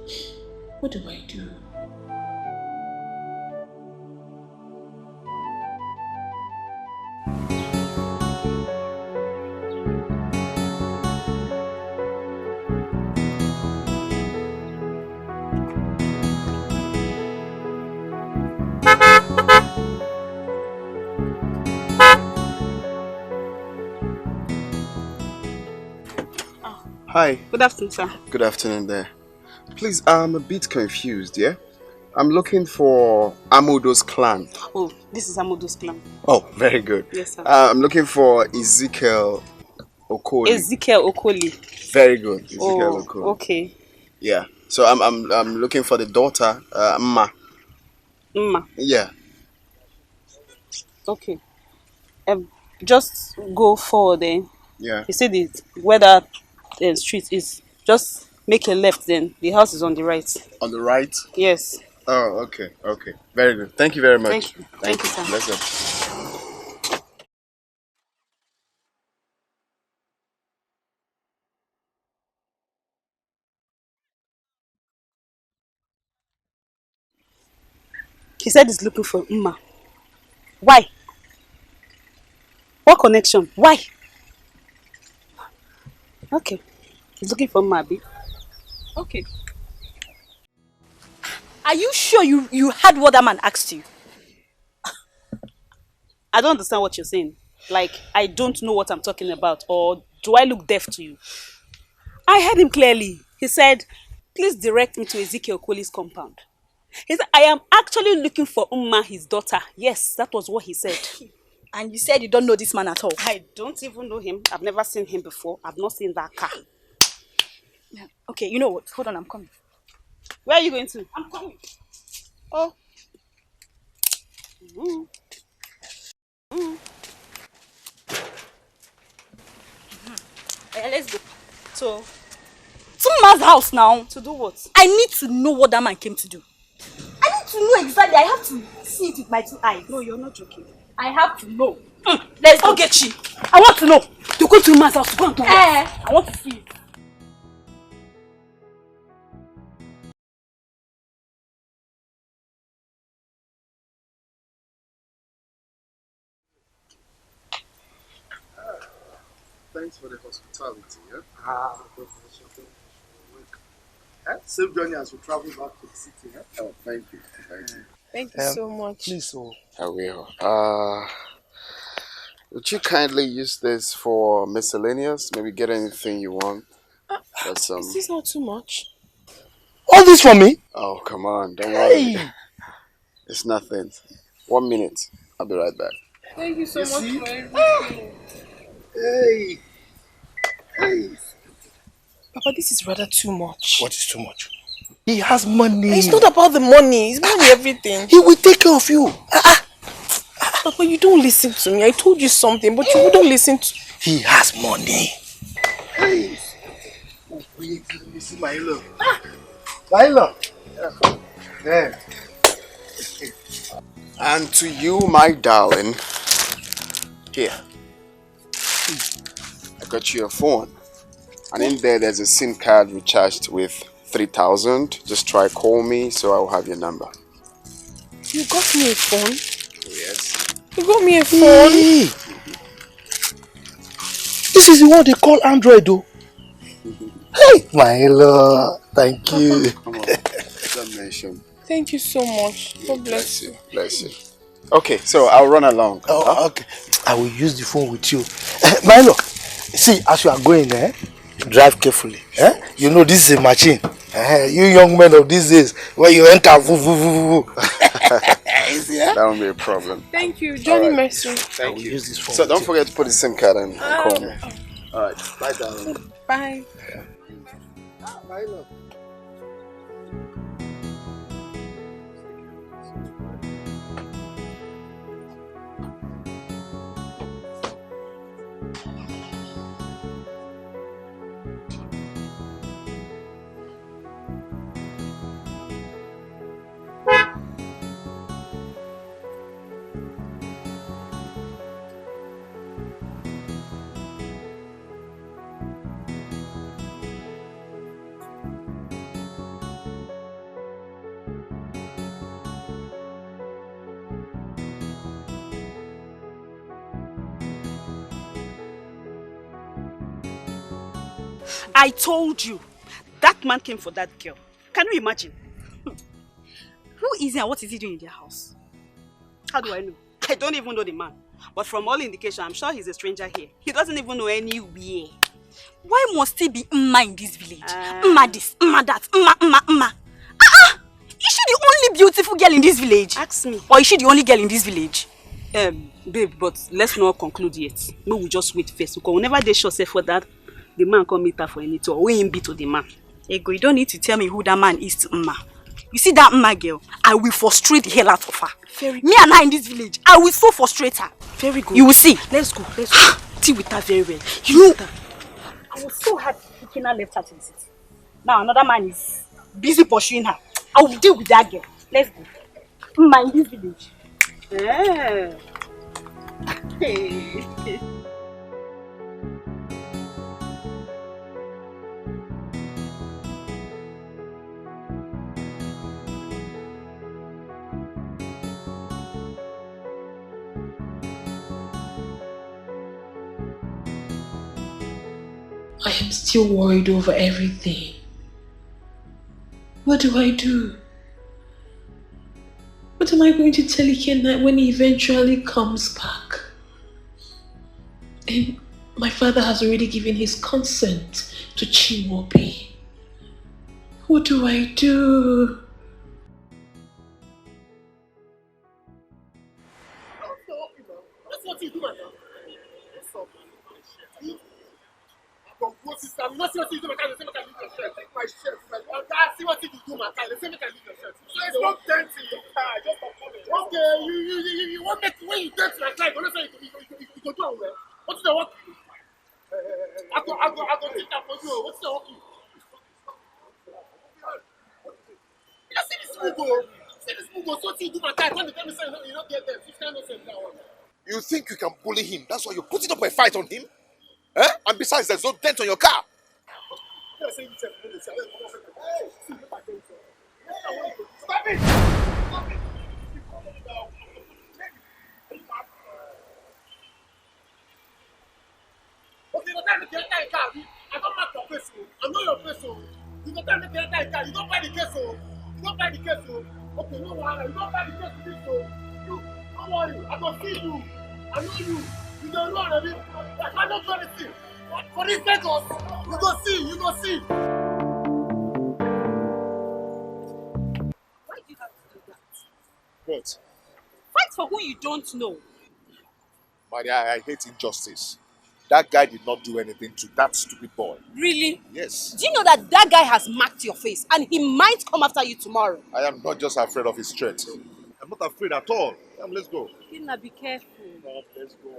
[SPEAKER 3] What do I do?
[SPEAKER 16] Hi.
[SPEAKER 10] Good afternoon, sir.
[SPEAKER 16] Good afternoon there. Please, I'm a bit confused, yeah? I'm looking for Amudo's clan.
[SPEAKER 10] Oh, this is Amudo's clan.
[SPEAKER 16] Oh, very good.
[SPEAKER 10] Yes, sir.
[SPEAKER 16] I'm looking for Ezekiel Okoli.
[SPEAKER 10] Ezekiel Okoli.
[SPEAKER 16] Very good. Ezekiel Okoli.
[SPEAKER 10] Okay.
[SPEAKER 16] Yeah. So I'm looking for the daughter, Mma.
[SPEAKER 10] Mma.
[SPEAKER 16] Yeah.
[SPEAKER 10] Okay. Just go forward then.
[SPEAKER 16] Yeah.
[SPEAKER 10] You see where that street is. Just make a left then. The house is on the right.
[SPEAKER 16] On the right?
[SPEAKER 10] Yes.
[SPEAKER 16] Oh, okay. Okay. Very good. Thank you very much.
[SPEAKER 10] Thank you. Thank you, sir.
[SPEAKER 16] Bless you.
[SPEAKER 10] He said he's looking for Mma. Why? What connection? Why? Okay. He's looking for Mma, Abi. Okay.
[SPEAKER 20] Are you sure you heard what that man asked you?
[SPEAKER 10] I don't understand what you're saying. Like, I don't know what I'm talking about. Or do I look deaf to you? I heard him clearly. He said, please direct me to Ezekiel Okoli's compound. He said, I am actually looking for Mma, his daughter. Yes, that was what he said.
[SPEAKER 20] And you said you don't know this man at all?
[SPEAKER 10] I don't even know him. I've never seen him before. I've not seen that car.
[SPEAKER 20] Okay, you know what? Hold on, I'm coming.
[SPEAKER 10] Where are you going to?
[SPEAKER 20] I'm coming.
[SPEAKER 10] Oh. Mm.
[SPEAKER 20] Yeah, let's go. To Mma's house now.
[SPEAKER 10] To do what?
[SPEAKER 20] I need to know what that man came to do. I need to know exactly. I have to see it with my 2 eyes.
[SPEAKER 10] No, you're not joking.
[SPEAKER 20] I have to know. Let's go.
[SPEAKER 10] Get you.
[SPEAKER 20] I want to know.
[SPEAKER 10] To go to Mma's house to go and do what?
[SPEAKER 20] I want to see it.
[SPEAKER 7] Thanks for the hospitality. Yeah? Safe journey as we travel back to the city. Yeah?
[SPEAKER 16] Oh, thank you. Thank you.
[SPEAKER 11] Thank you so much.
[SPEAKER 7] Please,
[SPEAKER 16] I will. Would you kindly use this for miscellaneous? Maybe get anything you want.
[SPEAKER 11] Is this not too much?
[SPEAKER 7] All this for me?
[SPEAKER 16] Oh, come on. Don't worry. It's nothing. 1 minute. I'll be right back.
[SPEAKER 11] Thank you so much
[SPEAKER 7] see?
[SPEAKER 11] for everything.
[SPEAKER 7] Hey.
[SPEAKER 11] Papa, this is rather too much.
[SPEAKER 7] What is too much? He has money.
[SPEAKER 11] It's not about the money. It's money everything.
[SPEAKER 7] He will take care of you.
[SPEAKER 11] Papa, you don't listen to me. I told you something, but you wouldn't listen to...
[SPEAKER 7] He has money. Hey. Oh, wait, let me see my love. My love. There.
[SPEAKER 16] And to you, my darling, here. I got you a phone. And in there's a SIM card recharged with 3,000. Just try call me so I'll have your number.
[SPEAKER 11] You got me a phone?
[SPEAKER 16] Yes.
[SPEAKER 11] You got me a phone?
[SPEAKER 7] Hey. This is the one they call Android, though. Hey, my love. Thank you.
[SPEAKER 16] Come on. Don't mention.
[SPEAKER 11] Thank you so much. God bless you.
[SPEAKER 16] Bless you. Okay, so I'll run along.
[SPEAKER 7] Oh, okay. I will use the phone with you. My love, see, as you are going there, drive carefully. You know this is a machine. You young men of these days, when you enter,
[SPEAKER 5] Yeah?
[SPEAKER 16] That won't be a problem.
[SPEAKER 11] Thank you, Johnny
[SPEAKER 16] Alright.
[SPEAKER 11] Mercy.
[SPEAKER 16] Thank you.
[SPEAKER 5] Use this phone.
[SPEAKER 16] So don't forget to put the SIM card in and call me. Alright, bye darling.
[SPEAKER 11] Bye.
[SPEAKER 5] Bye, love.
[SPEAKER 10] I told you, that man came for that girl. Can you imagine? Who is he and what is he doing in their house? How do I know? I don't even know the man. But from all indication, I'm sure he's a stranger here. He doesn't even know anywhere.
[SPEAKER 20] Why must he be Mma in this village? Mma this, Mma that, Mma. Is she the only beautiful girl in this village?
[SPEAKER 10] Ask me.
[SPEAKER 20] Or is she the only girl in this village?
[SPEAKER 10] Babe, but let's not conclude yet. No, we just wait first. Because whenever they show say for that, the man come meet her for anything, or we him be to the man.
[SPEAKER 20] Ego, you don't need to tell me who that man is to Mma. You see that Mma girl? I will frustrate the hell out of her.
[SPEAKER 10] Very
[SPEAKER 20] Me and her in this village, I will so frustrate her.
[SPEAKER 10] Very good.
[SPEAKER 20] You will see.
[SPEAKER 10] Let's go. Deal with her very well.
[SPEAKER 20] You know, I was so happy Kina left her to the city. Now another man is busy pursuing her. I will deal with that girl. Let's go. Mma in this village.
[SPEAKER 10] Hey.
[SPEAKER 8] I am still worried over everything. What do I do? What am I going to tell Ikenna when he eventually comes back? And my father has already given his consent to Chiwobi. What do I do?
[SPEAKER 7] I'm not what you do, I say, leave your shirt. Take my shirt. See what you do, man. They say, leave your shirt. So it's not dent in your car. Just okay, you want me to, when you dent my car, you don't say you go do well. What's the work? I go take that for you. What's the work? You see this Mugo? So what you do, my car? When they tell me, say, you don't get them.
[SPEAKER 21] You think you can bully him? That's why you're putting up a fight on him? Eh? And besides, there's no dent on your car.
[SPEAKER 7] Stop it! Okay, you don't get that car. I don't mark your face. I know your face. You don't get that car. You don't buy the case. You don't buy the case. Okay, no worry. You don't buy the case. You don't worry. I don't see you. I know you. You don't know already. I cannot do anything. For this Lagos, you go see.
[SPEAKER 10] Why do you have to do that?
[SPEAKER 21] What?
[SPEAKER 10] Fight for who you don't know.
[SPEAKER 21] My dear, I hate injustice. That guy did not do anything to that stupid boy.
[SPEAKER 9] Really?
[SPEAKER 21] Yes.
[SPEAKER 9] Do you know that that guy has marked your face and he might come after you tomorrow?
[SPEAKER 21] I am not just afraid of his threat. I'm not afraid at all. Let's go.
[SPEAKER 10] Kina, be careful.
[SPEAKER 21] Let's go.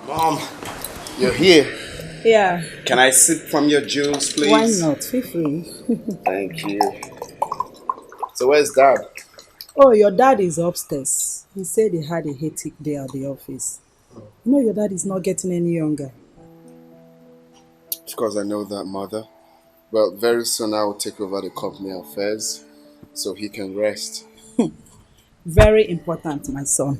[SPEAKER 16] Mom, you're here.
[SPEAKER 18] Yeah.
[SPEAKER 16] Can I sip from your juice, please?
[SPEAKER 18] Why not? Feel free.
[SPEAKER 16] Thank you. So where's Dad?
[SPEAKER 18] Oh, your dad is upstairs. He said he had a hectic day at the office. You know your dad is not getting any younger.
[SPEAKER 16] Of course I know that, Mother.
[SPEAKER 19] Well, very soon I will take over the company affairs so he can rest.
[SPEAKER 18] Very important, my son.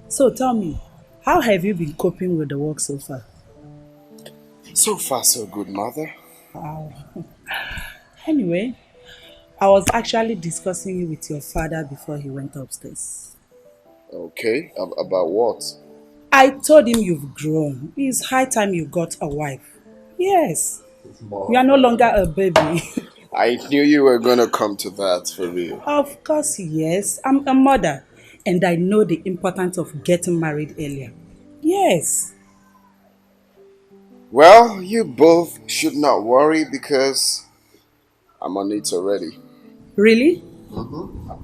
[SPEAKER 18] So tell me, how have you been coping with the work so far?
[SPEAKER 19] So far, so good, mother.
[SPEAKER 18] Wow. Anyway, I was actually discussing you with your father before he went upstairs.
[SPEAKER 19] Okay, about what?
[SPEAKER 18] I told him you've grown. It's high time you got a wife. Yes. You are no longer a baby.
[SPEAKER 19] I knew you were gonna come to that for real.
[SPEAKER 18] Of course, yes. I'm a mother and I know the importance of getting married earlier. Yes.
[SPEAKER 19] Well, you both should not worry because I'm on it already.
[SPEAKER 18] Really?
[SPEAKER 19] Mm-hmm.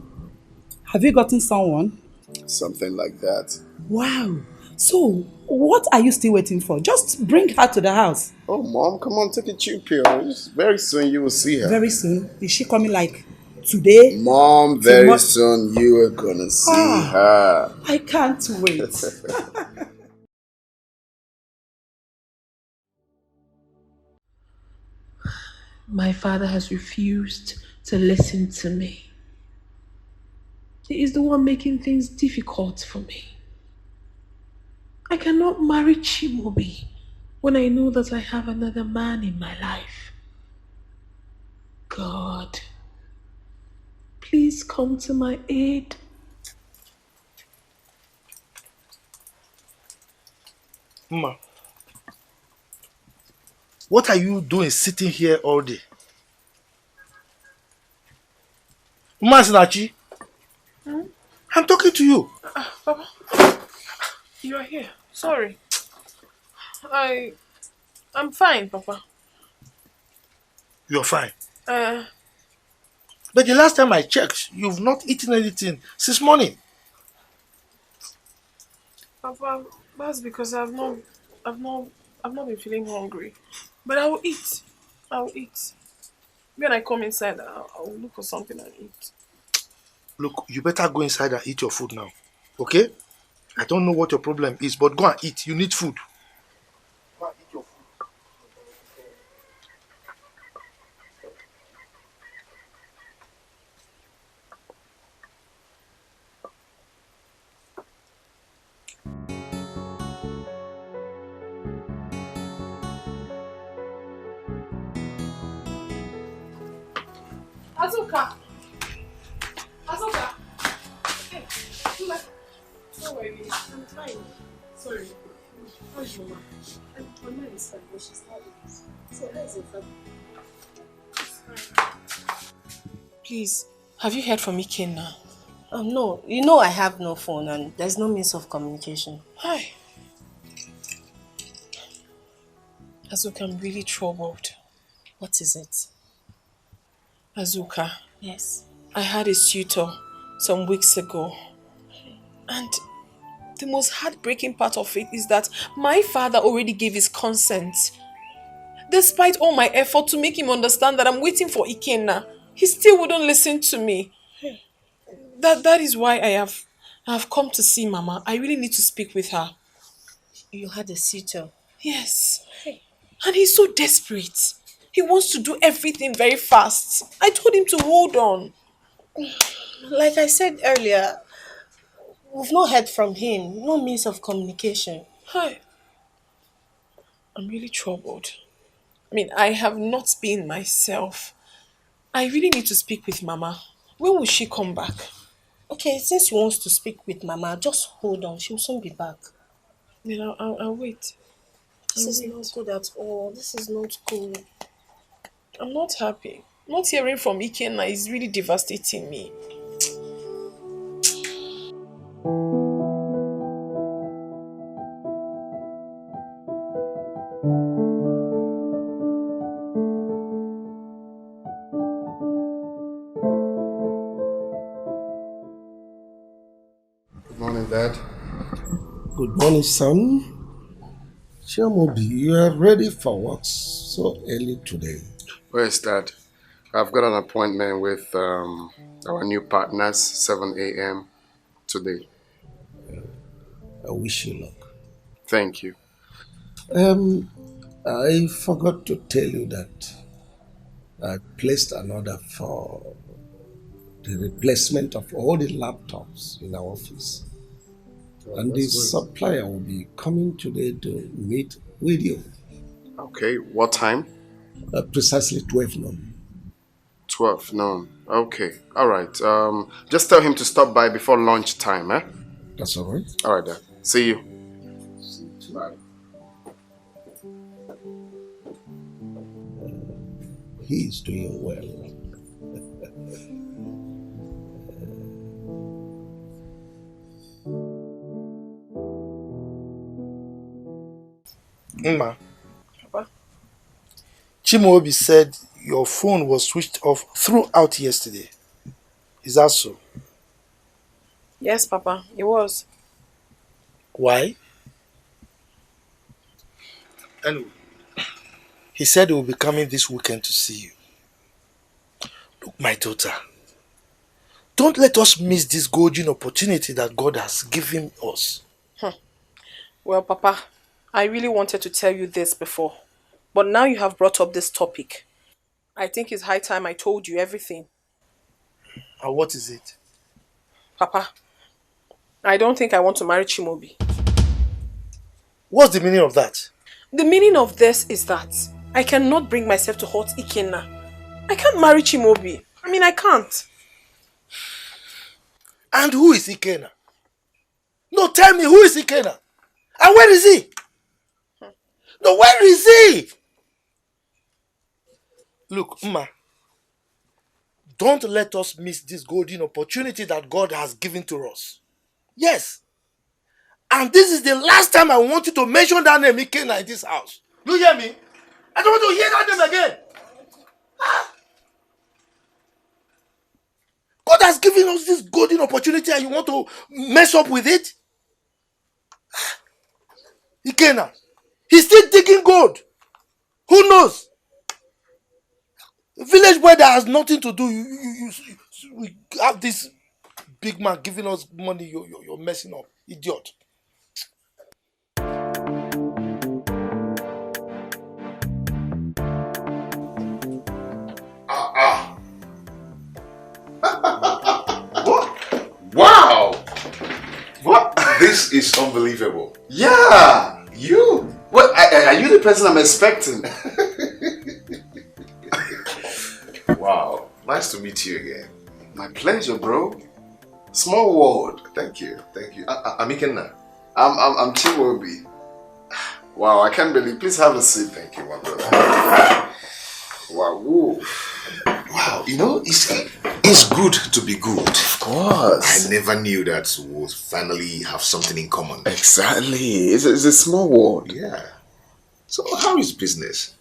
[SPEAKER 18] Have you gotten someone?
[SPEAKER 19] Something like that.
[SPEAKER 18] Wow. So, what are you still waiting for? Just bring her to the house.
[SPEAKER 19] Oh, Mom, come on, take a chill pill. Very soon you will see her.
[SPEAKER 18] Very soon? Is she coming like today?
[SPEAKER 19] Mom, very soon you are gonna see her.
[SPEAKER 18] I can't wait.
[SPEAKER 8] My father has refused to listen to me. He is the one making things difficult for me. I cannot marry Chimobi when I know that I have another man in my life. God, please come to my aid.
[SPEAKER 21] Ma, what are you doing sitting here all day? Masinachi, I'm talking to you.
[SPEAKER 11] Papa, you are here. Sorry. I'm fine, Papa.
[SPEAKER 21] You're fine.
[SPEAKER 11] Uh,
[SPEAKER 21] But the last time I checked, you've not eaten anything since morning.
[SPEAKER 11] Papa, that's because I've not, I've not been feeling hungry. But I will eat. I will eat. When I come inside, I'll look for something and eat.
[SPEAKER 21] Look, you better go inside and eat your food now. Okay? I don't know what your problem is, but go and eat. You need food. Go and eat your food.
[SPEAKER 11] Azuka! Azuka! Hey, don't worry, I'm fine. Sorry. How's Mama? Mama is fine, but she's not with us. So, how is your family? It's fine. Please, have you heard from Iken now?
[SPEAKER 9] No, you know I have no phone and there's no means of communication.
[SPEAKER 11] Hi. Azuka, I'm really troubled.
[SPEAKER 9] What is it?
[SPEAKER 11] Azuka.
[SPEAKER 9] Yes.
[SPEAKER 11] I had a suitor some weeks ago. And the most heartbreaking part of it is that my father already gave his consent. Despite all my effort to make him understand that I'm waiting for Ikenna, he still wouldn't listen to me. That is why I have come to see Mama. I really need to speak with her.
[SPEAKER 9] You had a suitor?
[SPEAKER 11] Yes. And he's so desperate. He wants to do everything very fast. I told him to hold on.
[SPEAKER 9] Like I said earlier, we've not heard from him. No means of communication.
[SPEAKER 11] Hi. I'm really troubled. I mean, I have not been myself. I really need to speak with Mama. When will she come back?
[SPEAKER 9] Okay, since she wants to speak with Mama, just hold on. She'll soon be back.
[SPEAKER 11] You know, I'll wait.
[SPEAKER 9] This is not good at all. This is not good.
[SPEAKER 11] I'm not happy. Not hearing from Ikenna is really devastating me.
[SPEAKER 19] Good morning, Dad.
[SPEAKER 5] Good morning, son. Chiamobi, you are ready for work so early today.
[SPEAKER 19] Where's Dad? I've got an appointment with our new partners, 7 a.m. today.
[SPEAKER 5] I wish you luck.
[SPEAKER 19] Thank you.
[SPEAKER 5] I forgot to tell you that I placed an order for the replacement of all the laptops in our office. And the supplier will be coming today to meet with you.
[SPEAKER 16] Okay, what time?
[SPEAKER 5] Precisely 12 noon.
[SPEAKER 16] 12 noon. Okay, alright. Just tell him to stop by before lunch time, eh?
[SPEAKER 5] That's alright.
[SPEAKER 16] Alright then. See you. Bye.
[SPEAKER 5] He is doing well.
[SPEAKER 17] Mma, Papa. Chimaobi said your phone was switched off throughout yesterday. Is that so?
[SPEAKER 11] Yes, Papa, it was.
[SPEAKER 17] Why? Anyway, he said he will be coming this weekend to see you. Look, my daughter, don't let us miss this golden opportunity that God has given us.
[SPEAKER 11] Well, Papa, I really wanted to tell you this before, but now you have brought up this topic. I think it's high time I told you everything.
[SPEAKER 17] And what is it?
[SPEAKER 11] Papa, I don't think I want to marry Chimaobi.
[SPEAKER 17] What's the meaning of that?
[SPEAKER 11] The meaning of this is that I cannot bring myself to hurt Ikenna. I can't marry Chimaobi. I mean, I can't.
[SPEAKER 17] And who is Ikenna? No, tell me, who is Ikenna? And where is he? No, where is he? Look, Mma, don't let us miss this golden opportunity that God has given to us. Yes. And this is the last time I want you to mention that name, Ikenna, in this house. You hear me? I don't want to hear that name again. God has given us this golden opportunity and you want to mess up with it? Ikenna, he's still digging gold. Who knows? A village boy that has nothing to do, we have this big man giving us money, you're messing up. Idiot.
[SPEAKER 22] Wow! What? This is unbelievable.
[SPEAKER 16] Yeah! You! What? Are you the person I'm expecting?
[SPEAKER 22] Wow. Nice to meet you again.
[SPEAKER 16] My pleasure, bro. Small world.
[SPEAKER 22] Thank you. Thank you. I'm Ikenna.
[SPEAKER 16] I'm Chimaobi. Wow, I can't believe. Please have a seat.
[SPEAKER 22] Thank you, my brother.
[SPEAKER 16] Wow. Woo.
[SPEAKER 22] Wow, you know, it's good to be good.
[SPEAKER 16] Of course.
[SPEAKER 22] I never knew that we'll finally have something in common.
[SPEAKER 16] Exactly. It's a small world.
[SPEAKER 22] Yeah. So how is business?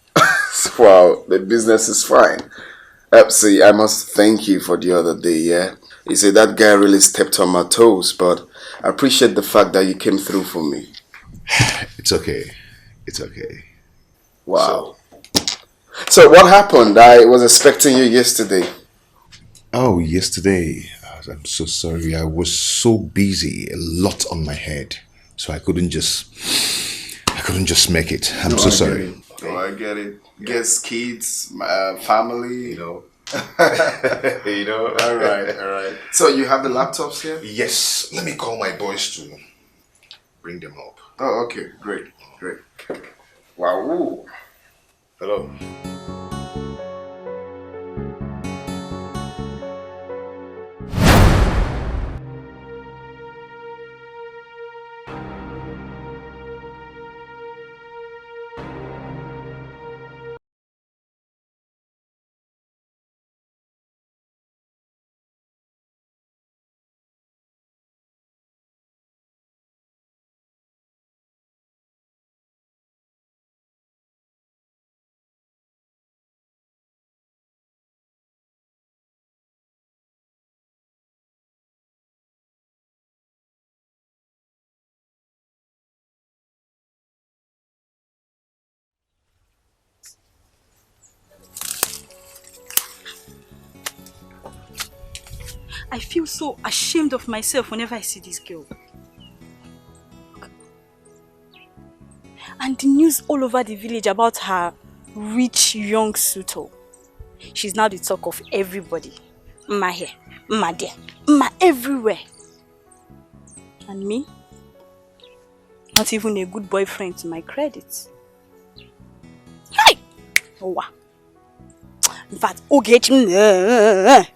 [SPEAKER 16] Wow, the business is fine. See, I must thank you for the other day, yeah? You see, that guy really stepped on my toes, but I appreciate the fact that you came through for me.
[SPEAKER 22] It's okay. It's okay.
[SPEAKER 16] Wow. So what happened? I was expecting you yesterday.
[SPEAKER 22] Oh, yesterday. I'm so sorry. I was so busy, a lot on my head. So I couldn't just make it. I'm so sorry.
[SPEAKER 16] Oh, I get it. Guess kids, family,
[SPEAKER 22] you know.
[SPEAKER 16] All right. So you have the laptops here?
[SPEAKER 22] Yes. Let me call my boys to bring them up.
[SPEAKER 16] Oh, okay. Great. Wow. Ooh.
[SPEAKER 22] Hello.
[SPEAKER 20] I feel so ashamed of myself whenever I see this girl. And the news all over the village about her rich young suitor. She's now the talk of everybody. Mma here, Mma there, Mma everywhere. And me? Not even a good boyfriend to my credit. Hey! Oh, wow. In fact, okay.
[SPEAKER 21] Hey!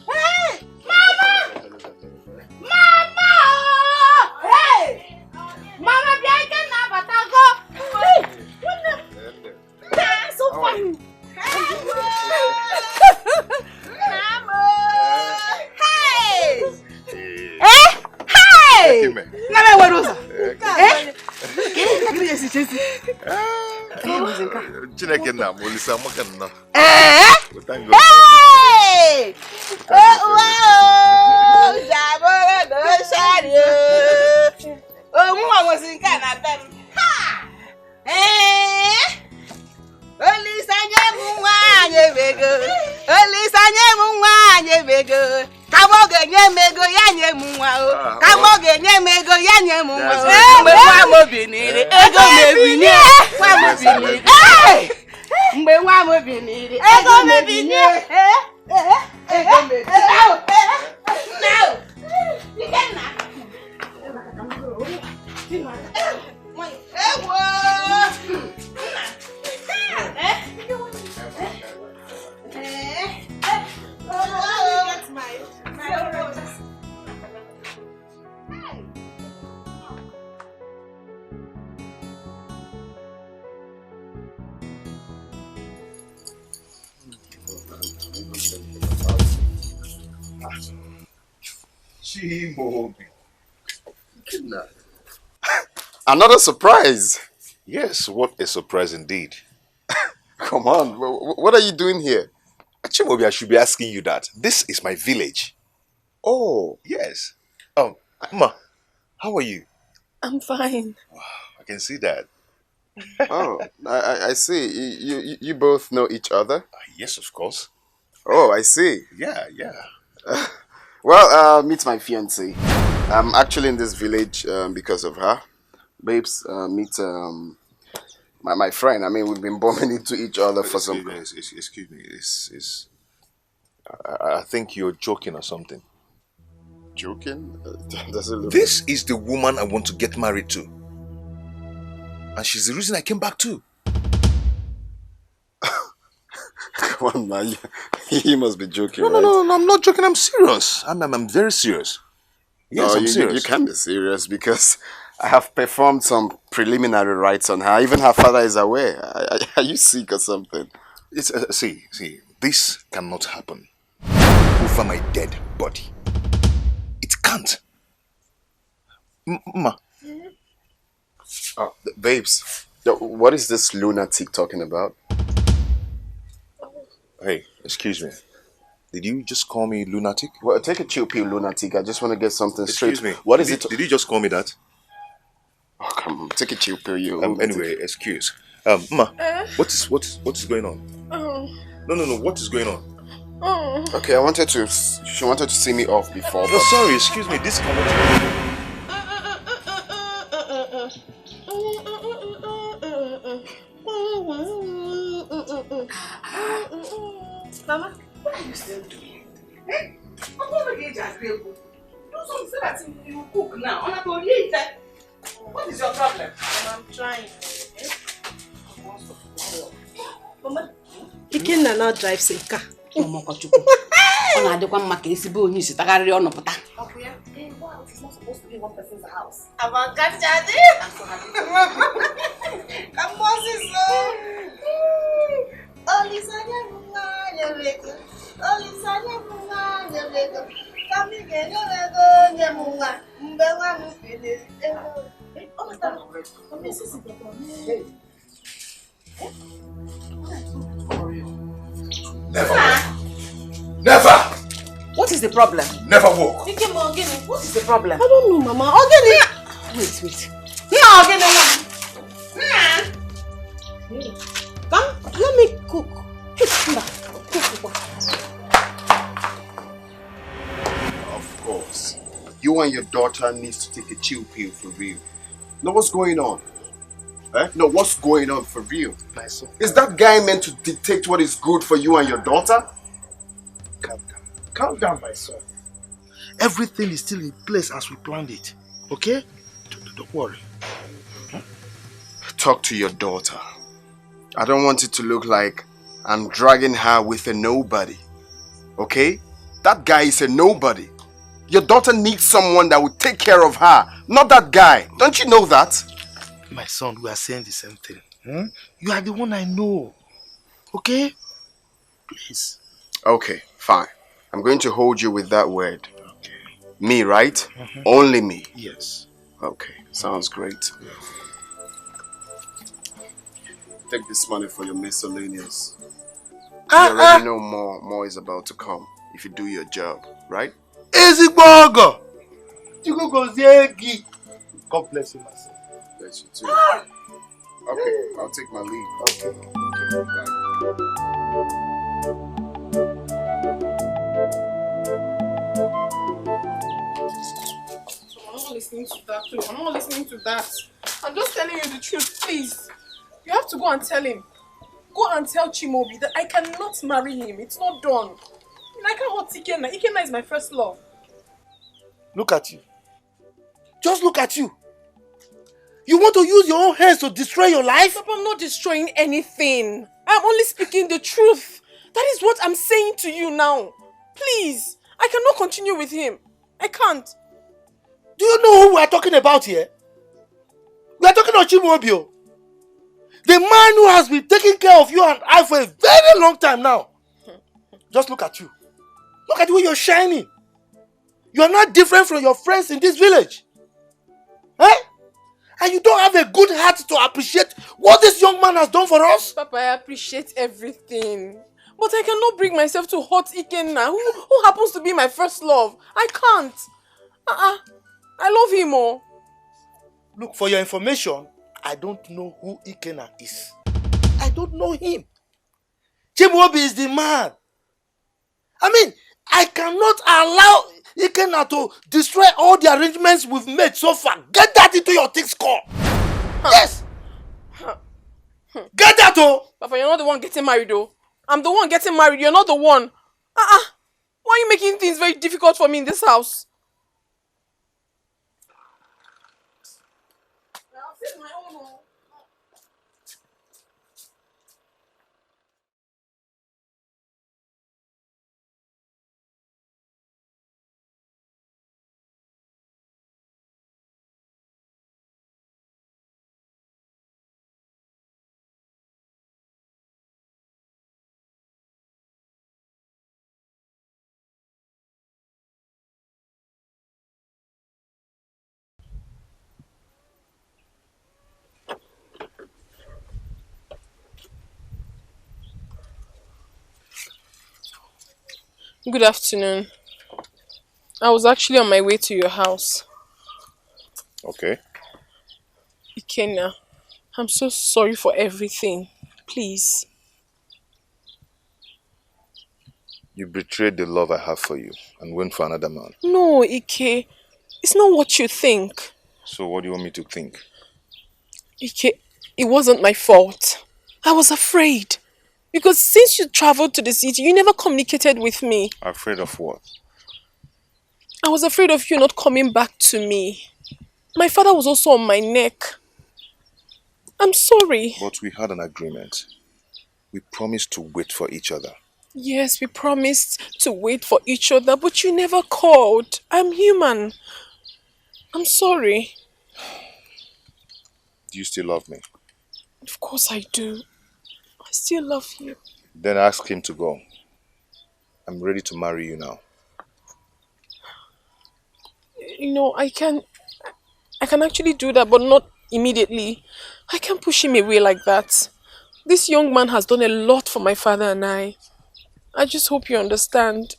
[SPEAKER 17] Hey! Mama! Mama! Hey! Mama, bianca na batago. Hey! So funny. Mama! Hey! Eh? Hey! Nana waruza. Eh?
[SPEAKER 21] Chineke na molisa makanna.
[SPEAKER 17] Eh? Hey! Oh, Jabora do Shario. Oh, Mwa was in Canada. Ha! Eh? Only Sanya Mwa, Bego. Only Sanya Mwa, Bego. Come on, Yamego, Yanyamu. Come on, Yamego, Yanyamu. Mwa mobini, ego mebini. Mwa mobini. Hey! Mwa mobini, ego mebini. Ego mebini. No! You get that?
[SPEAKER 16] Another surprise.
[SPEAKER 21] Yes, what a surprise indeed.
[SPEAKER 16] Come on, what are you doing here?
[SPEAKER 21] Chimobi, I should be asking you that. This is my village.
[SPEAKER 16] Oh.
[SPEAKER 21] Yes. Ma, how are you?
[SPEAKER 9] I'm fine.
[SPEAKER 21] Wow, I can see that.
[SPEAKER 16] Oh, I see. You both know each other?
[SPEAKER 21] Yes, of course.
[SPEAKER 16] Oh, I see.
[SPEAKER 21] Yeah.
[SPEAKER 16] Well, meet my fiancée. I'm actually in this village because of her. Babes, meet my friend. I mean, we've been bumping into each other for some...
[SPEAKER 21] Excuse me. I think you're joking or something.
[SPEAKER 16] Joking? Does it look...
[SPEAKER 21] This is the woman I want to get married to. And she's the reason I came back too.
[SPEAKER 16] Come on, man. You must be joking,
[SPEAKER 21] No,
[SPEAKER 16] right?
[SPEAKER 21] No, I'm not joking. I'm serious. I'm very serious. Yes,
[SPEAKER 16] No,
[SPEAKER 21] I'm serious.
[SPEAKER 16] You can be serious because I have performed some preliminary rites on her. Even her father is aware. Are you sick or something?
[SPEAKER 21] It's see, this cannot happen over my dead body. It can't. Ma.
[SPEAKER 16] Babes, what is this lunatic talking about?
[SPEAKER 21] Hey, excuse me. Did you just call me lunatic?
[SPEAKER 16] Well, take a chill pill, lunatic. I just want to get something straight.
[SPEAKER 21] Excuse me.
[SPEAKER 16] What is it?
[SPEAKER 21] Did you just call me that?
[SPEAKER 16] Oh, come on. Take a chill pill, you.
[SPEAKER 21] Anyway, excuse. Ma, what is going on? No. What is going on?
[SPEAKER 16] Okay, she wanted to see me off before.
[SPEAKER 21] No, sorry. Excuse me. This cannot.
[SPEAKER 1] that you cook now. What is your problem?
[SPEAKER 9] I'm trying. Mama, Ikenna now drives a car.
[SPEAKER 13] Ọ na-adịkwa mma ka ezigbo onye isi tagarịrị ọnụ pụta.
[SPEAKER 9] Wow, it's not supposed to be one person's house. I'm a gachadi. I'm so happy. Come on, sister. Olisanya munga nyeleko. Olisanya munga nyeleko. Kami kene lego nyemunga. Mbewa mufele. Oh, my God. Come here, sister.
[SPEAKER 22] Never!
[SPEAKER 13] What is the problem?
[SPEAKER 22] Never walk.
[SPEAKER 13] What is the problem?
[SPEAKER 9] I don't know, Mama. Ogini.
[SPEAKER 13] Wait. No, Ogini.
[SPEAKER 9] Come, let me cook.
[SPEAKER 19] Of course. You and your daughter needs to take a chill pill for real. Now what's going on? Eh? No, what's going on for real? Is that guy meant to dictate what is good for you and your daughter?
[SPEAKER 7] Calm down, my son. Everything is still in place as we planned it. Okay? Don't worry.
[SPEAKER 19] Talk to your daughter. I don't want it to look like I'm dragging her with a nobody. Okay? That guy is a nobody. Your daughter needs someone that will take care of her, not that guy. Don't you know that?
[SPEAKER 7] My son, we are saying the same thing. You are the one I know. Okay? Please.
[SPEAKER 19] Okay, fine. I'm going to hold you with that word. Okay. Me, right? Only me?
[SPEAKER 7] Yes.
[SPEAKER 19] Okay, sounds great. Take this money for your miscellaneous. You already know more is about to come if you do your job, right?
[SPEAKER 7] Ezigbogo! God bless you, my son.
[SPEAKER 19] Bless you too. Okay, I'll take my leave. Okay. Bye.
[SPEAKER 11] I'm not listening to that, too. I'm not listening to that. I'm just telling you the truth, please. You have to go and tell him. Go and tell Chimobi that I cannot marry him. It's not done. I can't hurt Ikenna. Ikenna is my first love.
[SPEAKER 7] Look at you. Just look at you. You want to use your own hands to destroy your life?
[SPEAKER 11] Papa, I'm not destroying anything. I'm only speaking the truth. That is what I'm saying to you now. Please, I cannot continue with him. I can't.
[SPEAKER 7] Do you know who we are talking about here? We are talking about Chimobio. The man who has been taking care of you and I for a very long time now. Just look at you. Look at the way you're shining. You are not different from your friends in this village. Eh? And you don't have a good heart to appreciate what this young man has done for us?
[SPEAKER 11] Papa, I appreciate everything. But I cannot bring myself to hurt Ikenna, who happens to be my first love. I can't. I love him more.
[SPEAKER 7] Look, for your information, I don't know who Ikenna is. I don't know him. Chibuobi is the man. I mean, I cannot allow Ikenna to destroy all the arrangements we've made so far. Get that into your thick skull. Yes. Get that, oh.
[SPEAKER 11] Papa, you're not the one getting married, though. I'm the one getting married. You're not the one. Why are you making things very difficult for me in this house? Good afternoon. I was actually on my way to your house.
[SPEAKER 21] Okay.
[SPEAKER 11] Ikenna, I'm so sorry for everything. Please.
[SPEAKER 21] You betrayed the love I have for you and went for another man.
[SPEAKER 11] No, Ike. It's not what you think.
[SPEAKER 21] So what do you want me to think?
[SPEAKER 11] Ike, it wasn't my fault. I was afraid. Because since you traveled to the city, you never communicated with me.
[SPEAKER 21] Afraid of what?
[SPEAKER 11] I was afraid of you not coming back to me. My father was also on my neck. I'm sorry.
[SPEAKER 21] But we had an agreement. We promised to wait for each other.
[SPEAKER 11] Yes, we promised to wait for each other, but you never called. I'm human. I'm sorry.
[SPEAKER 21] Do you still love me?
[SPEAKER 11] Of course I do. I still love you.
[SPEAKER 21] Then ask him to go. I'm ready to marry you now.
[SPEAKER 11] You know, I can actually do that, but not immediately. I can't push him away like that. This young man has done a lot for my father and I. I just hope you understand.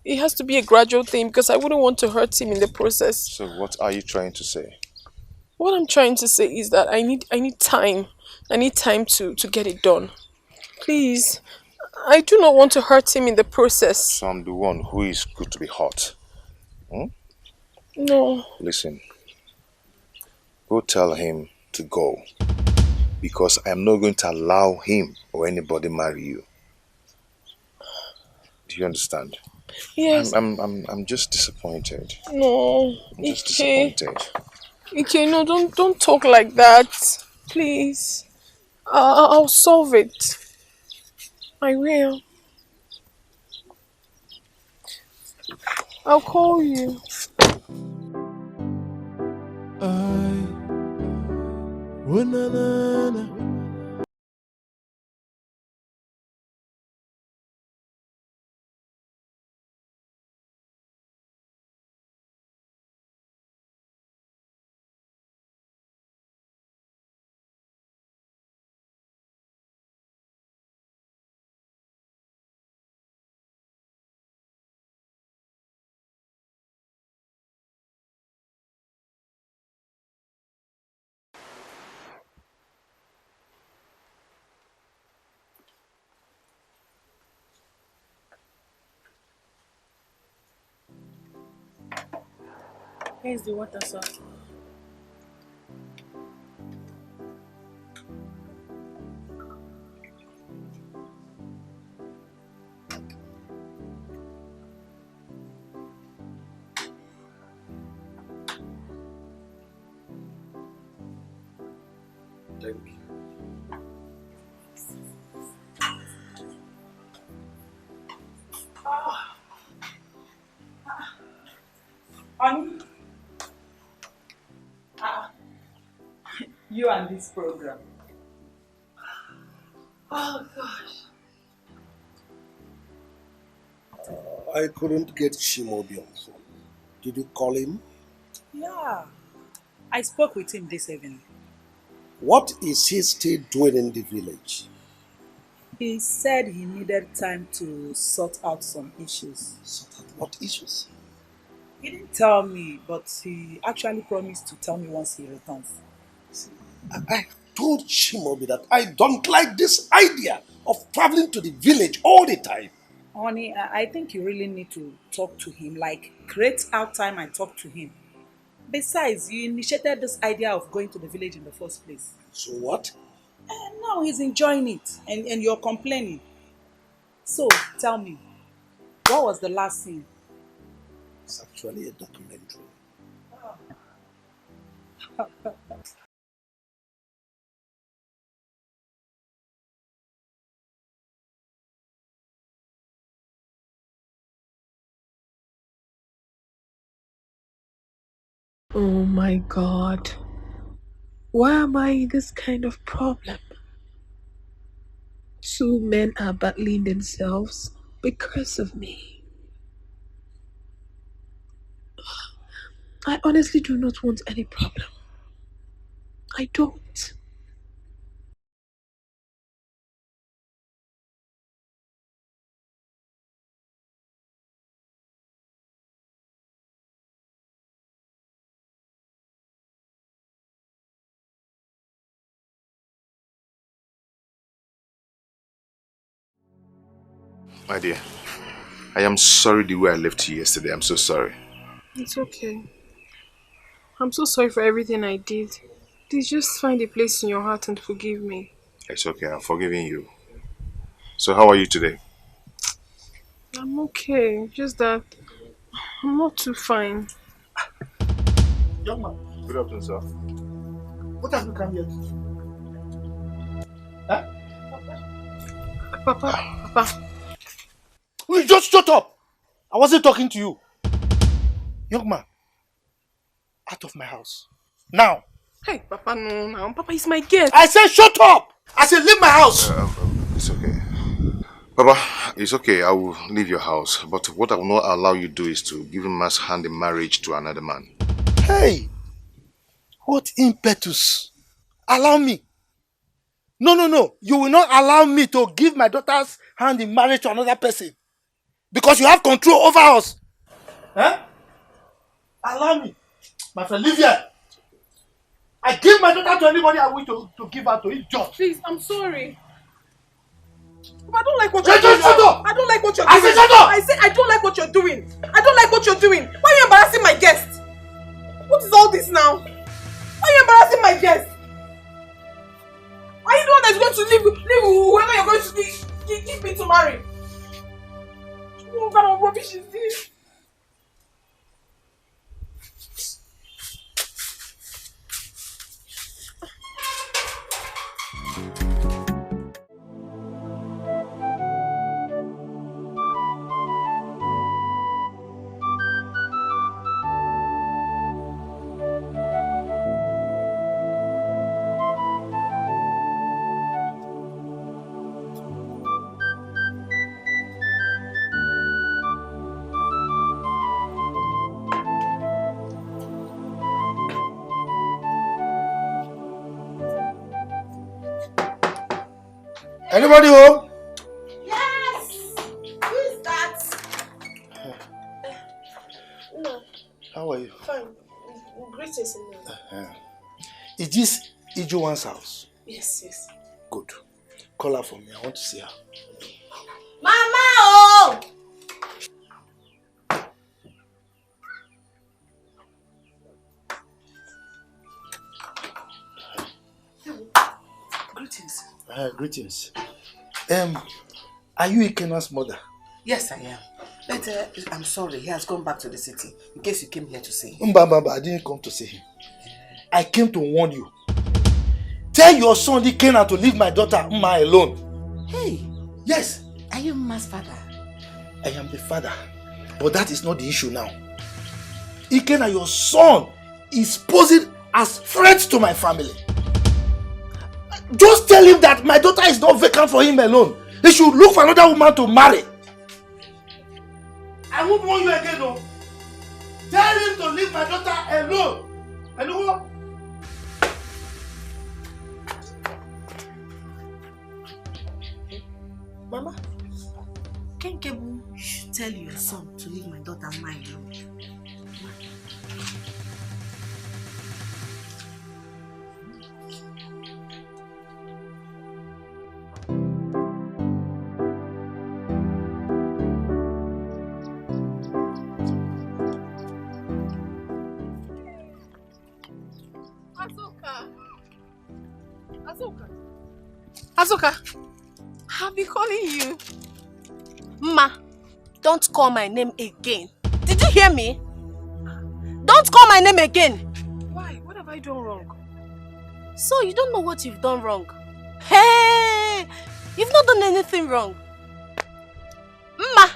[SPEAKER 11] It has to be a gradual thing because I wouldn't want to hurt him in the process.
[SPEAKER 21] So what are you trying to say?
[SPEAKER 11] What I'm trying to say is that I need time. I need time to get it done. Please. I do not want to hurt him in the process.
[SPEAKER 21] So I'm the one who is good to be hurt. Hmm?
[SPEAKER 11] No.
[SPEAKER 21] Listen. Go tell him to go. Because I am not going to allow him or anybody marry you. Do you understand?
[SPEAKER 11] Yes.
[SPEAKER 21] I'm just disappointed.
[SPEAKER 11] No.
[SPEAKER 21] I'm just disappointed.
[SPEAKER 11] Okay, no, don't talk like that. Please. I'll solve it. I will. I'll call you.
[SPEAKER 6] Oh na na na.
[SPEAKER 1] Here's the water sauce.
[SPEAKER 5] Thank you.
[SPEAKER 18] Honey, you and this program. Oh gosh.
[SPEAKER 5] I couldn't get Shimobi on phone. Did you call him?
[SPEAKER 18] Yeah, I spoke with him this evening.
[SPEAKER 5] What is he still doing in the village?
[SPEAKER 18] He said he needed time to sort out some issues.
[SPEAKER 5] Sort out what issues?
[SPEAKER 18] He didn't tell me, but he actually promised to tell me once he returns.
[SPEAKER 5] I told Shimobi that I don't like this idea of traveling to the village all the time.
[SPEAKER 18] Honey, I think you really need to talk to him, like create out time and talk to him. Besides, you initiated this idea of going to the village in the first place.
[SPEAKER 5] So what?
[SPEAKER 18] And now he's enjoying it and you're complaining. So, tell me, what was the last scene?
[SPEAKER 5] It's actually a documentary.
[SPEAKER 8] Oh my God. Why am I in this kind of problem? Two men are battling themselves because of me. I honestly do not want any problem. I don't.
[SPEAKER 21] My dear, I am sorry the way I left you yesterday. I'm so sorry.
[SPEAKER 11] It's okay. I'm so sorry for everything I did. Please just find a place in your heart and forgive me.
[SPEAKER 21] It's okay. I'm forgiving you. So how are you today?
[SPEAKER 11] I'm okay. Just that I'm not too fine.
[SPEAKER 7] Young man.
[SPEAKER 21] Good afternoon, sir.
[SPEAKER 7] What have you come here to do? Huh?
[SPEAKER 11] Papa.
[SPEAKER 7] Will you just shut up? I wasn't talking to you. Young man, out of my house. Now.
[SPEAKER 11] Hey, Papa, no. Papa is my guest.
[SPEAKER 7] I said shut up! I said leave my house!
[SPEAKER 21] It's okay. Papa, it's okay. I will leave your house. But what I will not allow you to do is to give him man's hand in marriage to another man.
[SPEAKER 7] Hey! What impetus! Allow me. No. You will not allow me to give my daughter's hand in marriage to another person. Because you have control over us. Huh? Allow me. My friend, leave here. I give my daughter to anybody I wish to give her to. It's just.
[SPEAKER 11] Please, I'm sorry. Papa, I don't like what you're doing.
[SPEAKER 7] Shut up!
[SPEAKER 11] I don't like what you're doing.
[SPEAKER 7] I said shut up!
[SPEAKER 11] I said I don't like what you're doing. I don't like what you're doing. Why are you embarrassing my guest? What is all this now? Why are you embarrassing my guest? Are you the one that's going to leave whoever you're going to give me to marry? What kind of rubbish is this?
[SPEAKER 7] Anybody home?
[SPEAKER 9] Yes! Who is that? No.
[SPEAKER 7] How are you?
[SPEAKER 9] Fine. Greetings.
[SPEAKER 7] Is this Ijuwan's house?
[SPEAKER 9] Yes.
[SPEAKER 7] Good. Call her for me. I want to see her.
[SPEAKER 9] Mama! Oh!
[SPEAKER 18] Greetings.
[SPEAKER 7] Greetings. Are you Ikena's mother?
[SPEAKER 18] Yes, I am. But I'm sorry, he has gone back to the city. In case you came here to see him.
[SPEAKER 7] Mbamba, I didn't come to see him. I came to warn you. Tell your son Ikena to leave my daughter Mma alone.
[SPEAKER 18] Hey.
[SPEAKER 7] Yes.
[SPEAKER 18] Are you Mma's father?
[SPEAKER 7] I am the father. But that is not the issue now. Ikena, your son, is posing as threat to my family. Just tell him that my daughter is not vacant for him alone. He should look for another woman to marry. I won't warn you again, no. Tell him to leave my daughter alone. And you know what?
[SPEAKER 18] Mama, Ken Kebu should tell your son to leave my daughter Mma alone.
[SPEAKER 11] Azuka, I've been calling you. Ma, don't call my name again. Did you hear me? Don't call my name again. Why? What have I done wrong? So you don't know what you've done wrong? Hey, you've not done anything wrong. Ma,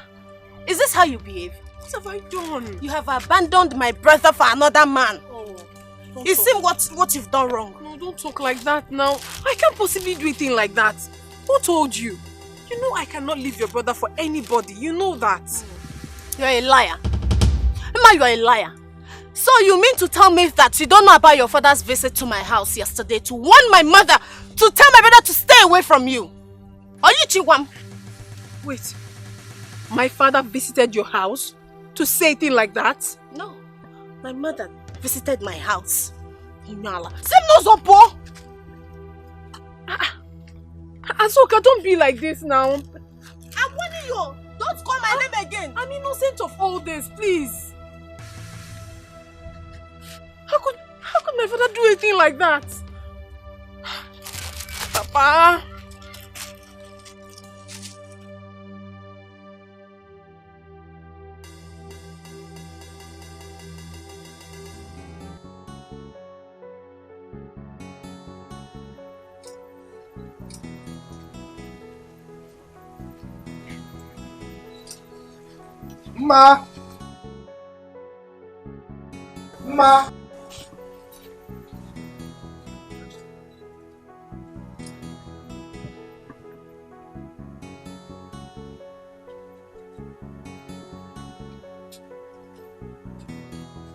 [SPEAKER 11] is this how you behave? What have I done? You have abandoned my brother for another man. You see what you've done wrong. No, don't talk like that now. I can't possibly do a thing like that. Who told you? You know I cannot leave your brother for anybody. You know that. You're a liar. Emma, you're a liar. So you mean to tell me that you don't know about your father's visit to my house yesterday to warn my mother to tell my brother to stay away from you? Are you Chiwam? Wait. My father visited your house to say a thing like that? No. My mother visited my house. Inala. Same no Zopo! Azuka, don't be like this now. I'm warning you. Don't call my name again. I'm innocent of all this, please. How could my father do a thing like that? Papa.
[SPEAKER 7] Ma! Ma!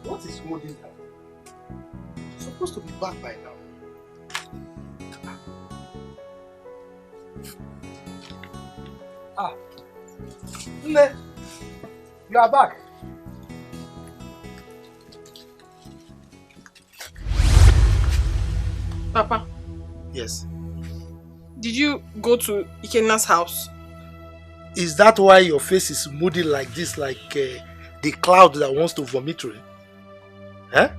[SPEAKER 7] What is holding her? She's supposed to be back by now. Ah, Nne, you are back.
[SPEAKER 11] Papa,
[SPEAKER 7] Yes.
[SPEAKER 11] did you go to Ikena's house?
[SPEAKER 7] Is that why your face is moody like this, like the cloud that wants to vomit rain? Huh?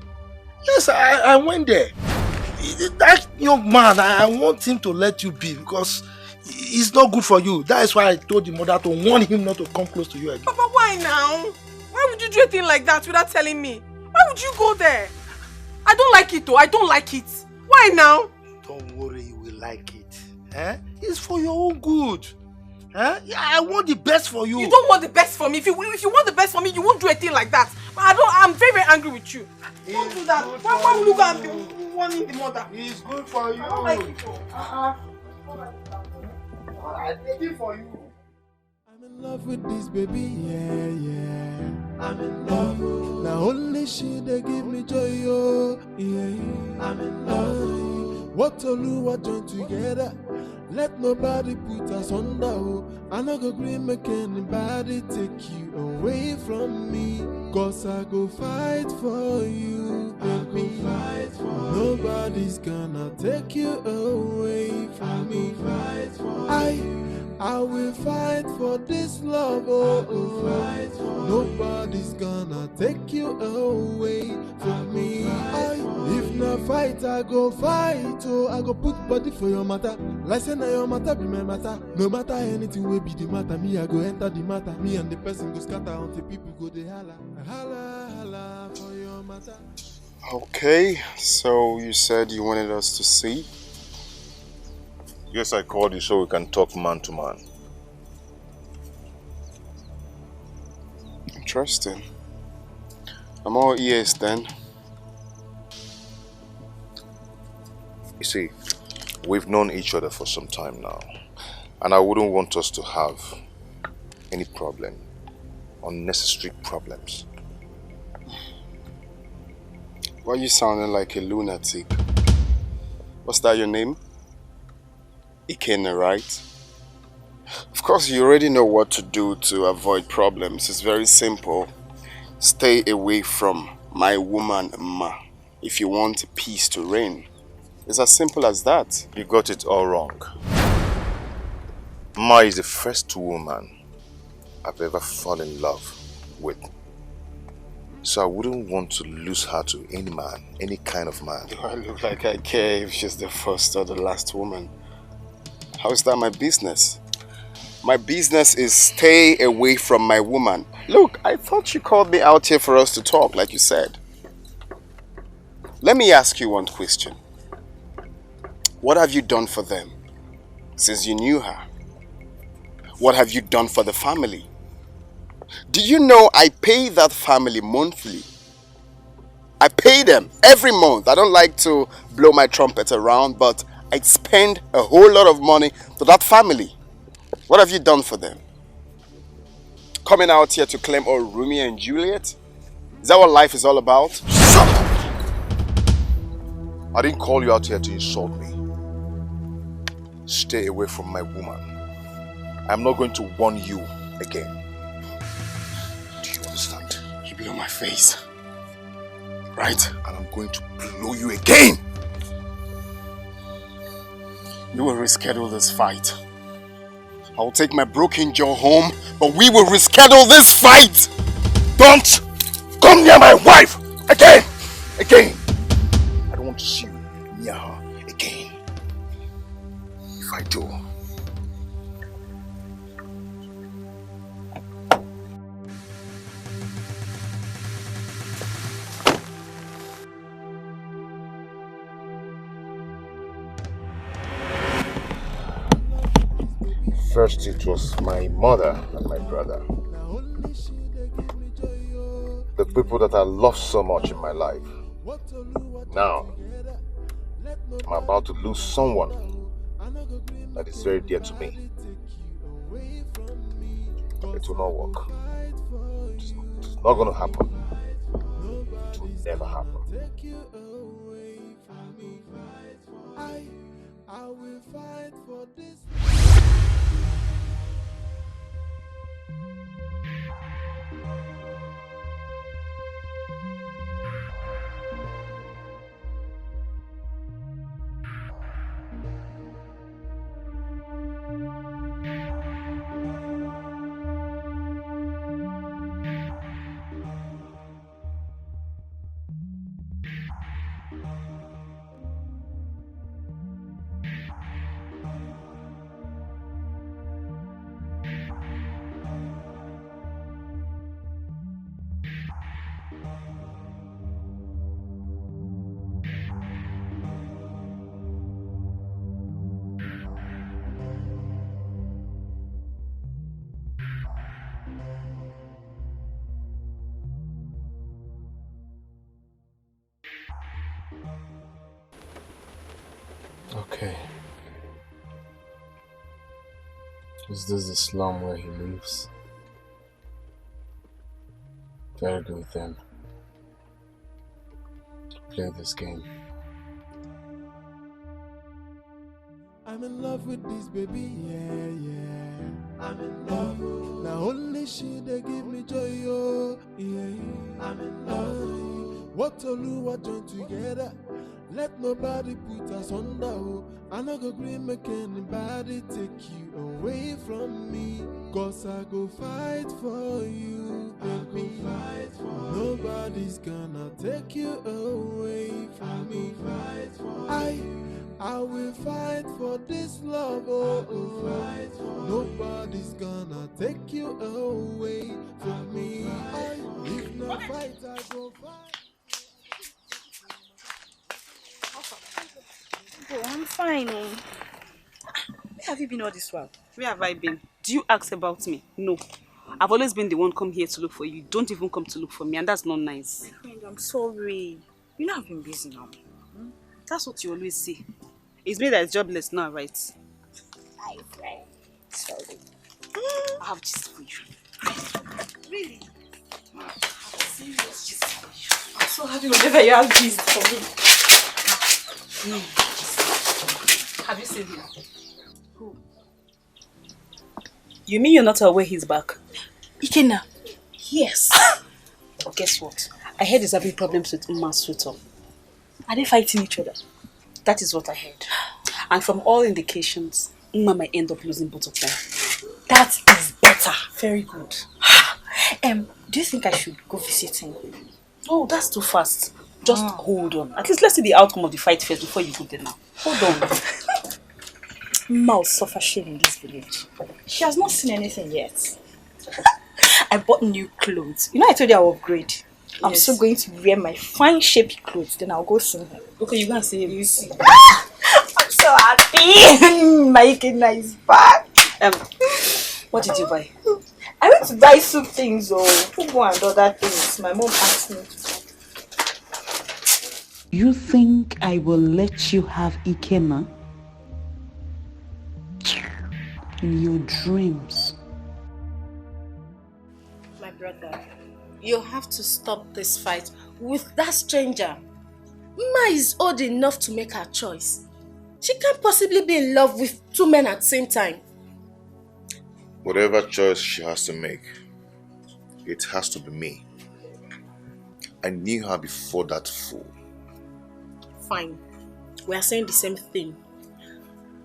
[SPEAKER 7] Yes, I went there. That young man, I want him to let you be because it's not good for you. That is why I told the mother to warn him not to come close to you again.
[SPEAKER 11] Papa, why now? Why would you do a thing like that without telling me? Why would you go there? I don't like it though. I don't like it. Why now?
[SPEAKER 7] Don't worry, you will like it. Eh? It's for your own good. Eh? Yeah, I want the best for you.
[SPEAKER 11] You don't want the best for me. If you want the best for me, you won't do a thing like that. I'm very, very angry with you. Don't do that. Why would you go and be warning the mother?
[SPEAKER 7] It's good for you.
[SPEAKER 11] I don't like it though.
[SPEAKER 7] I did it for you.
[SPEAKER 6] I'm in love with this baby, yeah, yeah. I'm in love. Now only she they give me joy, oh, yeah, yeah. I'm in love. What to do, what join together. Let nobody put us under, oh. I no go agree make anybody take you away from me. Cause I go fight for you, baby. Nobody's gonna take you away from me. I will fight for this love, oh, oh. Nobody's gonna take you away from me. If not fight, I go fight, oh. I go put body for your matter. Like say now your matter be my matter. No matter anything will be the matter. Me, I go enter the matter. Me and the person go scatter until people go they holla. Holla, holla for your matter.
[SPEAKER 19] Okay, so you said you wanted us to see?
[SPEAKER 12] Yes, I called you so we can talk man to man.
[SPEAKER 19] Interesting. I'm all ears then.
[SPEAKER 12] You see, we've known each other for some time now, and I wouldn't want us to have any problem, unnecessary problems.
[SPEAKER 19] Why are you sounding like a lunatic? What's that your name? Ikena, right? Of course, you already know what to do to avoid problems. It's very simple. Stay away from my woman, Ma, if you want peace to reign. It's as simple as that.
[SPEAKER 12] You got it all wrong. Ma is the first woman I've ever fallen in love with. So I wouldn't want to lose her to any man, any kind of man.
[SPEAKER 19] Do I look like I care if she's the first or the last woman? How is that my business? My business is stay away from my woman. Look, I thought you called me out here for us to talk, like you said. Let me ask you one question. What have you done for them since you knew her? What have you done for the family? Do you know I pay that family monthly? I pay them every month. I don't like to blow my trumpet around, but I spend a whole lot of money to that family. What have you done for them? Coming out here to claim all Romeo and Juliet? Is that what life is all about?
[SPEAKER 12] Shut up! I didn't call you out here to insult me. Stay away from my woman. I'm not going to warn you again. Do you understand?
[SPEAKER 19] You blow my face. Right?
[SPEAKER 12] And I'm going to blow you again!
[SPEAKER 19] You will reschedule this fight. I will take my broken jaw home, but we will reschedule this fight!
[SPEAKER 12] Don't come near my wife! Again! Again! I don't want to see you near her again. If I do... First it was my mother and my brother.
[SPEAKER 21] people that I love so much in my life. Now, I'm about to lose someone that is very dear to me. It will not work. It's not going to happen. It will never happen.
[SPEAKER 6] I will fight for this.
[SPEAKER 14] Okay. Is this the slum where he lives? Very good then. Play this game.
[SPEAKER 6] I'm in love with this baby, yeah. I'm in love. Now only she they give me joy, oh, yeah. I'm in love. What to do, what join together. Let nobody put us under, oh. I no go agree make anybody take you away from me. Cause I go fight for you, baby. Nobody's gonna take you away from me. I will fight for this love, oh, oh. Nobody's gonna take you away from me. If not fight, I go fight.
[SPEAKER 10] Oh, I'm fine. Oh. Where have you been all this while? Where have I been? Do you ask about me? No. I've always been the one come here to look for you. You don't even come to look for me, and that's not nice. My friend, I'm sorry. You know I've been busy now. That's what you always say. It's me that is jobless now, right? Hi, friend. Sorry. I have gist for you. Really? I have serious gist for you. I'm so happy whenever you have gist for me. No. Have you seen him? Who? You mean you're not aware he's back? Ikenna? Yes. Guess what? I heard he's having problems with Uma's sweeter. Are they fighting each other? That is what I heard. And from all indications, Uma might end up losing both of them. That is better. Very good. Do you think I should go visit him? Oh, that's too fast. Just hold on. At least let's see the outcome of the fight first before you go there now. Hold on. Uma will suffer shame in this village. She has not seen anything yet. I bought new clothes. You know I told you I'll upgrade. Yes. I'm still going to wear my fine shapy clothes. Then I'll go see her. Okay, you're going to see him. You see. I'm so happy. My Ikenna is back. What did you buy? I went to buy soup things or Fugu and other things. My mom asked me to buy.
[SPEAKER 15] You think I will let you have Ikenna? In your dreams.
[SPEAKER 9] My brother, you have to stop this fight with that stranger. Ma is old enough to make her choice. She can't possibly be in love with two men at the same time.
[SPEAKER 21] Whatever choice she has to make, it has to be me. I knew her before that fool.
[SPEAKER 9] Fine. We are saying the same thing.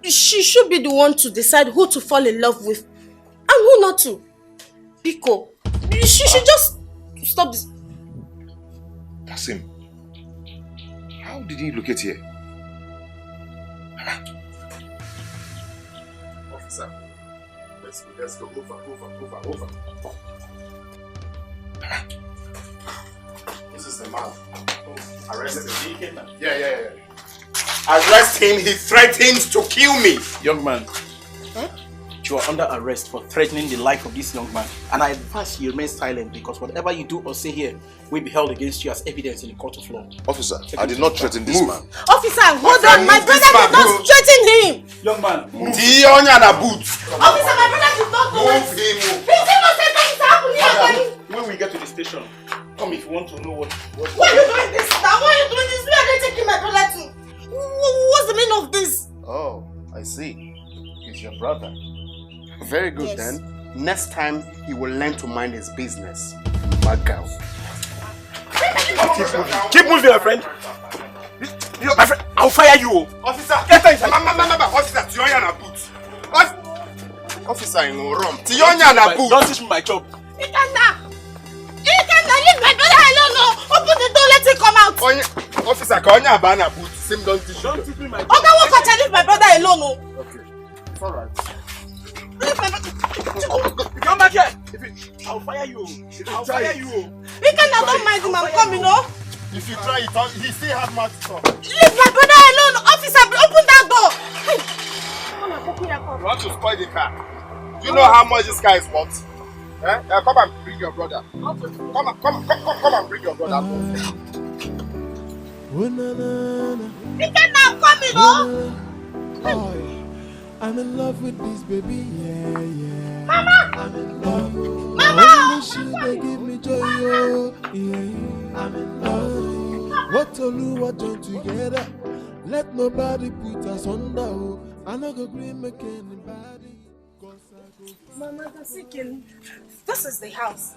[SPEAKER 9] She should be the one to decide who to fall in love with and who not to. Biko, she should just stop this.
[SPEAKER 21] Kasim, how did he locate here?
[SPEAKER 19] Officer, let's go. Over. This is the man. Arrested him. Yeah. Arrest him. He threatens to kill me.
[SPEAKER 14] Young man,
[SPEAKER 2] you are under arrest for threatening the life of this young man. And I advise you remain silent because whatever you do or say here will be held against you as evidence in the court of law.
[SPEAKER 21] Officer, I did not threaten this man.
[SPEAKER 9] Officer, hold on. My brother did not threaten him.
[SPEAKER 2] Young man,
[SPEAKER 9] move. Officer, my brother did not do it. He's innocent. Things happen here.
[SPEAKER 2] when we get to the station, come if you want to know what.
[SPEAKER 9] Why are you doing this now? Why are you doing this? Where are they taking my brother to? What's the meaning of this?
[SPEAKER 19] Oh, I see. He's your brother. Very good then. Next time, he will learn to mind his business. Bad girl.
[SPEAKER 2] Keep moving, my friend. My friend, I'll fire you.
[SPEAKER 19] Officer, get inside. Officer, Tionya na boot. Officer, in Rom. Tionya na boot.
[SPEAKER 2] Don't teach me my job.
[SPEAKER 9] Ikenna, leave my brother alone. No. Open the door, let him come out.
[SPEAKER 19] Officer, Tionya abana boot. Same don't teach you. Don't
[SPEAKER 2] teach me my job.
[SPEAKER 9] Okay, what can leave my brother alone? No.
[SPEAKER 19] Okay, it's alright.
[SPEAKER 2] Come back here. I'll fire you. I'll fire you.
[SPEAKER 9] Ikenna, don't mind him. I'm coming, no?
[SPEAKER 19] If you try it, he still has much to talk.
[SPEAKER 9] Leave my brother alone. Officer, open that door.
[SPEAKER 19] You want to spoil the car? Do you know how much this car is worth? Eh? Come and bring your brother. Come and bring your brother.
[SPEAKER 9] Ikenna, I'm coming, no?
[SPEAKER 6] I'm in love with this baby, yeah.
[SPEAKER 9] Mama!
[SPEAKER 6] I'm in love.
[SPEAKER 9] Mama!
[SPEAKER 6] Only she they give me joy, oh, yeah. I'm in love. What to do, what join together. Let nobody put us under, oh. I no go green make anybody.
[SPEAKER 9] Mama, this is the house.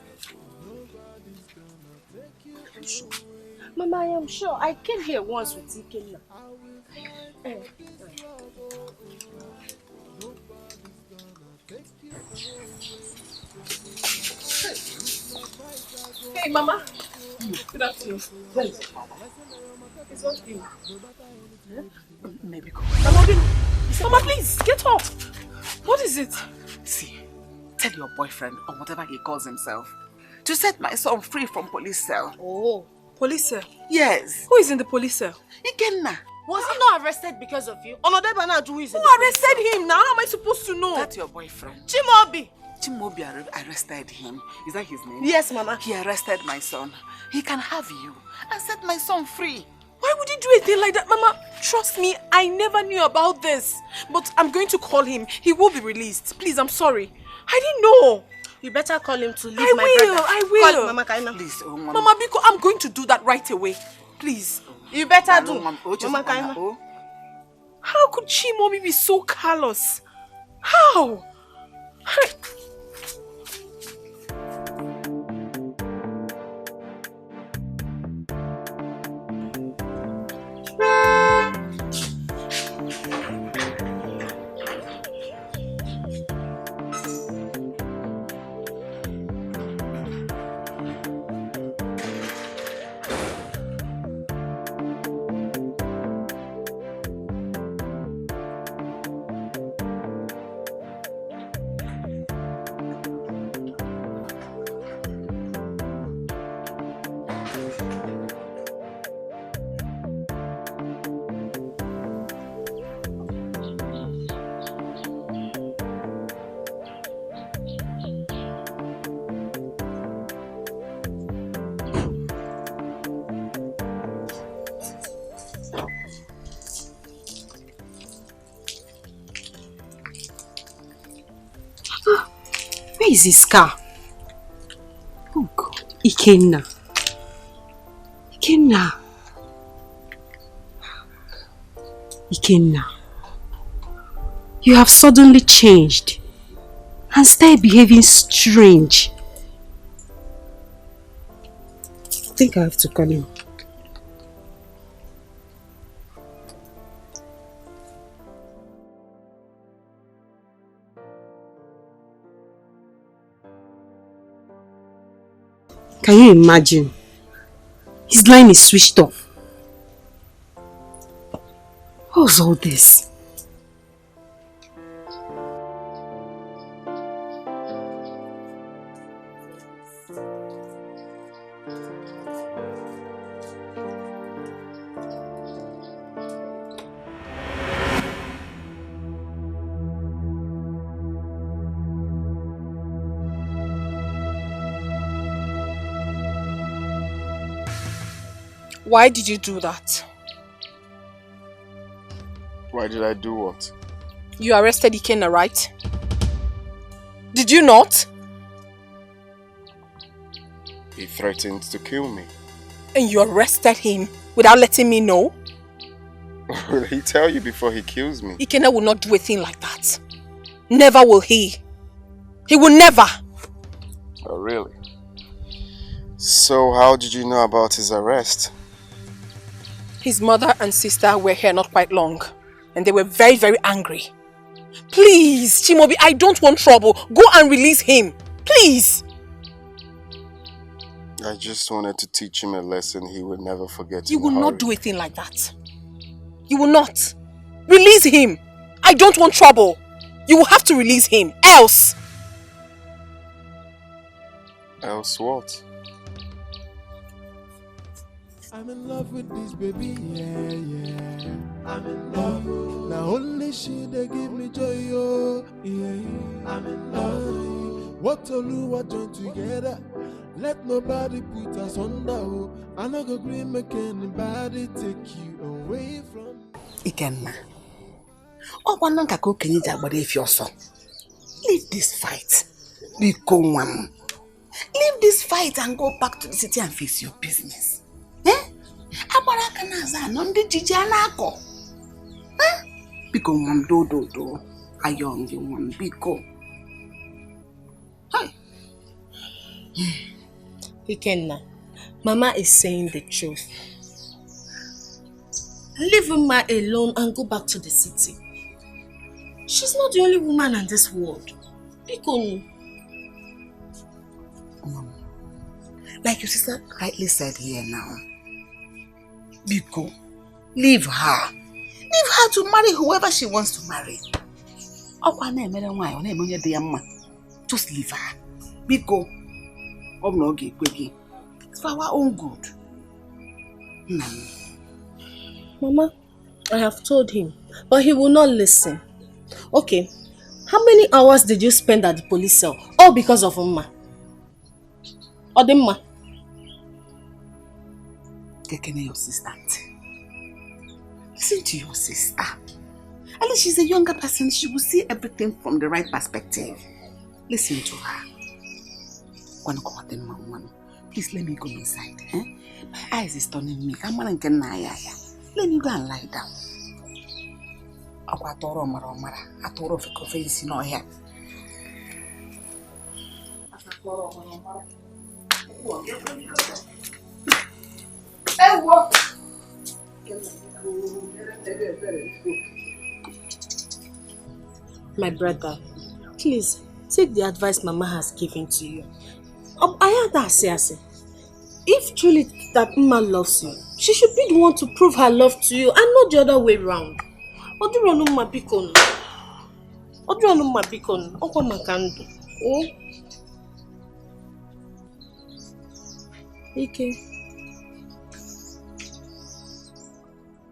[SPEAKER 9] Mama, I am sure. I came here once with Ikenna. Hey, Mama. Good afternoon. Where is it, Mama? It's not you.
[SPEAKER 17] Maybe go.
[SPEAKER 11] Mama, please, get up. What is it?
[SPEAKER 17] See, tell your boyfriend, or whatever he calls himself, to set my son free from police cell.
[SPEAKER 9] Oh, police cell?
[SPEAKER 17] Yes.
[SPEAKER 11] Who is in the police cell?
[SPEAKER 17] Ikenna.
[SPEAKER 9] Was he not arrested because of you? Who
[SPEAKER 11] arrested him now? How am I supposed to know?
[SPEAKER 17] That's your boyfriend.
[SPEAKER 9] Chimobi.
[SPEAKER 17] Chimobi arrested him. Is that his name?
[SPEAKER 9] Yes, Mama.
[SPEAKER 17] He arrested my son. He can have you and set my son free.
[SPEAKER 11] Why would he do a thing like that? Mama, trust me, I never knew about this. But I'm going to call him. He will be released. Please, I'm sorry. I didn't know.
[SPEAKER 9] You better call him to leave
[SPEAKER 11] my brother. I will.
[SPEAKER 9] Call Mama Kaina.
[SPEAKER 17] Please,
[SPEAKER 11] Mama, because I'm going to do that right away. Please.
[SPEAKER 9] You better do. Mama Kaina.
[SPEAKER 11] How could Chimobi be so callous? How?
[SPEAKER 3] Where is his car? Oh God, Ikenna. Ikenna, you have suddenly changed and started behaving strange. I think I have to call him. Can you imagine? His line is switched off. What's all this?
[SPEAKER 11] Why did you do that?
[SPEAKER 19] Why did I do what?
[SPEAKER 11] You arrested Ikenna, right? Did you not?
[SPEAKER 19] He threatened to kill me.
[SPEAKER 11] And you arrested him without letting me know?
[SPEAKER 19] Will he tell you before he kills me?
[SPEAKER 11] Ikenna will not do a thing like that. Never will he. He will never.
[SPEAKER 19] Oh, really? So how did you know about his arrest?
[SPEAKER 11] His mother and sister were here not quite long. And they were very, very angry. Please, Chimobi, I don't want trouble. Go and release him. Please.
[SPEAKER 19] I just wanted to teach him a lesson he would never forget.
[SPEAKER 11] You will not do a thing like that. You will not. Release him. I don't want trouble. You will have to release him. Else.
[SPEAKER 19] Else what?
[SPEAKER 6] I'm in love with this baby, yeah. I'm in love. Now only she they give me joy, oh, yeah. I'm in love. What to do, what join together. Let nobody put us under, oh. I no go agree make anybody take you away from
[SPEAKER 13] Ikenna. Oh, one ka okenye ji agbara efi ọsọ. Leave this fight. Biko nwam. Leave this fight and go back to the city and face your business. Agbara aka na aza no ndị jiji anako. Biko nwam do. Ayong you nwam biko. Hi.
[SPEAKER 9] Ikenna, Mama is saying the truth. Leave Mama alone and go back to the city. She's not the only woman in this world. Biko.
[SPEAKER 13] Like your sister rightly said here now. Biko, leave her. Leave her to marry whoever she wants to marry. Just leave her. Biko, it's for our own good.
[SPEAKER 9] Mama, I have told him, but he will not listen. Okay, how many hours did you spend at the police cell? All because of Mama. Odemma.
[SPEAKER 13] Taking your sister. Listen to your sister. At least she's a younger person. She will see everything from the right perspective. Listen to her. Please let me go inside. My eyes is turning me. Let me go and lie down.
[SPEAKER 9] My brother, please take the advice Mama has given to you. I heard her say, if truly that Mama loves you, she should be the one to prove her love to you and not the other way around.
[SPEAKER 11] Okay.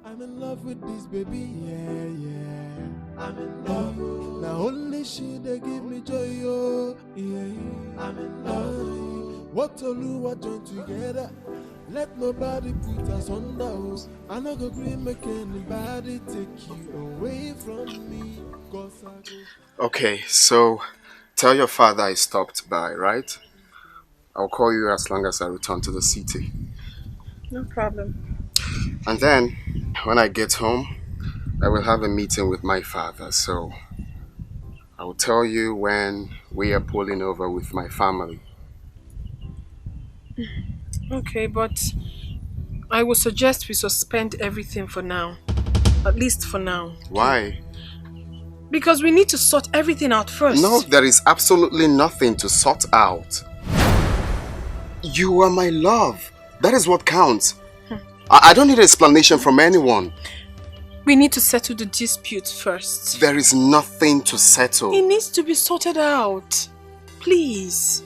[SPEAKER 6] I'm in love with this baby, yeah. I'm in love. Now only she they give me joy, oh, yeah. I'm in love. What to do, what join together. Let nobody put us under, oh. I no go agree make anybody take you away from me.
[SPEAKER 19] Okay, so tell your father I stopped by, right? I'll call you as long as I return to the city.
[SPEAKER 9] No problem.
[SPEAKER 19] And then, when I get home, I will have a meeting with my father, so I will tell you when we are pulling over with my family.
[SPEAKER 11] Okay, but I would suggest we suspend everything for now. At least for now.
[SPEAKER 19] Why?
[SPEAKER 11] Because we need to sort everything out first.
[SPEAKER 19] No, there is absolutely nothing to sort out. You are my love. That is what counts. I don't need an explanation from anyone.
[SPEAKER 11] We need to settle the dispute first.
[SPEAKER 19] There is nothing to settle.
[SPEAKER 11] It needs to be sorted out. Please.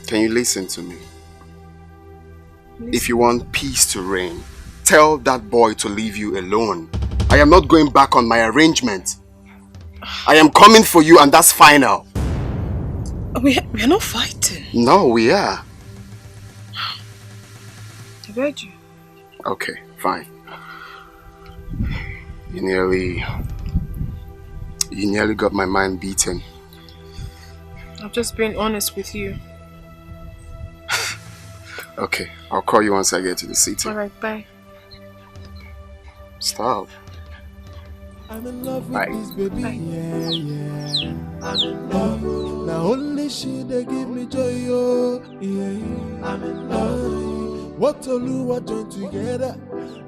[SPEAKER 19] Can you listen to me? If you want peace to reign, tell that boy to leave you alone. I am not going back on my arrangement. I am coming for you and that's final.
[SPEAKER 11] We are not fighting.
[SPEAKER 19] No, we are.
[SPEAKER 11] I heard you.
[SPEAKER 19] Okay, fine. You nearly got my mind beaten.
[SPEAKER 11] I'm just being honest with you.
[SPEAKER 19] Okay, I'll call you once I get to the city.
[SPEAKER 11] Alright, bye.
[SPEAKER 19] Stop.
[SPEAKER 6] I'm in love with
[SPEAKER 19] Bye.
[SPEAKER 6] this baby, yeah, yeah. I'm in love. Now only she they give me joy, oh, yeah. I'm in love. What Oluwa join together,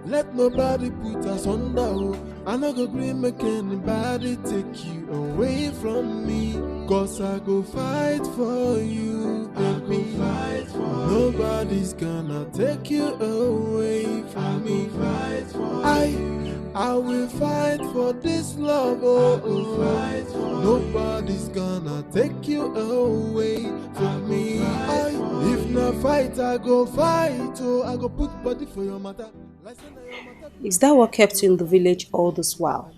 [SPEAKER 6] let nobody put us under, oh. I no go green make anybody take you away from me. Cause I go fight for you, baby. Nobody's gonna take you away from me. I will fight for this love, oh, oh. Nobody's gonna take you away from me. If not fight, I go fight, oh. I go put body for your matter.
[SPEAKER 3] Is that what kept you in the village all this while?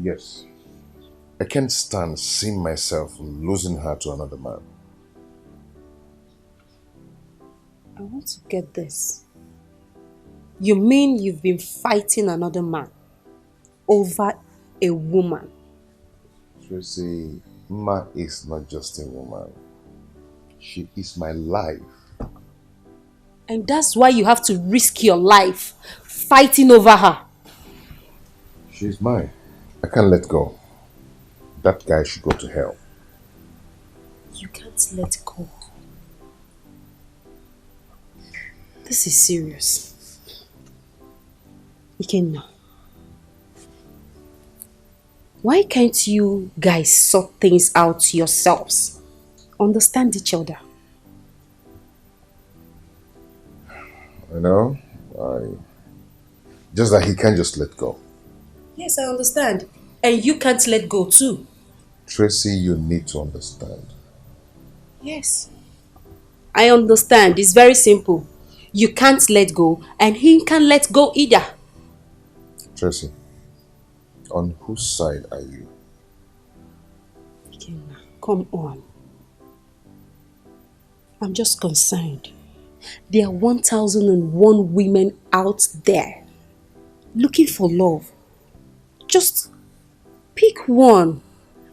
[SPEAKER 22] Yes. I can't stand seeing myself losing her to another man.
[SPEAKER 3] I want to get this. You mean you've been fighting another man over a woman?
[SPEAKER 22] Tracy, Ma is not just a woman. She is my life.
[SPEAKER 3] And that's why you have to risk your life fighting over her.
[SPEAKER 22] She's mine. I can't let go. That guy should go to hell.
[SPEAKER 3] You can't let go. This is serious. Ikenna, why can't you guys sort things out yourselves? Understand each other.
[SPEAKER 22] You know, just that he can't just let go.
[SPEAKER 3] Yes, I understand. And you can't let go too.
[SPEAKER 22] Tracy, you need to understand.
[SPEAKER 3] Yes. I understand. It's very simple. You can't let go and he can't let go either.
[SPEAKER 22] Tracy, on whose side are you?
[SPEAKER 3] Ikenna, come on. I'm just concerned. There are 1,001 women out there looking for love. Just pick one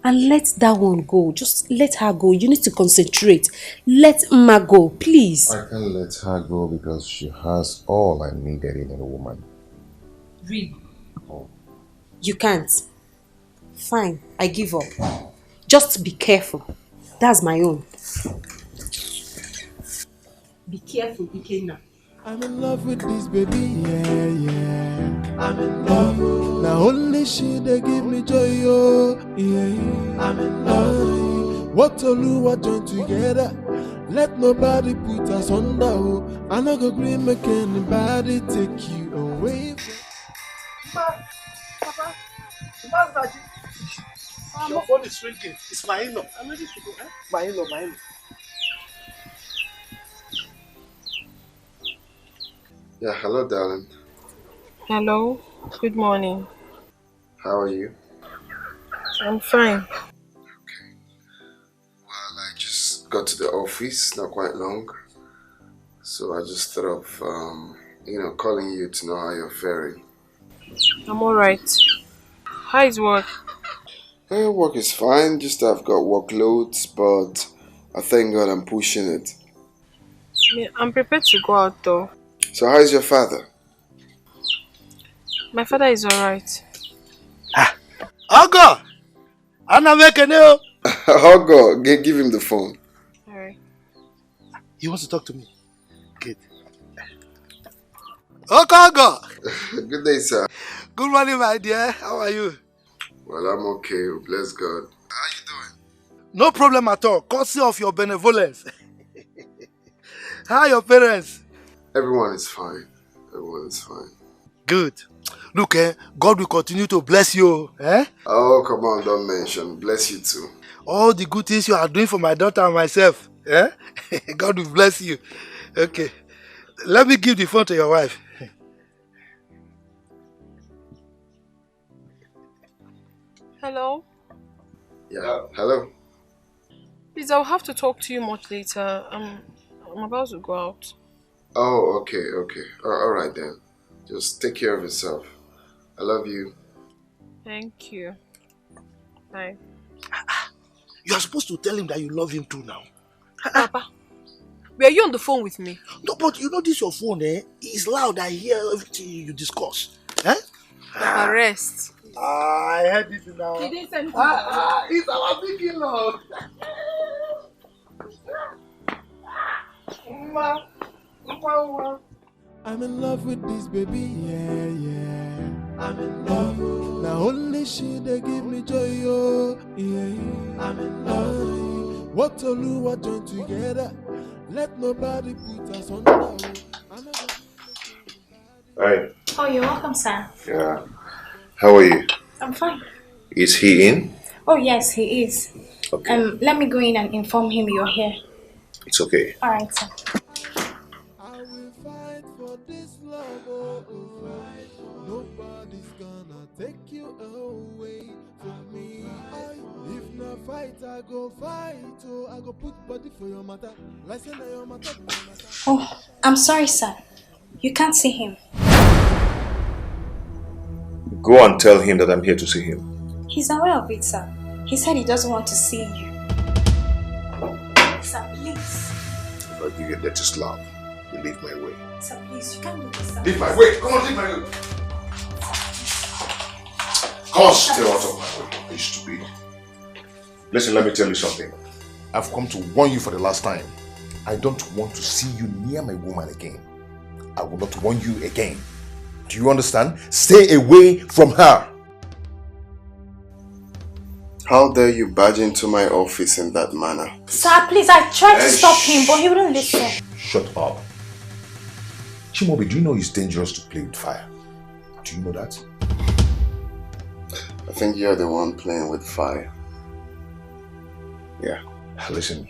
[SPEAKER 3] and let that one go. Just let her go. You need to concentrate. Let Mma go, please.
[SPEAKER 22] I can't let her go because she has all I needed in a woman.
[SPEAKER 3] Really? Oh. You can't. Fine, I give up. Just be careful. That's my own. Be careful, Ikenna.
[SPEAKER 6] I'm in love with this baby, yeah, yeah. I'm in love. Now only she they give me joy, oh, yeah. I'm in love. What Oluwa join together, let nobody put us under, oh. I no go green make anybody take you away from...
[SPEAKER 7] Papa, your phone is ringing. It's my in-law. I'm ready to go. My in-law, my in-law.
[SPEAKER 19] Yeah, hello, darling.
[SPEAKER 11] Hello, good morning.
[SPEAKER 19] How are you?
[SPEAKER 11] I'm fine.
[SPEAKER 19] Well, I just got to the office not quite long. So I just thought of, calling you to know how you're faring.
[SPEAKER 11] I'm alright. How is work?
[SPEAKER 19] Work is fine, just I've got workloads, but I thank God I'm pushing it.
[SPEAKER 11] I'm prepared to go out though.
[SPEAKER 19] So how is your father?
[SPEAKER 11] My father is alright.
[SPEAKER 7] Ogo! Anna make a nail.
[SPEAKER 19] Ogo, give him the phone.
[SPEAKER 11] Alright.
[SPEAKER 7] He wants to talk to me. Good. Ogo!
[SPEAKER 19] Good day, sir.
[SPEAKER 7] Good morning, my dear. How are you?
[SPEAKER 19] Well, I'm okay. Bless God. How you doing?
[SPEAKER 7] No problem at all. Courtesy of your benevolence. How are your parents?
[SPEAKER 19] Everyone is fine. Everyone is fine.
[SPEAKER 7] Good. Look, God will continue to bless you. Eh?
[SPEAKER 19] Oh, come on, don't mention. Bless you too.
[SPEAKER 7] All the good things you are doing for my daughter and myself. Eh? God will bless you. Okay. Let me give the phone to your wife.
[SPEAKER 11] Hello?
[SPEAKER 19] Yeah, hello.
[SPEAKER 11] Please, I'll have to talk to you much later. I'm about to go out.
[SPEAKER 16] Oh, okay. All right then. Just take care of yourself. I love you.
[SPEAKER 11] Thank you. Bye.
[SPEAKER 21] You are supposed to tell him that you love him too now.
[SPEAKER 11] Papa, were you on the phone with me?
[SPEAKER 21] No, but you know this your phone, eh? It's loud. I hear everything you discuss. Eh?
[SPEAKER 11] Papa, rest.
[SPEAKER 21] I heard this now.
[SPEAKER 11] He didn't send
[SPEAKER 21] It's our big in-law.
[SPEAKER 6] I'm in love with this baby, yeah. I'm in love. Now only she they give me joy, oh, yeah. I'm in love. What to do, what join together. Let nobody put us under.
[SPEAKER 16] Hi.
[SPEAKER 4] Oh, you're welcome, sir.
[SPEAKER 16] Yeah. How are you?
[SPEAKER 4] I'm fine.
[SPEAKER 16] Is he in?
[SPEAKER 4] Oh, yes, he is.
[SPEAKER 16] Okay.
[SPEAKER 4] Let me go in and inform him you're here.
[SPEAKER 16] It's okay.
[SPEAKER 4] All right, sir.
[SPEAKER 6] I will fight for this love, oh, oh. Nobody's gonna take you away from me. If not fight, I go fight, oh. I go put body for your matter. Listen to your matter.
[SPEAKER 4] Oh, I'm sorry, sir. You can't see him.
[SPEAKER 16] Go and tell him that I'm here to see him.
[SPEAKER 4] He's aware of it, sir. He said he doesn't want to see you. Sir, please.
[SPEAKER 16] If I give you a dirty slap, you leave my way.
[SPEAKER 4] Sir, please, you can't do this, sir.
[SPEAKER 16] Leave my way! Come on, leave my way! Come on, stay out of my way, you stupid. Listen, let me tell you something. I've come to warn you for the last time. I don't want to see you near my woman again. I will not warn you again. Do you understand? Stay away from her. How dare you barge into my office in that manner?
[SPEAKER 4] Sir, please, I tried to stop him, but he wouldn't listen.
[SPEAKER 16] Shut up. Chimobi, do you know it's dangerous to play with fire? Do you know that? I think you're the one playing with fire. Yeah. Listen.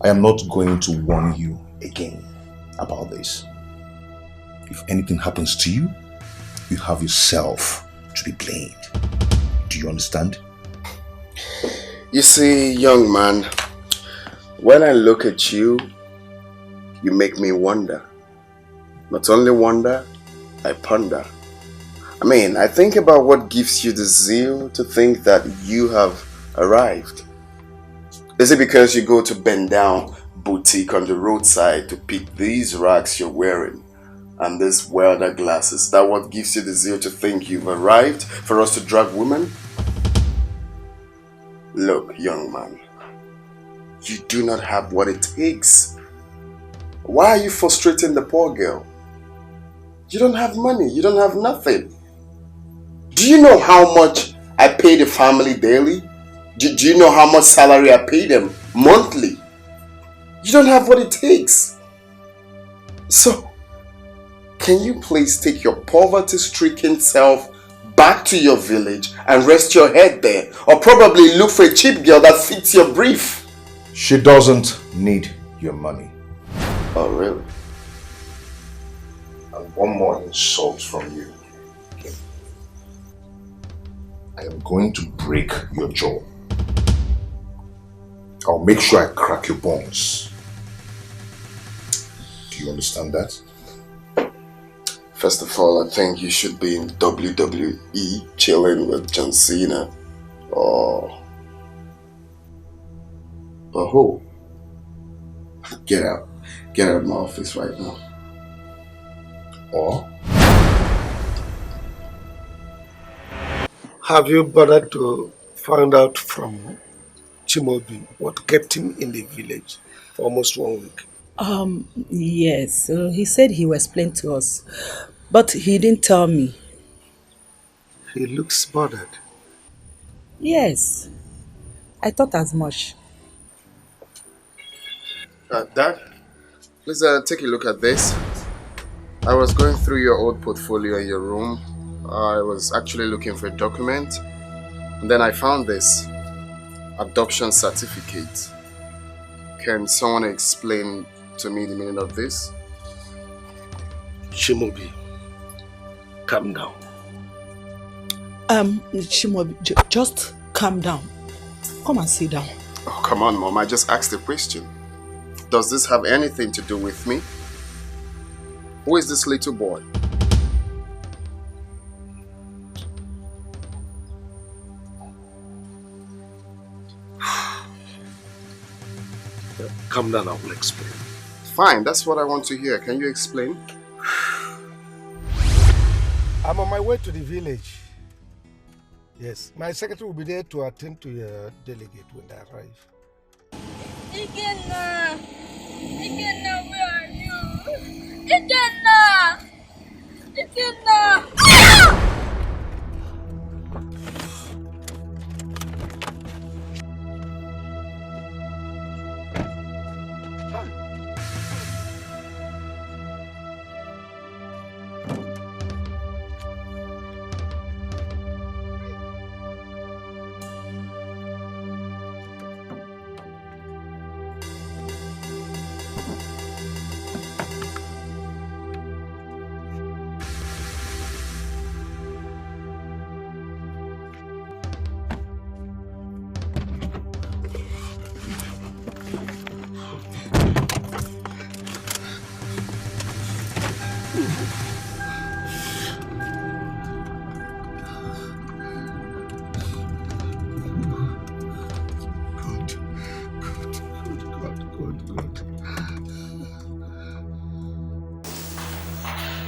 [SPEAKER 16] I am not going to warn you again about this. If anything happens to you, you have yourself to be blamed. Do you understand? You see, young man, when I look at you, you make me wonder. Not only wonder, I ponder. I think about what gives you the zeal to think that you have arrived. Is it because you go to bend down boutique on the roadside to pick these rags you're wearing and these welder glasses? Is that what gives you the zeal to think you've arrived for us to drag women? Look, young man, you do not have what it takes. Why are you frustrating the poor girl? You don't have money, you don't have nothing. Do you know how much I pay the family daily? Do you know how much salary I pay them monthly? You don't have what it takes. So, can you please take your poverty-stricken self back to your village and rest your head there? Or probably look for a cheap girl that fits your brief. She doesn't need your money. Oh, really? And one more insult from you. Okay. I am going to break your jaw. I'll make sure I crack your bones. Do you understand that? First of all, I think you should be in WWE chilling with John Cena or who? Get out. Get out of my office right now. Or?
[SPEAKER 5] Have you bothered to find out from Chimobi what kept him in the village for almost 1 week?
[SPEAKER 18] Yes. He said he will explain to us, but he didn't tell me.
[SPEAKER 5] He looks bothered.
[SPEAKER 18] Yes. I thought as much.
[SPEAKER 16] Dad, please take a look at this. I was going through your old portfolio in your room. I was actually looking for a document. And then I found this adoption certificate. Can someone explain to me the meaning of this?
[SPEAKER 5] Chimobi, calm down.
[SPEAKER 18] Chimobi, just calm down. Come and sit down.
[SPEAKER 16] Oh, come on, Mom. I just asked a question.
[SPEAKER 19] Does this have anything to do with me? Who is this little boy?
[SPEAKER 5] Calm down, I will explain.
[SPEAKER 19] Fine, that's what I want to hear. Can you explain?
[SPEAKER 5] I'm on my way to the village. Yes, my secretary will be there to attend to your delegate when they arrive.
[SPEAKER 1] Ikenna! Ikenna, where are you? Ikenna! Ikenna!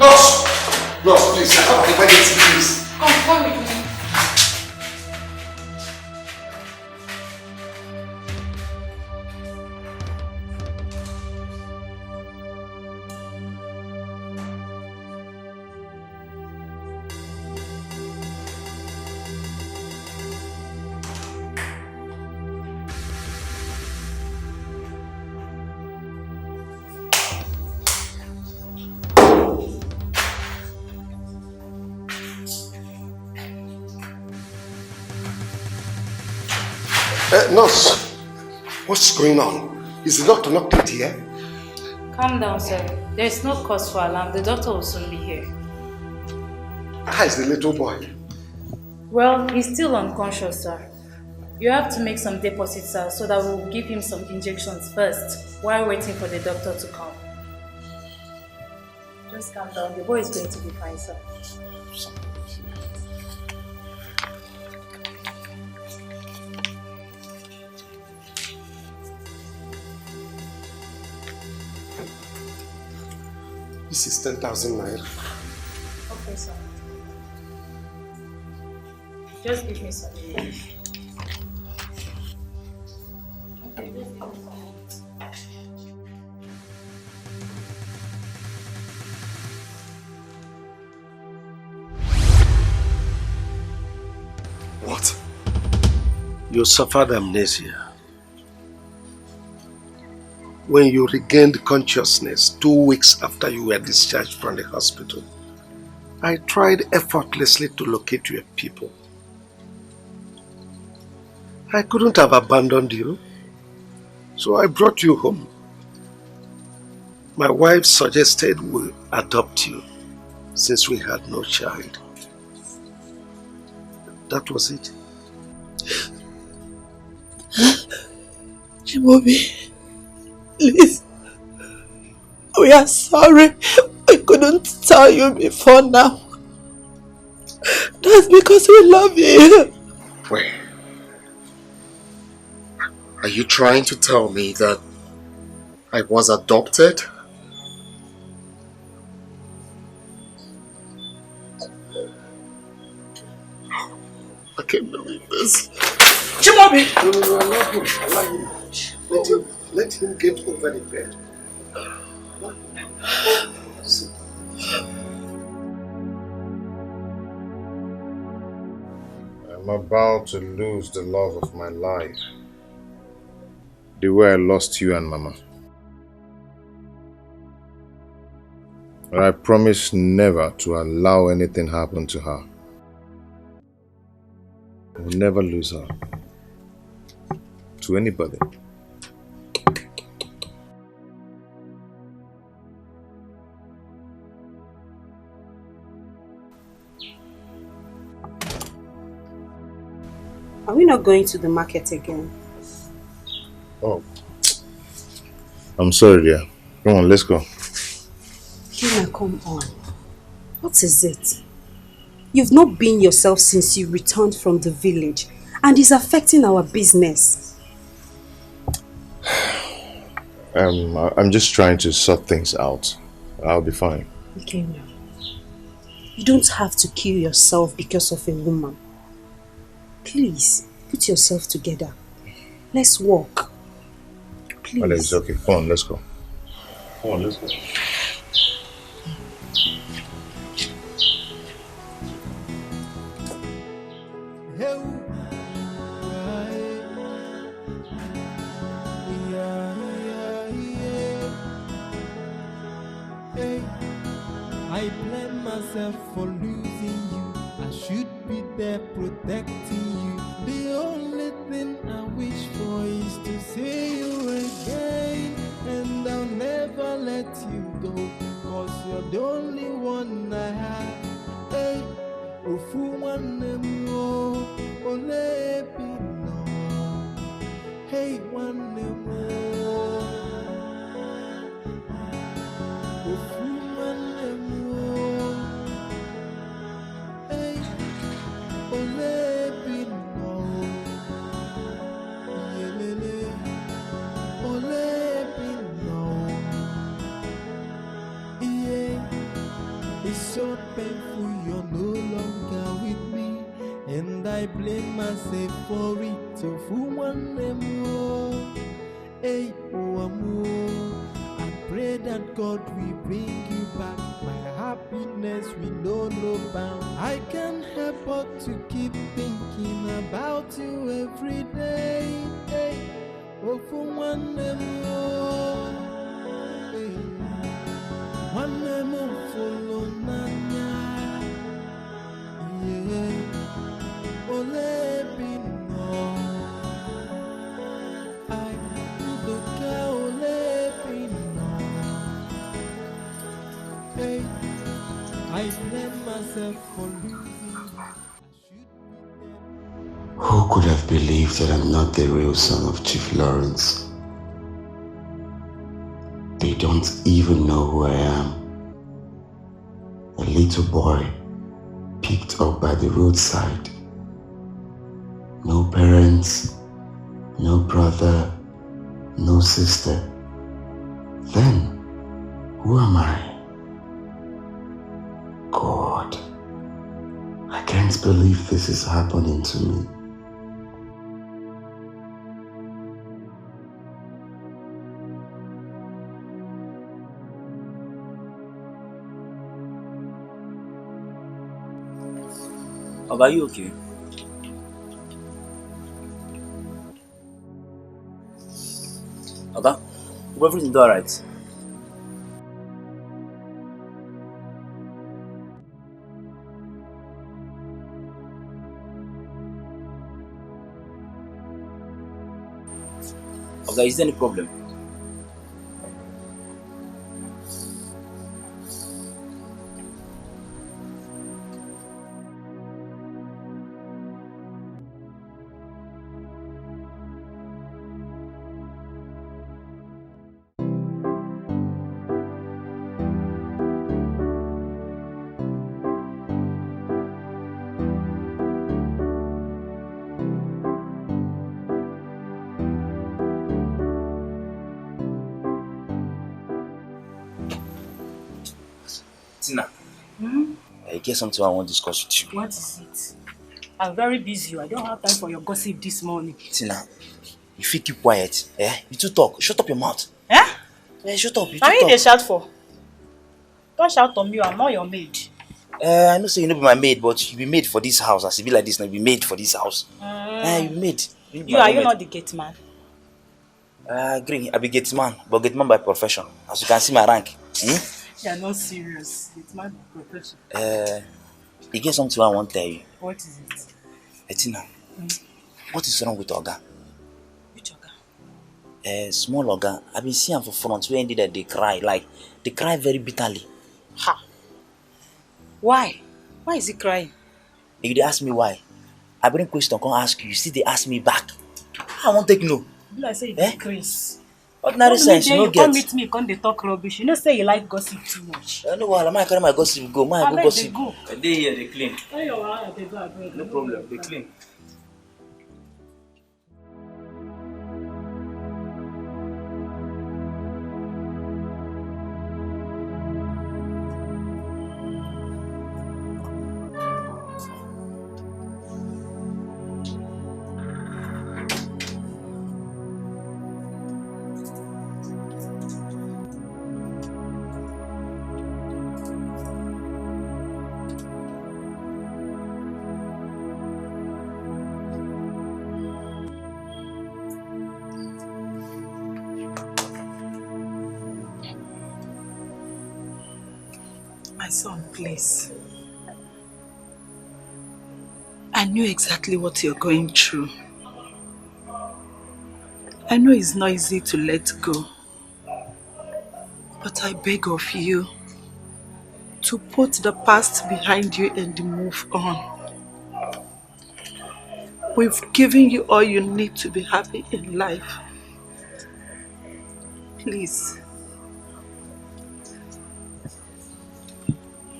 [SPEAKER 1] Ah!
[SPEAKER 5] Nurse, please, I have emergency, please.
[SPEAKER 1] Come with me.
[SPEAKER 5] Nurse, what's going on? Is the doctor not yet here?
[SPEAKER 4] Calm down, sir. There is no cause for alarm. The doctor will soon be here.
[SPEAKER 5] How is the little boy?
[SPEAKER 4] Well, he's still unconscious, sir. You have to make some deposits, sir, so that we'll give him some injections first while waiting for the doctor to come. Just calm down. The boy is going to be fine, sir.
[SPEAKER 5] This is 10,000 naira.
[SPEAKER 4] Okay, sir. Just give me some relief. Okay, just give me some.
[SPEAKER 5] What? You suffered amnesia. When you regained consciousness 2 weeks after you were discharged from the hospital, I tried effortlessly to locate your people. I couldn't have abandoned you, so I brought you home. My wife suggested we adopt you since we had no child. That was it.
[SPEAKER 20] Chimobi, please, we are sorry. We couldn't tell you before now. That's because we love you.
[SPEAKER 5] Wait. Are you trying to tell me that I was adopted? I can't believe this.
[SPEAKER 20] Chimobi!
[SPEAKER 5] No, allow him. Let him get over the bed.
[SPEAKER 22] I'm about to lose the love of my life. The way I lost you and Mama. But I promise never to allow anything happen to her. I will never lose her. To anybody.
[SPEAKER 3] Are we not going to the market again?
[SPEAKER 22] Oh. I'm sorry, dear. Come on, let's go.
[SPEAKER 3] Kina, come on. What is it? You've not been yourself since you returned from the village, and it's affecting our business.
[SPEAKER 22] I'm just trying to sort things out. I'll be fine.
[SPEAKER 3] Okay, now. You don't have to kill yourself because of a woman. Please, put yourself together. Let's walk. Please.
[SPEAKER 22] Madam, it's okay. Come on, let's go. Come on, let's go.
[SPEAKER 6] I blame myself for losing you. I should be there protecting you. The only thing I wish for is to see you again. And I'll never let you go, 'cause you're the only one I have. Hey, ofu one more, ole no. Hey, one more. Ofu one more. Hey, ole no. Yelele, ole no. Yeah. It's so painful you're no longer with me, and I blame myself for it. So for one more, hey, oh amor, I pray that God will bring you back. My happiness will know no bound. I can't help but to keep thinking about you every day. Hey, oh for one more, hey. One more follow Nanya, yeah. Ole bino, I udoka ole bino. Hey, I blame myself for losing.
[SPEAKER 8] Who could have believed that I'm not the real son of Chief Lawrence? They don't even know who I am. A little boy picked up by the roadside. No parents, no brother, no sister. Then, who am I? God, I can't believe this is happening to me.
[SPEAKER 12] Are you okay? Okay, everything's alright. Okay, is there any problem? Tina, I get something I want to discuss with you.
[SPEAKER 4] What is it? I'm very busy. I don't have time for your gossip this morning.
[SPEAKER 12] Tina, you feel keep quiet. You too talk. Shut up your mouth. Shut up. You too
[SPEAKER 4] Now you
[SPEAKER 12] talk.
[SPEAKER 4] they shout for? Don't shout on me. I'm not your maid.
[SPEAKER 12] I know say you no be my maid, but you be made for this house. As it be like this now, you be made for this house. You be made.
[SPEAKER 4] Are you not the gate man?
[SPEAKER 12] I agree. I be gate man, but gate man by profession. As you can see my rank.
[SPEAKER 4] You are not serious. Gate man by profession.
[SPEAKER 12] You get something I want to tell you.
[SPEAKER 4] What is it?
[SPEAKER 12] Tina, what is wrong with Oga?
[SPEAKER 4] Which Oga?
[SPEAKER 12] Small Oga. I've been seeing him for front where indeed that they cry. Like, they cry very bitterly.
[SPEAKER 4] Ha! Why? Why is he crying?
[SPEAKER 12] If they ask me why, I bring question, come ask you. You see, they ask me back. I won't take no.
[SPEAKER 4] I say you Chris.
[SPEAKER 12] Ordinary sense, you
[SPEAKER 4] you
[SPEAKER 12] no
[SPEAKER 4] come
[SPEAKER 12] get.
[SPEAKER 4] meet me, come dey talk rubbish. You know say you like gossip too much.
[SPEAKER 12] I know why. I carry my gossip go. I go
[SPEAKER 4] Abeg,
[SPEAKER 12] gossip.
[SPEAKER 4] dey go.
[SPEAKER 12] They here, they clean.
[SPEAKER 4] Where your wahala dey go abeg?
[SPEAKER 12] No problem, they clean.
[SPEAKER 18] My son, please. I knew exactly what you're going through. I know it's not easy to let go. But I beg of you to put the past behind you and move on. We've given you all you need to be happy in life. Please.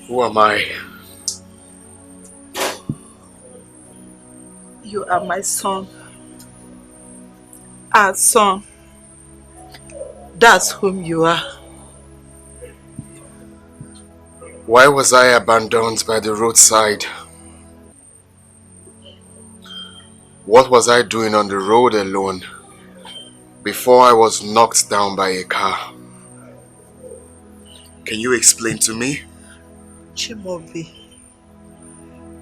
[SPEAKER 22] Who am I?
[SPEAKER 18] You are my son. Our son. That's whom you are.
[SPEAKER 22] Why was I abandoned by the roadside? What was I doing on the road alone before I was knocked down by a car? Can you explain to me?
[SPEAKER 18] Chimobi,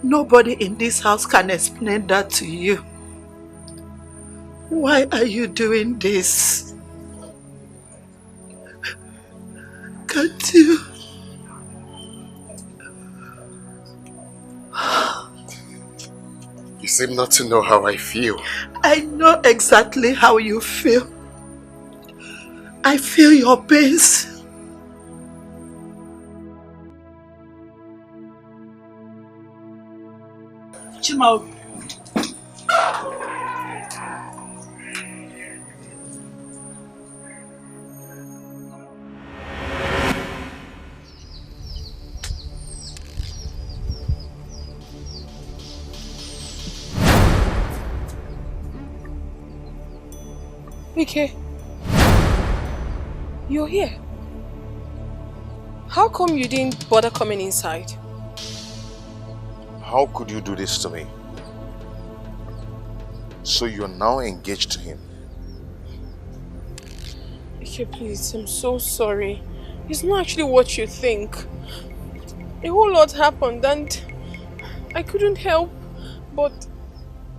[SPEAKER 18] nobody in this house can explain that to you. Why are you doing this? Can't you?
[SPEAKER 22] You seem not to know how I feel.
[SPEAKER 18] I know exactly how you feel. I feel your pains. Chimobi.
[SPEAKER 11] Ike, you're here. How come you didn't bother coming inside?
[SPEAKER 21] How could you do this to me? So you're now engaged to him?
[SPEAKER 11] Ike, please, I'm so sorry. It's not actually what you think. A whole lot happened and I couldn't help, but...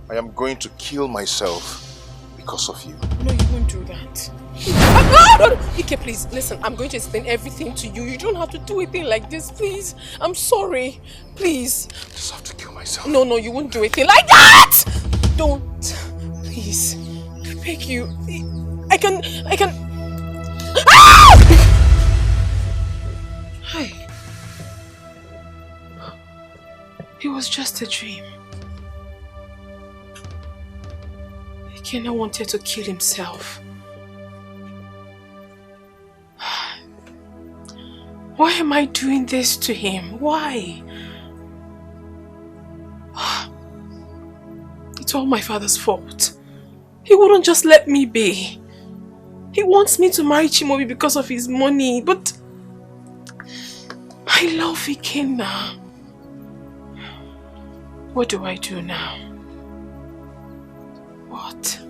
[SPEAKER 21] I am going to kill myself because of you.
[SPEAKER 11] No, you won't do that. No. Ike, please, listen, I'm going to explain everything to you. You don't have to do a thing like this, please. I'm sorry. Please.
[SPEAKER 21] I just have to kill myself.
[SPEAKER 11] No, you won't do a thing like that! Don't. Please. I beg you. I can... Ah! Hi. It was just a dream. Ikenna wanted to kill himself. Why am I doing this to him? Why? It's all my father's fault. He wouldn't just let me be. He wants me to marry Chimobi because of his money, but I love Ikenna. What do I do now? What?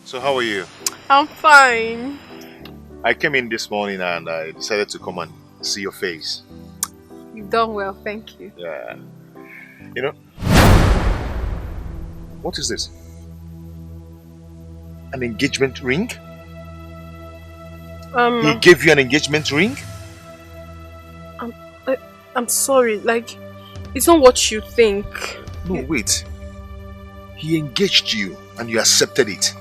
[SPEAKER 21] So how are you?
[SPEAKER 11] I'm fine.
[SPEAKER 21] I came in this morning and I decided to come and see your face.
[SPEAKER 11] You've done well, thank you.
[SPEAKER 21] Yeah. You know, what is this? An engagement ring? He gave you an engagement ring?
[SPEAKER 11] I'm sorry, like, it's not what you think.
[SPEAKER 21] No, wait. He engaged you and you accepted it.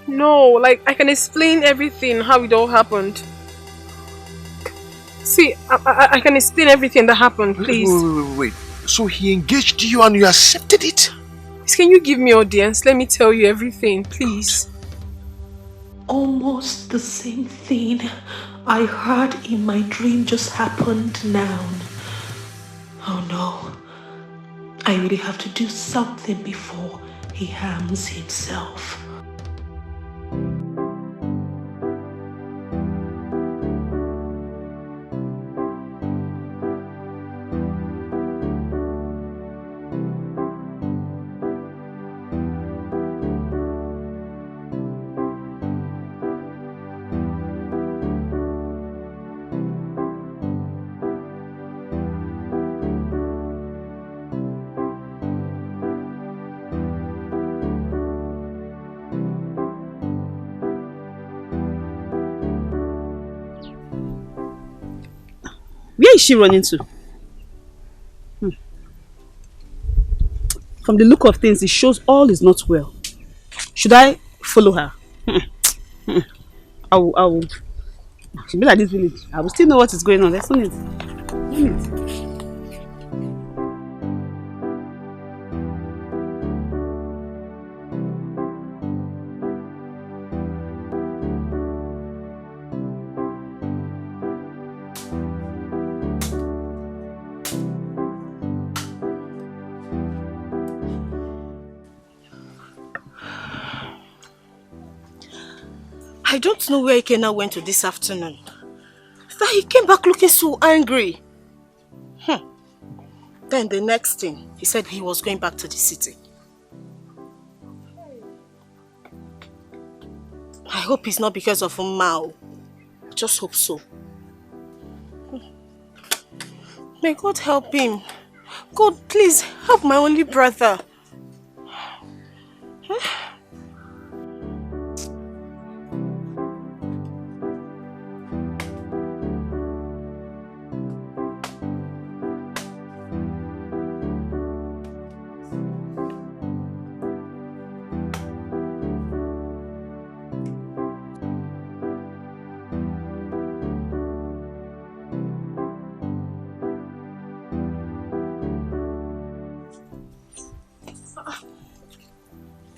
[SPEAKER 11] No, like, I can explain everything, how it all happened. See, I can explain everything that happened, please.
[SPEAKER 21] Wait. So he engaged you and you accepted it?
[SPEAKER 11] Please, can you give me audience? Let me tell you everything, please.
[SPEAKER 20] Almost the same thing I heard in my dream just happened now. Oh no. I really have to do something before he harms himself.
[SPEAKER 17] Where is she running to? From the look of things, it shows all is not well. Should I follow her? I will. She'll be like this village. I will still know what is going on. Let's it.
[SPEAKER 9] I don't know where Ikenna went to this afternoon. That he came back looking so angry. Then the next thing, he said he was going back to the city. I hope it's not because of Mao. I just hope so. May God help him. God, please help my only brother.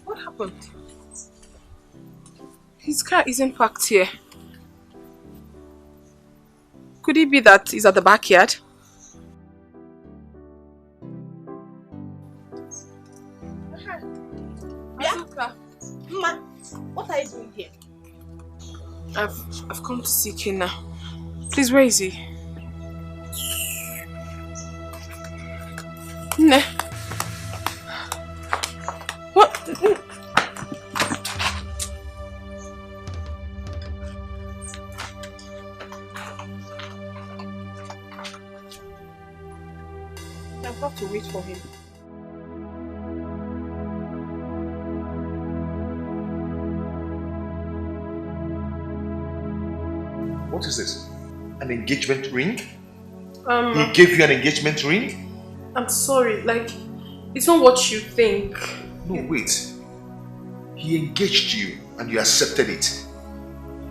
[SPEAKER 11] What happened? His car isn't parked here. Could it be that he's at the backyard?
[SPEAKER 9] Ma, what are you doing here?
[SPEAKER 11] I've come to see Ikenna. Please, where is he? Ne. What? I've got to wait for him.
[SPEAKER 21] What is this? An engagement ring?
[SPEAKER 11] He
[SPEAKER 21] gave you an engagement ring?
[SPEAKER 11] I'm sorry, like, it's not what you think.
[SPEAKER 21] No, wait. He engaged you and you accepted it.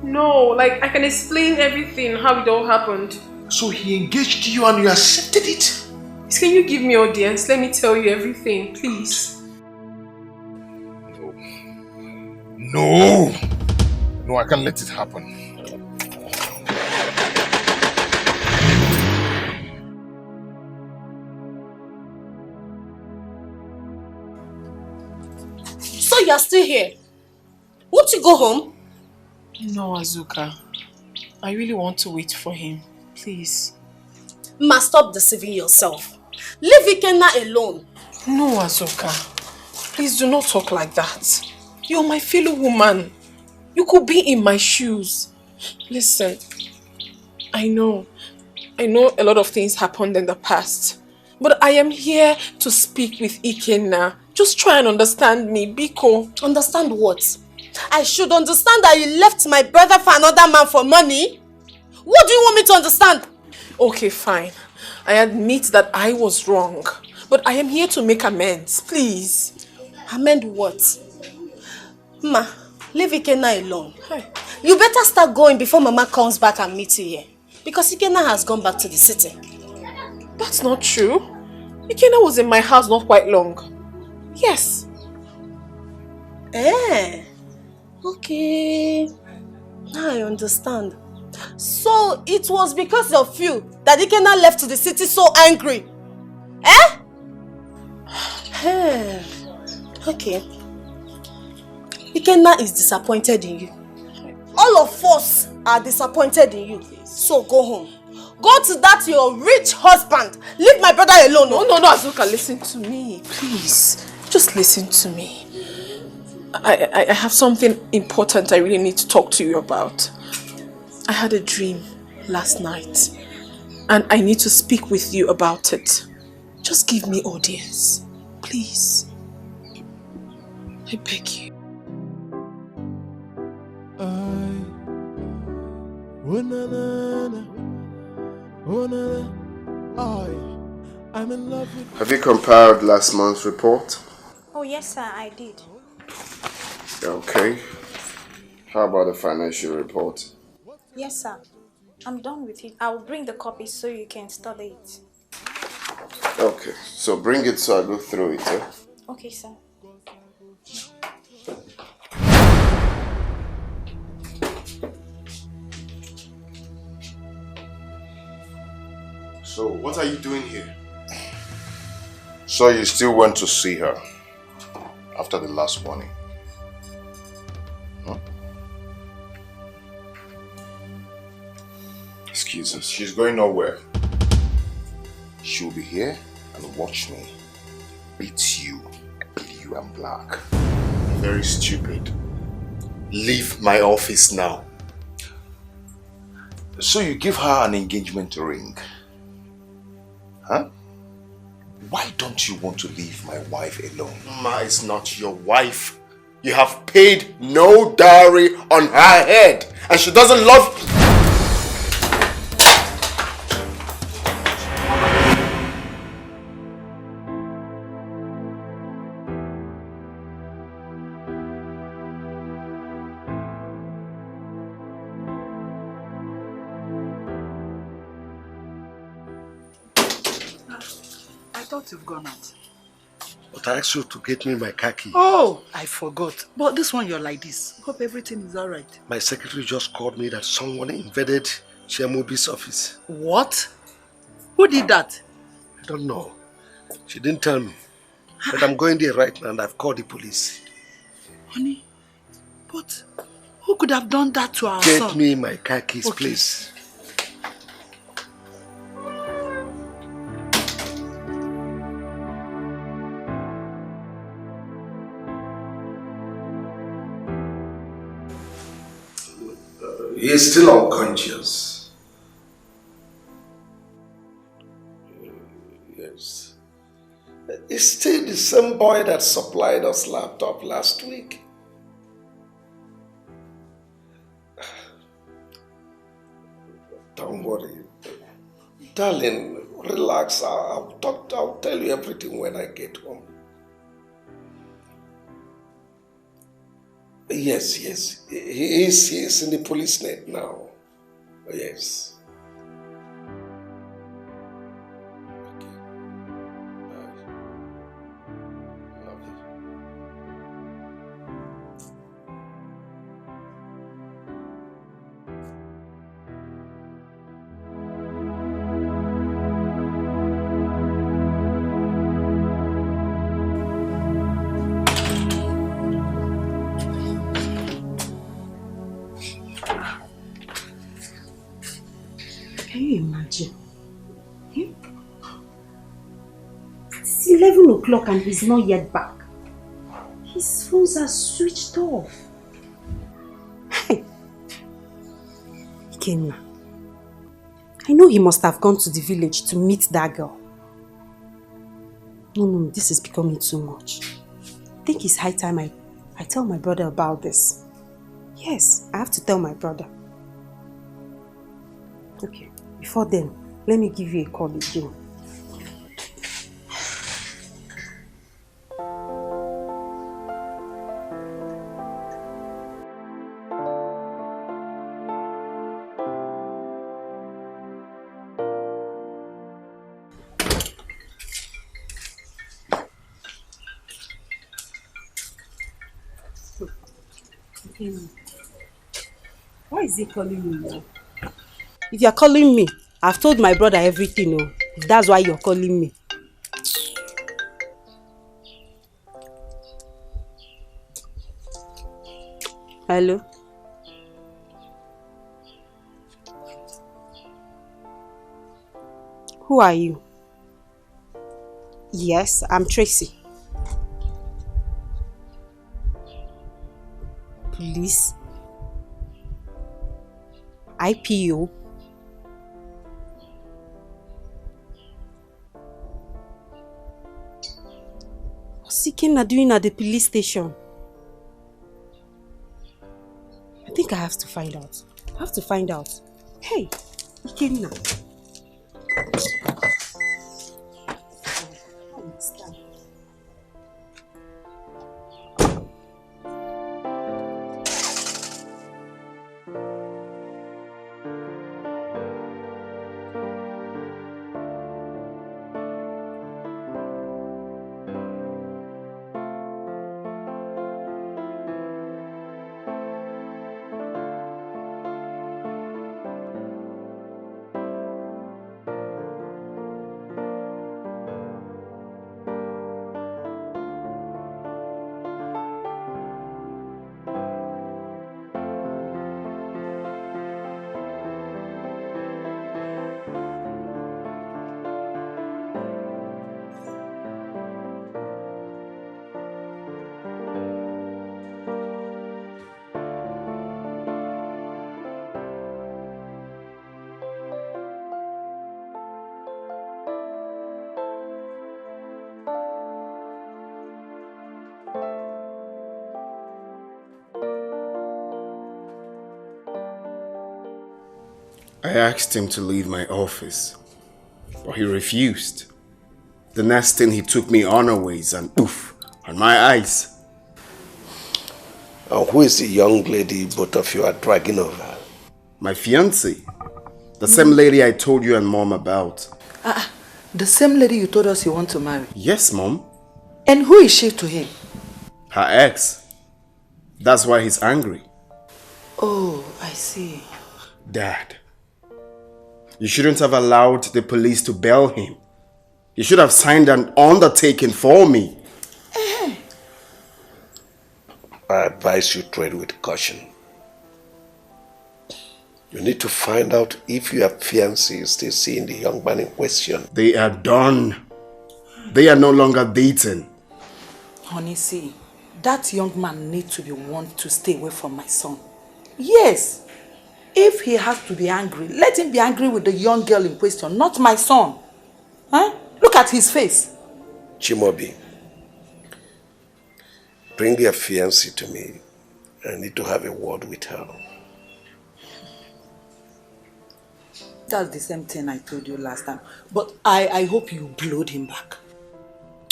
[SPEAKER 11] No, like, I can explain everything, how it all happened.
[SPEAKER 21] So he engaged you and you accepted it?
[SPEAKER 11] Please, can you give me audience? Let me tell you everything, please.
[SPEAKER 21] No! No, I can't let it happen.
[SPEAKER 9] So you're still here? Won't you go home?
[SPEAKER 11] No, Azuka. I really want to wait for him. Please.
[SPEAKER 9] Ma, stop deceiving yourself. Leave Ikenna alone.
[SPEAKER 11] No, Azuka. Please do not talk like that. You're my fellow woman. You could be in my shoes. Listen, I know a lot of things happened in the past. But I am here to speak with Ikenna. Just try and understand me, Biko.
[SPEAKER 9] Understand what? I should understand that you left my brother for another man for money? What do you want me to understand?
[SPEAKER 11] Okay, fine. I admit that I was wrong. But I am here to make amends, please.
[SPEAKER 9] Amend what? Leave Ikenna alone. You better start going before Mama comes back and meets you here. Because Ikenna has gone back to the city.
[SPEAKER 11] That's not true. Ikenna was in my house not quite long. Yes.
[SPEAKER 9] Okay. Now I understand. So it was because of you that Ikenna left to the city so angry. Okay. Ikenna is disappointed in you. All of us are disappointed in you. So go home. Go to that your rich husband. Leave my brother alone.
[SPEAKER 11] No, Azuka, listen to me. Please. Just listen to me. I have something important I really need to talk to you about. I had a dream last night. And I need to speak with you about it. Just give me audience. Please. I beg you.
[SPEAKER 6] I'm in love with.
[SPEAKER 16] Have you compiled last month's report?
[SPEAKER 10] Oh yes sir, I did.
[SPEAKER 16] Okay. How about the financial report?
[SPEAKER 10] Yes sir, I'm done with it. I will bring the copies so you can study it.
[SPEAKER 16] Okay, so bring it so I go through it.
[SPEAKER 10] Okay sir.
[SPEAKER 16] So what are you doing here? So you still went to see her after the last warning? Huh? Excuse us. She's going nowhere. She'll be here and watch me beat you blue and black. Very stupid. Leave my office now. So you give her an engagement ring? Huh? Why don't you want to leave my wife alone? Ma is not your wife. You have paid no dowry on her head and she doesn't love you.
[SPEAKER 17] I thought you've gone out.
[SPEAKER 5] But I asked you to get me my car key.
[SPEAKER 17] Oh, I forgot. But this one you're like this. Hope everything is alright.
[SPEAKER 5] My secretary just called me that someone invaded Chiamobi's office.
[SPEAKER 17] What? Who did that?
[SPEAKER 5] I don't know. She didn't tell me. But I'm going there right now and I've called the police.
[SPEAKER 17] Honey, but who could have done that to our son?
[SPEAKER 5] Get me my car keys, please. He is still unconscious. Yes. It's still the same boy that supplied us laptop last week. Don't worry. Darling, relax. I'll tell you everything when I get home. Yes. He is in the police net now. Yes.
[SPEAKER 3] Can you imagine? It's 11 o'clock and he's not yet back. His phones are switched off. Hey. Ikenna, I know he must have gone to the village to meet that girl. No, this is becoming too much. I think it's high time I tell my brother about this. Yes, I have to tell my brother. Okay, before then, let me give you a call again. Why is he calling me now? If you're calling me, I've told my brother everything. Oh. If that's why you're calling me. Hello? Who are you? Yes, I'm Tracy. Police? IPO? What's Ikenna doing at the police station? I think I have to find out. I have to find out. Hey, Ikenna.
[SPEAKER 19] I asked him to leave my office, but he refused. The next thing he took me unaways and oof, on my eyes.
[SPEAKER 5] And who is the young lady both of you are dragging over?
[SPEAKER 19] My fiancée. The same lady I told you and Mom about.
[SPEAKER 17] The same lady you told us you want to marry?
[SPEAKER 19] Yes, Mom.
[SPEAKER 17] And who is she to him?
[SPEAKER 19] Her ex. That's why he's angry.
[SPEAKER 17] Oh, I see.
[SPEAKER 19] Dad, you shouldn't have allowed the police to bail him. You should have signed an undertaking for me.
[SPEAKER 5] I advise you tread with caution. You need to find out if your fiancé is still seeing the young man in question.
[SPEAKER 19] They are done. They are no longer dating.
[SPEAKER 17] Honey, see, that young man needs to be warned to stay away from my son. Yes. If he has to be angry, let him be angry with the young girl in question, not my son. Huh? Look at his face.
[SPEAKER 5] Chimobi, bring your fiancé to me. I need to have a word with her.
[SPEAKER 17] That's the same thing I told you last time. But I hope you blowed him back.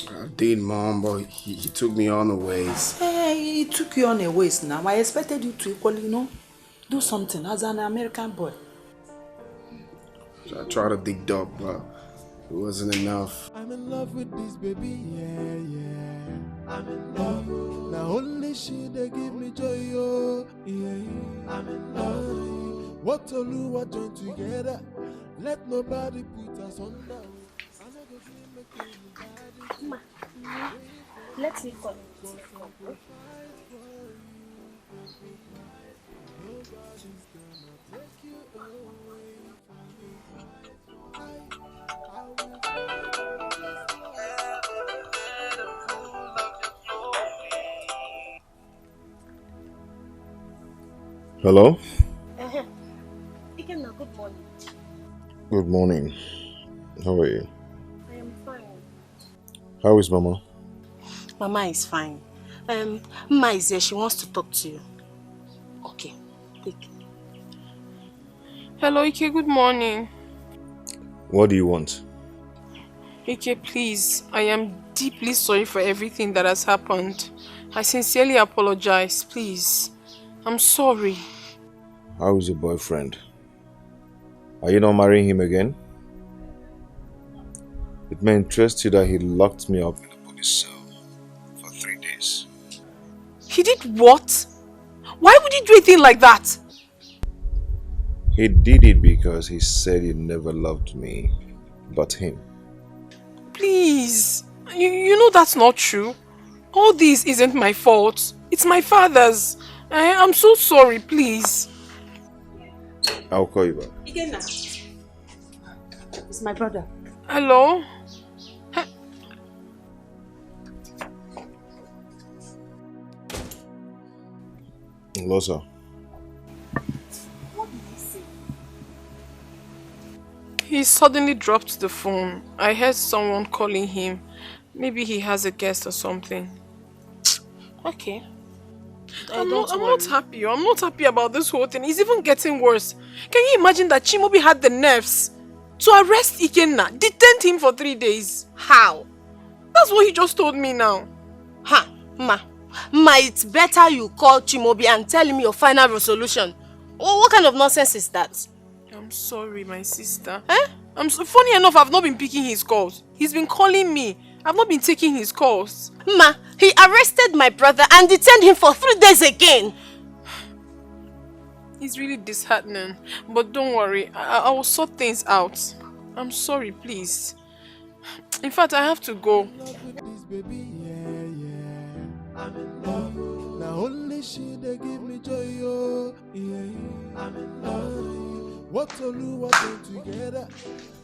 [SPEAKER 19] I did, Mom, but he took me unaways.
[SPEAKER 17] Hey, he took you unaways now. I expected you to equally, do something as an American boy.
[SPEAKER 19] So I tried to dig up, but it wasn't enough.
[SPEAKER 6] I'm in love with this baby, yeah. I'm in love. Now only she they give me joy, oh, yeah. I'm in love. What to do, what join together. Let nobody put us under.
[SPEAKER 1] Ma, let me call him.
[SPEAKER 22] Hello?
[SPEAKER 1] Ikenna, good morning.
[SPEAKER 22] Good morning. How are you?
[SPEAKER 1] I am fine.
[SPEAKER 22] How is Mama?
[SPEAKER 9] Mama is fine. Mama is here. She wants to talk to you. Okay, take it.
[SPEAKER 11] Hello, Ike, good morning.
[SPEAKER 22] What do you want?
[SPEAKER 11] Ike, please, I am deeply sorry for everything that has happened. I sincerely apologize, please. I'm sorry.
[SPEAKER 22] How is your boyfriend? Are you not marrying him again? It may interest you that he locked me up in the police cell for 3 days.
[SPEAKER 11] He did what? Why would he do a thing like that?
[SPEAKER 22] He did it because he said he never loved me, but him.
[SPEAKER 11] Please. You know that's not true. All this isn't my fault. It's my father's. I'm so sorry, please.
[SPEAKER 22] I'll call you back.
[SPEAKER 3] Again, it's my brother.
[SPEAKER 11] Hello?
[SPEAKER 22] Losa.
[SPEAKER 3] What did he say?
[SPEAKER 11] He suddenly dropped the phone. I heard someone calling him. Maybe he has a guest or something.
[SPEAKER 9] Okay.
[SPEAKER 11] I'm not happy. I'm not happy about this whole thing. It's even getting worse. Can you imagine that Chimaobi had the nerves to arrest Ikenna, detain him for 3 days?
[SPEAKER 9] How?
[SPEAKER 11] That's what he just told me now.
[SPEAKER 9] Ha, Ma, it's better you call Chimaobi and tell him your final resolution. What kind of nonsense is that?
[SPEAKER 11] I'm sorry, my sister. Funny enough, I've not been picking his calls. He's been calling me. I've not been taking his calls.
[SPEAKER 9] Ma, he arrested my brother and detained him for 3 days again.
[SPEAKER 11] It's really disheartening. But don't worry, I will sort things out. I'm sorry, please. In fact, I have to go.
[SPEAKER 6] I'm in love. Now only she they give me joy, oh yeah. I'm in love. What to do, what to together.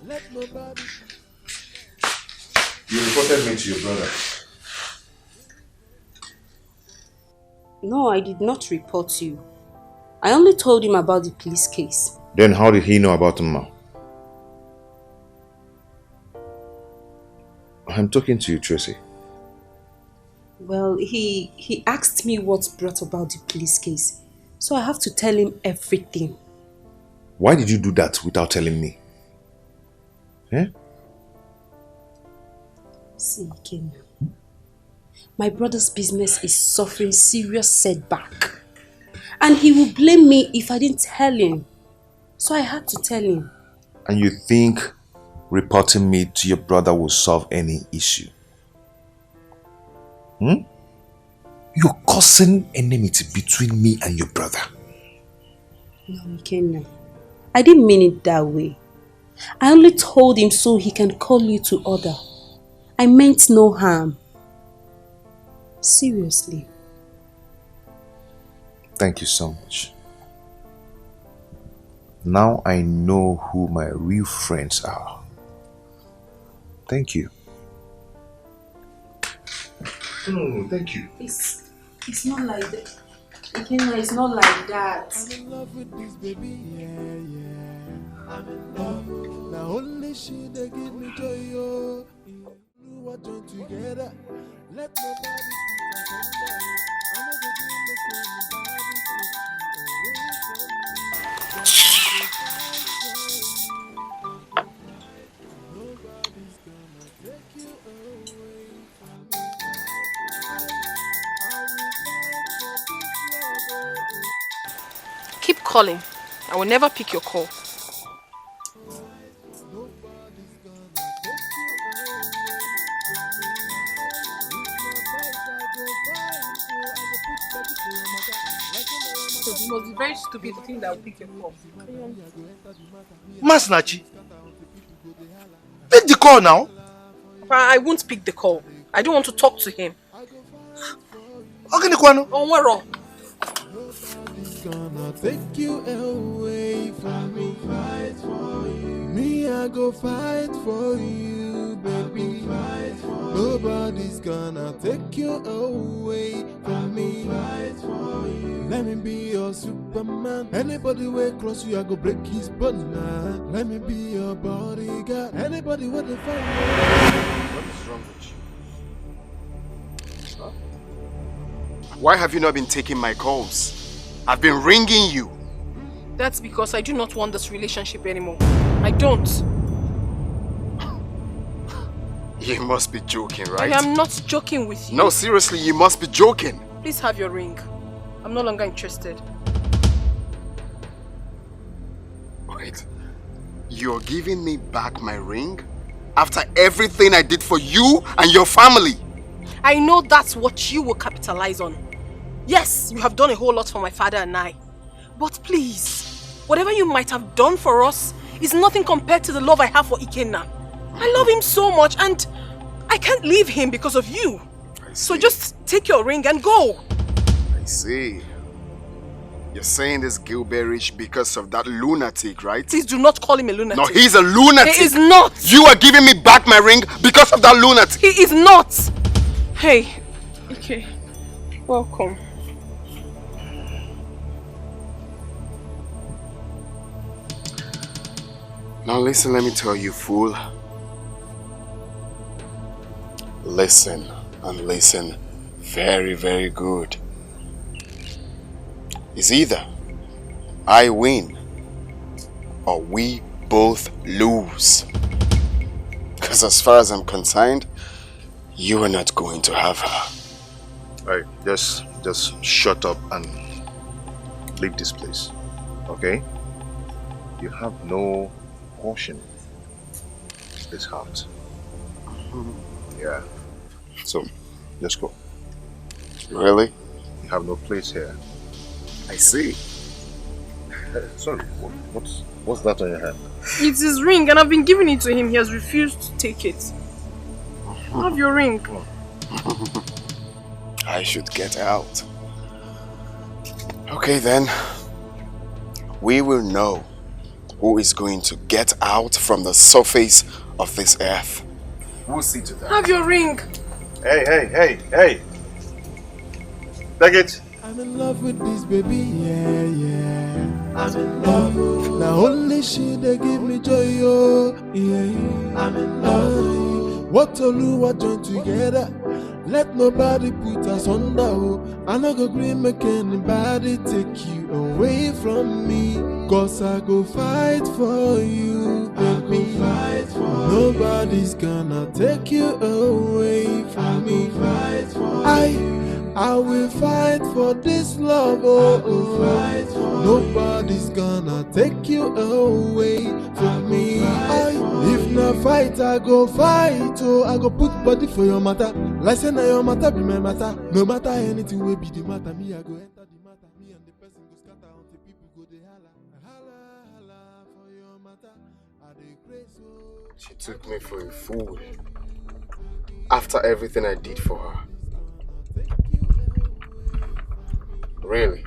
[SPEAKER 6] Let nobody.
[SPEAKER 22] You reported me to your brother.
[SPEAKER 3] No, I did not report you. I only told him about the police case.
[SPEAKER 22] Then how did he know about Mma? I'm talking to you, Tracy.
[SPEAKER 3] Well, he asked me what brought about the police case. So I have to tell him everything.
[SPEAKER 22] Why did you do that without telling me? Eh?
[SPEAKER 3] See, Ken, my brother's business is suffering serious setback. And he will blame me if I didn't tell him. So I had to tell him.
[SPEAKER 22] And you think reporting me to your brother will solve any issue? You're causing enmity between me and your brother.
[SPEAKER 3] No, Ikenna. I didn't mean it that way. I only told him so he can call you to order. I meant no harm. Seriously.
[SPEAKER 22] Thank you so much. Now I know who my real friends are. Thank you. No, thank you.
[SPEAKER 3] It's not like that. Ikenna, it's not like that.
[SPEAKER 6] I'm in love with this baby, yeah. I'm in love. Now only she they give me joy, oh. Do what join together. Let nobody see us under. I'm not gonna make anybody Nobody's gonna take you away from me. I will fight for this love.
[SPEAKER 11] Keep calling. I will never pick your call. So it must be very stupid to think that I will pick your call.
[SPEAKER 2] Masnachi, pick the call now.
[SPEAKER 11] I won't pick the call. I don't want to talk to him.
[SPEAKER 2] Okay, Nikwano.
[SPEAKER 11] Oh, what's wrong?
[SPEAKER 6] Gonna take you away from me. Fight for you. Me, I go fight for you, baby. Fight for Nobody's gonna take you away from me. Fight for you. Let me be your Superman. Anybody way close you, I go break his banana. Let me be your bodyguard. Anybody with the fire.
[SPEAKER 5] What is wrong with you? Huh? Why have you not been taking my calls? I've been ringing you.
[SPEAKER 11] That's because I do not want this relationship anymore. I don't.
[SPEAKER 5] You must be joking, right?
[SPEAKER 11] I am not joking with you.
[SPEAKER 5] No, seriously, you must be joking.
[SPEAKER 11] Please have your ring. I'm no longer interested.
[SPEAKER 5] Wait, you're giving me back my ring? After everything I did for you and your family?
[SPEAKER 11] I know that's what you will capitalize on. Yes, you have done a whole lot for my father and I. But please, whatever you might have done for us is nothing compared to the love I have for Ikenna. I love him so much and I can't leave him because of you. So just take your ring and go.
[SPEAKER 19] I see. You're saying this Gilbert rich because of that lunatic, right?
[SPEAKER 11] Please do not call him a lunatic.
[SPEAKER 19] No, he's a lunatic.
[SPEAKER 11] He is not.
[SPEAKER 19] You are giving me back my ring because of that lunatic.
[SPEAKER 11] He is not. Hey, okay. Welcome.
[SPEAKER 19] Now listen, let me tell you, fool. Listen and listen very, very good. It's either I win or we both lose. Because as far as I'm concerned, you are not going to have her.
[SPEAKER 21] Alright, just shut up and leave this place. Okay? You have no portion in this house. Yeah. So, just go.
[SPEAKER 19] Really?
[SPEAKER 21] You have no place here.
[SPEAKER 19] I see.
[SPEAKER 21] Sorry, what's that on your hand?
[SPEAKER 11] It's his ring and I've been giving it to him. He has refused to take it. Have your ring.
[SPEAKER 19] I should get out. Okay then. We will know who is going to get out from the surface of this earth. We'll see to that.
[SPEAKER 11] Have your ring.
[SPEAKER 21] Hey. Take it.
[SPEAKER 6] I'm in love with this baby, yeah. I'm in love. Now only she they give me joy, oh, yeah. I'm in love. What to do, what join together. Let nobody put us under, oh. I no go agree make anybody take you away from me. Cause I go fight for you, baby. Nobody's gonna take you away from me. I will fight for this love, oh. Nobody's gonna take you away from me. If not fight, I go fight, oh. I go put body for your matter. Like say now your matter be my matter. No matter anything will be the matter. Me, I go enter the matter. Me and the person go scatter until people go they holla. Holla for your matter. I dey crazy, oh.
[SPEAKER 19] She took me for a fool. After everything I did for her. Really?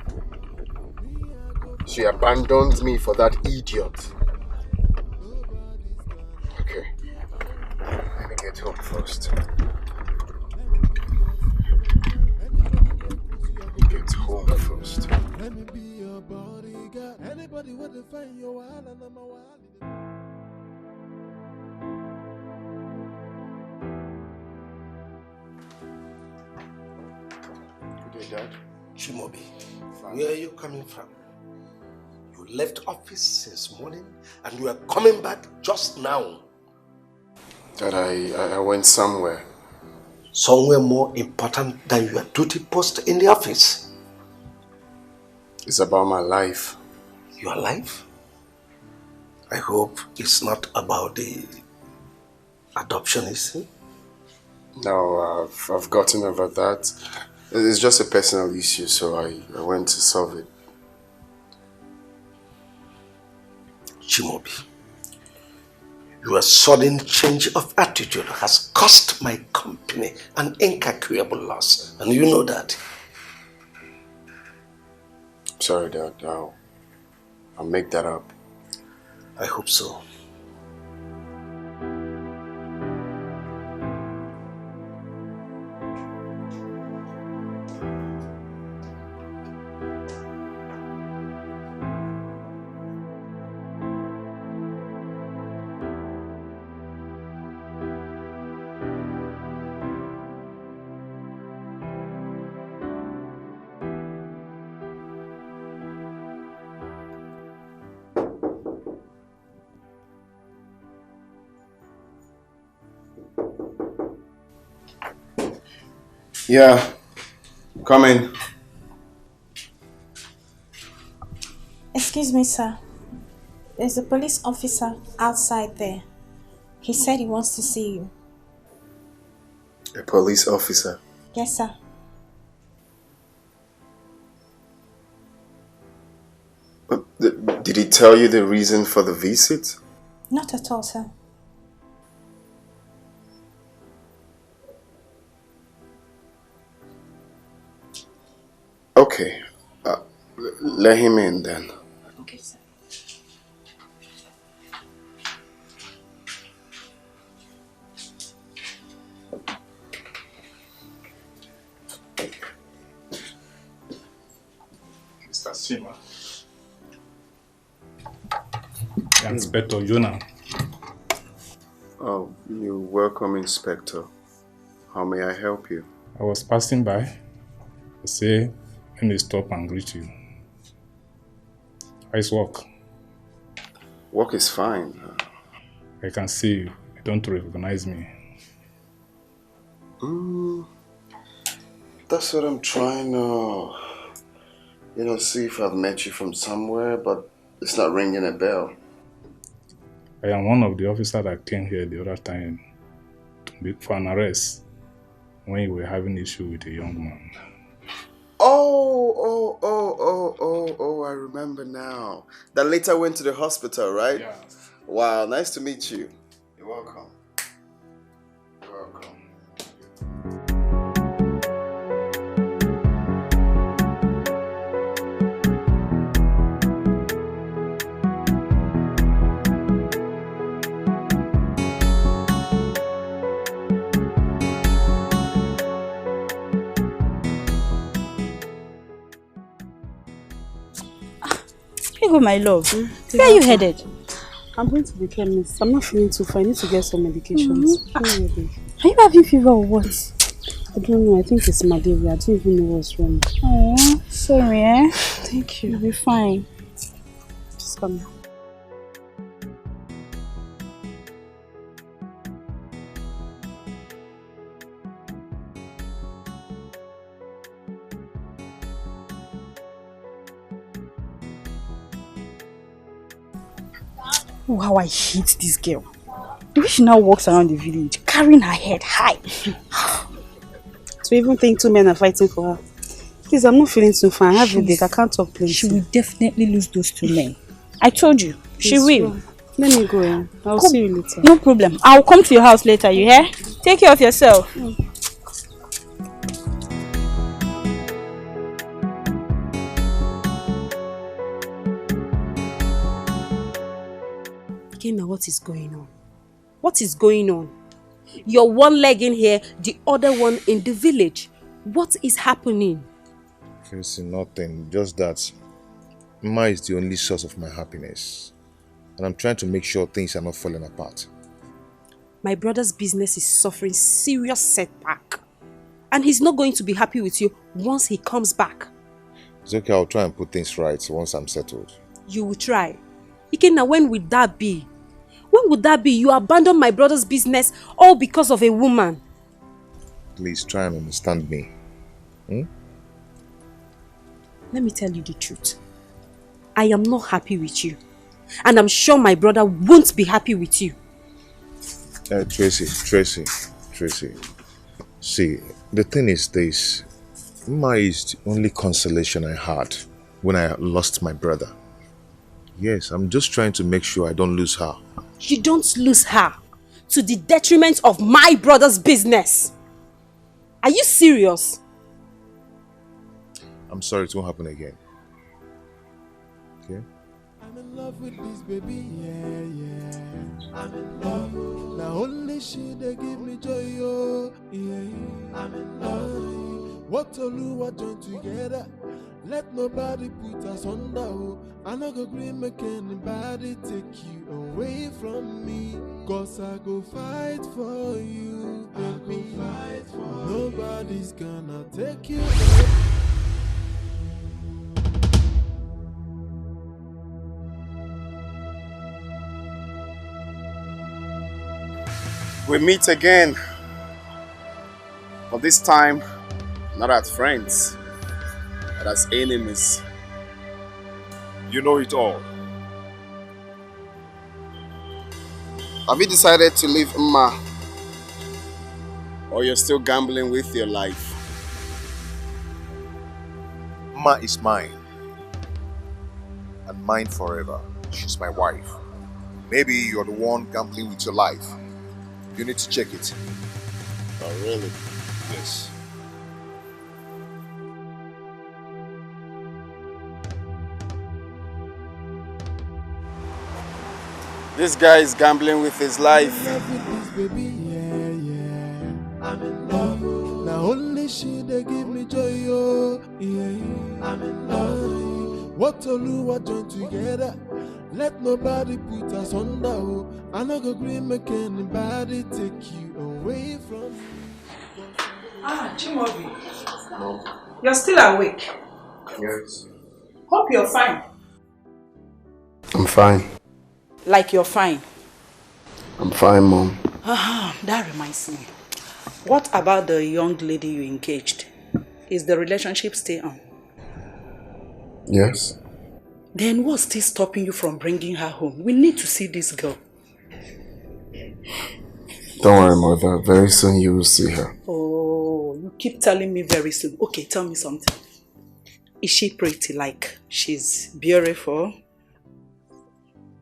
[SPEAKER 19] She abandoned me for that idiot. Okay. Let me get home first. Get home first.
[SPEAKER 6] Let me be your bodyguard. Anybody want to find your wild and I'm a wild.
[SPEAKER 19] Good day, Dad.
[SPEAKER 2] Chimobi, where are you coming from? You left office since morning and you are coming back just now.
[SPEAKER 19] Dad, I went somewhere.
[SPEAKER 2] Somewhere more important than your duty post in the office?
[SPEAKER 19] It's about my life.
[SPEAKER 2] Your life? I hope it's not about the adoption issue?
[SPEAKER 19] No, I've gotten over that. It's just a personal issue, so I went to solve it.
[SPEAKER 2] Chimobi, your sudden change of attitude has cost my company an incalculable loss, and you know that.
[SPEAKER 19] Sorry, Dad. I'll make that up.
[SPEAKER 2] I hope so.
[SPEAKER 19] Yeah, come in.
[SPEAKER 10] Excuse me, sir. There's a police officer outside there. He said he wants to see you.
[SPEAKER 19] A police officer?
[SPEAKER 10] Yes, sir.
[SPEAKER 16] Did he tell you the reason for the visit?
[SPEAKER 10] Not at all, sir.
[SPEAKER 16] Okay. Let him in then.
[SPEAKER 10] Okay, sir.
[SPEAKER 14] Mr. Sima. Inspector Jonah.
[SPEAKER 16] Oh, you're welcome, Inspector. How may I help you?
[SPEAKER 14] I was passing by. I say, let me stop and greet you. How's work?
[SPEAKER 16] Work is fine.
[SPEAKER 14] I can see you. You don't recognize me.
[SPEAKER 16] That's what I'm trying to, see if I've met you from somewhere, but it's not ringing a bell.
[SPEAKER 14] I am one of the officers that came here the other time for an arrest when you were having issue with a young man.
[SPEAKER 16] Oh, I remember now. That later went to the hospital, right?
[SPEAKER 14] Yeah.
[SPEAKER 16] Wow, nice to meet you. You're welcome. You're welcome.
[SPEAKER 15] Here you go, my love. Where are you headed?
[SPEAKER 3] I'm going to the chemist. I'm not feeling too fine. I need to get some medications.
[SPEAKER 15] Are you having fever or what?
[SPEAKER 3] I don't know. I think it's malaria. I don't even know what's wrong.
[SPEAKER 15] Oh, sorry, eh?
[SPEAKER 3] Thank you.
[SPEAKER 15] You'll be fine.
[SPEAKER 3] Just come here.
[SPEAKER 15] Oh, how I hate this girl. The way she now walks around the village, carrying her head high.
[SPEAKER 3] To even think two men are fighting for her. Please, I'm not feeling too fine. I have a headache. I can't talk plenty.
[SPEAKER 15] She will definitely lose those two men. I told you. She will.
[SPEAKER 3] Well. Let me go. I'll see you later.
[SPEAKER 15] No problem. I'll come to your house later, you hear? Take care of yourself.
[SPEAKER 3] Kena, what is going on? What is going on? You're one leg in here, the other one in the village. What is happening?
[SPEAKER 22] Tracy, nothing. Just that Ma is the only source of my happiness. And I'm trying to make sure things are not falling apart.
[SPEAKER 3] My brother's business is suffering serious setback. And he's not going to be happy with you once he comes back.
[SPEAKER 22] It's okay, I'll try and put things right once I'm settled.
[SPEAKER 3] You will try. Ikena, when would that be? When would that be? You abandon my brother's business all because of a woman.
[SPEAKER 22] Please try and understand me.
[SPEAKER 3] Let me tell you the truth. I am not happy with you. And I'm sure my brother won't be happy with you.
[SPEAKER 22] Tracy. See, the thing is this. Ma is the only consolation I had when I lost my brother. Yes, I'm just trying to make sure I don't lose her.
[SPEAKER 3] You don't lose her to the detriment of my brother's business. Are you serious?
[SPEAKER 22] I'm sorry, it won't happen again. Okay?
[SPEAKER 6] I'm in love with this baby, yeah. I'm in love. Now only she they give me joy, oh, yeah. I'm in love. What Oluwa join together. Let nobody put us under, oh. I no go agree make anybody take you away from me. Cause I go fight for you, baby. Nobody's gonna take you away.
[SPEAKER 19] We meet again, but this time not as friends, but as enemies.
[SPEAKER 21] You know it all.
[SPEAKER 19] Have you decided to leave Mma? Or you're still gambling with your life?
[SPEAKER 21] Ma is mine. And and mine forever. She's my wife. Maybe you're the one gambling with your life. You need to check it.
[SPEAKER 19] Oh, really?
[SPEAKER 21] Yes.
[SPEAKER 19] This guy is gambling with his life.
[SPEAKER 6] I'm in love. Now only she they give me joy, oh yeah. I'm in love. What Oluwa join together, let nobody put us under. Oh, I no go agree make anybody take you away from me.
[SPEAKER 18] Ah, Chimobi. You're still awake.
[SPEAKER 19] Yes.
[SPEAKER 18] Hope you're fine.
[SPEAKER 19] I'm fine.
[SPEAKER 18] Like you're fine.
[SPEAKER 19] I'm fine, Mom.
[SPEAKER 18] Ah, that reminds me. What about the young lady you engaged? Is the relationship still on?
[SPEAKER 19] Yes.
[SPEAKER 18] Then what's still stopping you from bringing her home? We need to see this girl.
[SPEAKER 19] Don't worry, Mother. Very soon you will see her.
[SPEAKER 18] Oh, you keep telling me very soon. Okay, tell me something. Is she pretty? Like, she's beautiful?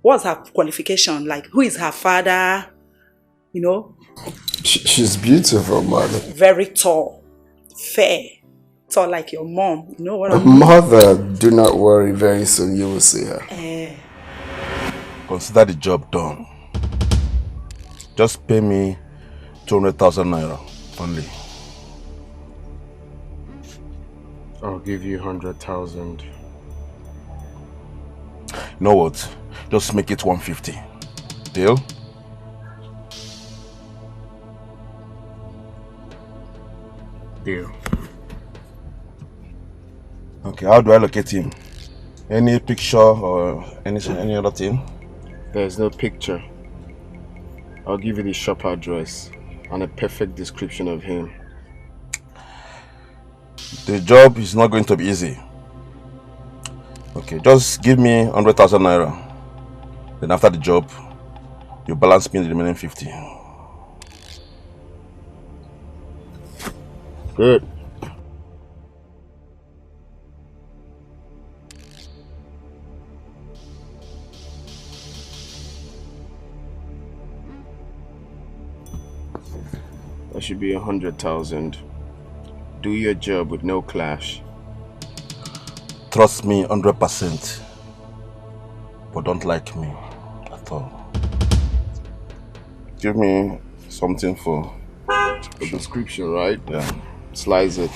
[SPEAKER 18] What's her qualification? Like, who is her father? You know?
[SPEAKER 19] She's beautiful, Mother.
[SPEAKER 18] Very tall. Fair. Tall like your mom. You know what I mean?
[SPEAKER 19] Mother, do not worry. Very soon you will see her.
[SPEAKER 7] Consider the job done. Just pay me 200,000 naira only.
[SPEAKER 19] I'll give you 100,000.
[SPEAKER 7] You know what? Just make it 150. Deal?
[SPEAKER 19] Deal.
[SPEAKER 7] Okay, how do I locate him? Any picture or any other thing?
[SPEAKER 19] There's no picture. I'll give you the shop address and a perfect description of him.
[SPEAKER 7] The job is not going to be easy. Okay, just give me 100,000 naira. Then after the job, you balance me the remaining 50.
[SPEAKER 19] Good. That should be 100,000. Do your job with no clash.
[SPEAKER 7] Trust me 100%. But don't like me at all. Give me something for
[SPEAKER 19] the description, right?
[SPEAKER 7] Yeah.
[SPEAKER 19] Slice it.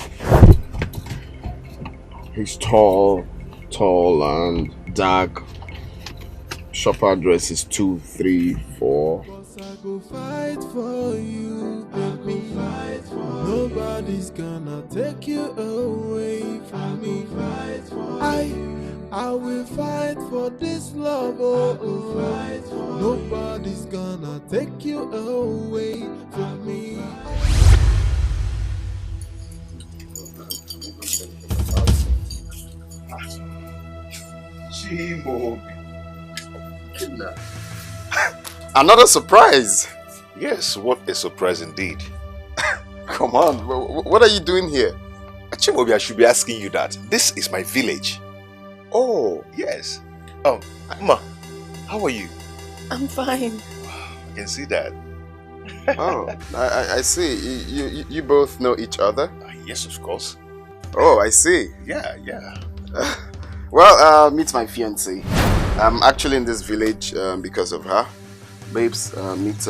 [SPEAKER 19] He's tall and dark. Shop address is 234.
[SPEAKER 6] I go fight for you, baby. Nobody's gonna take you away from me. I will fight for this love. Oh. Nobody's gonna take you away from me.
[SPEAKER 21] Chimo.
[SPEAKER 19] Another surprise.
[SPEAKER 21] Yes, what a surprise indeed.
[SPEAKER 19] Come on, what are you doing here?
[SPEAKER 21] Chimobi, I should be asking you that. This is my village.
[SPEAKER 19] Oh.
[SPEAKER 21] Yes. Oh, Ma, how are you?
[SPEAKER 9] I'm fine.
[SPEAKER 21] I can see that.
[SPEAKER 19] Oh, I see. You both know each other?
[SPEAKER 21] Yes, of course.
[SPEAKER 19] Oh, I see.
[SPEAKER 21] Yeah.
[SPEAKER 19] Well, meet my fiancée. I'm actually in this village because of her. Babes, meet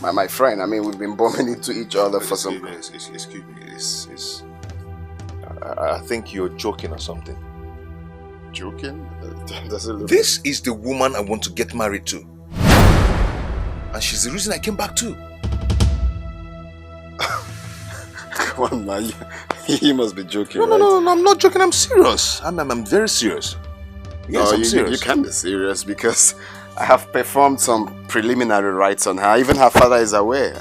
[SPEAKER 19] my friend. I mean, we've been bumping into each other for some...
[SPEAKER 21] Excuse me. I think you're joking or something.
[SPEAKER 19] Joking?
[SPEAKER 21] This is the woman I want to get married to. And she's the reason I came back too.
[SPEAKER 19] Come on, man. You must be joking,
[SPEAKER 21] No, I'm not joking. I'm serious. I'm very serious. Yes, I'm serious.
[SPEAKER 19] You can be serious because I have performed some preliminary rites on her. Even her father is aware.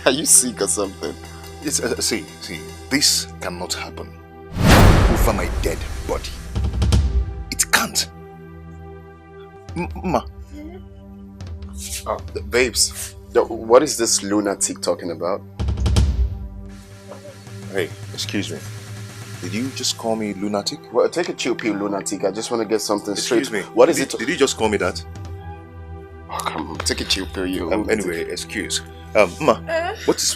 [SPEAKER 19] Are you sick or something?
[SPEAKER 21] It's, see, this cannot happen over my dead body. It can't. Ma.
[SPEAKER 19] Babes, what is this lunatic talking about?
[SPEAKER 21] Hey, excuse me. Did you just call me lunatic?
[SPEAKER 19] Well, take a chill pill, lunatic. I just want to get something
[SPEAKER 21] Excuse
[SPEAKER 19] straight.
[SPEAKER 21] me.
[SPEAKER 19] What is it?
[SPEAKER 21] Did you just call me that?
[SPEAKER 19] Oh, come on. Take a chill pill, you.
[SPEAKER 21] Anyway, excuse. Ma, what is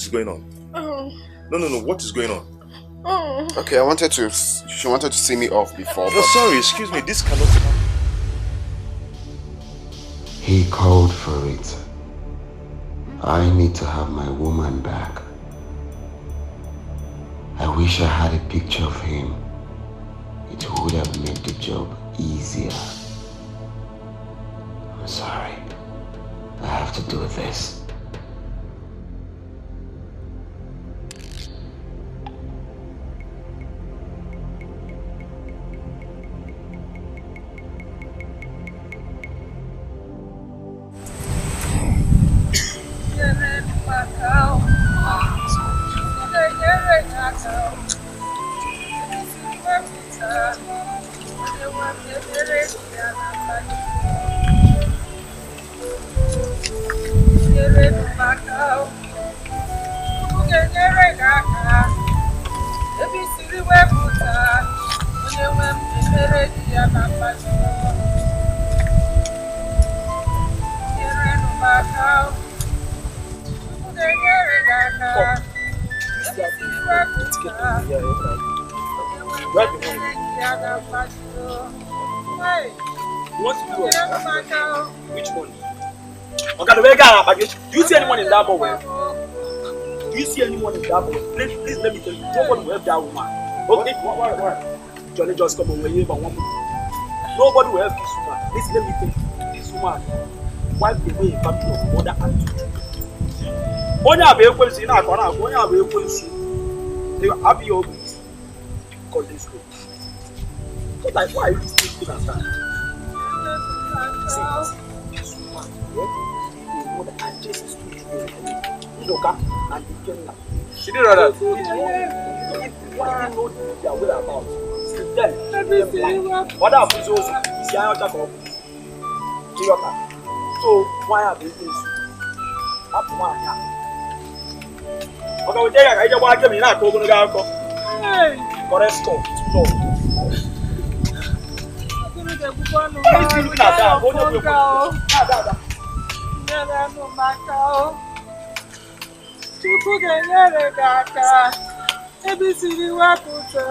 [SPEAKER 21] going on? No. What is going on?
[SPEAKER 19] Okay, she wanted to see me off before.
[SPEAKER 21] No, sorry, excuse me. This cannot happen.
[SPEAKER 8] He called for it. I need to have my woman back. I wish I had a picture of him. It would have made the job easier. I'm sorry. I have to do this.
[SPEAKER 13] Do you see anyone in that boy? Do you see anyone in that boy? Please let me tell you, nobody will help that woman. Okay? What? Johnny just come away but one minute. Nobody will help this woman. Listen, let me tell you, this woman wiped away a family of mother and children. Only have a question in our corner, only have a question. They are happy over this. Call this way. So like, why are you still good at that? See, this woman, and this is too Loka and the Kenya. She didn't know that. Why do you know their whereabouts? Sleep them. What happens also is the iron attack of Loka. So why have they been up to one here? Okay, we take a idea why came in that Kogan Garco. Correct stop. No. What is he looking at that? What are you doing?
[SPEAKER 23] Chukwu ga-enyere gị aka ebe isiri wepụta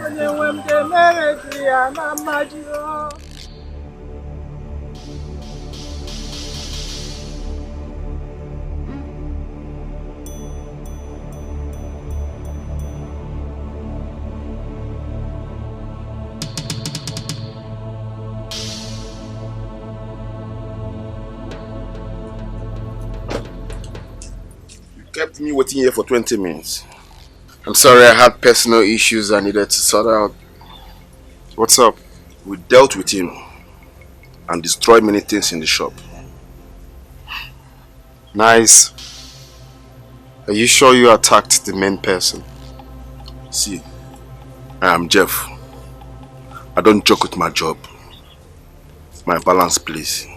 [SPEAKER 23] onye nwe m ga-emere gị ya na mmaji.
[SPEAKER 21] Kept me waiting here for 20 minutes.
[SPEAKER 19] I'm sorry, I had personal issues I needed to sort out. What's up?
[SPEAKER 21] We dealt with him and destroyed many things in the shop.
[SPEAKER 19] Nice. Are you sure you attacked the main person?
[SPEAKER 21] See, I am Jeff. I don't joke with my job. My balance, please.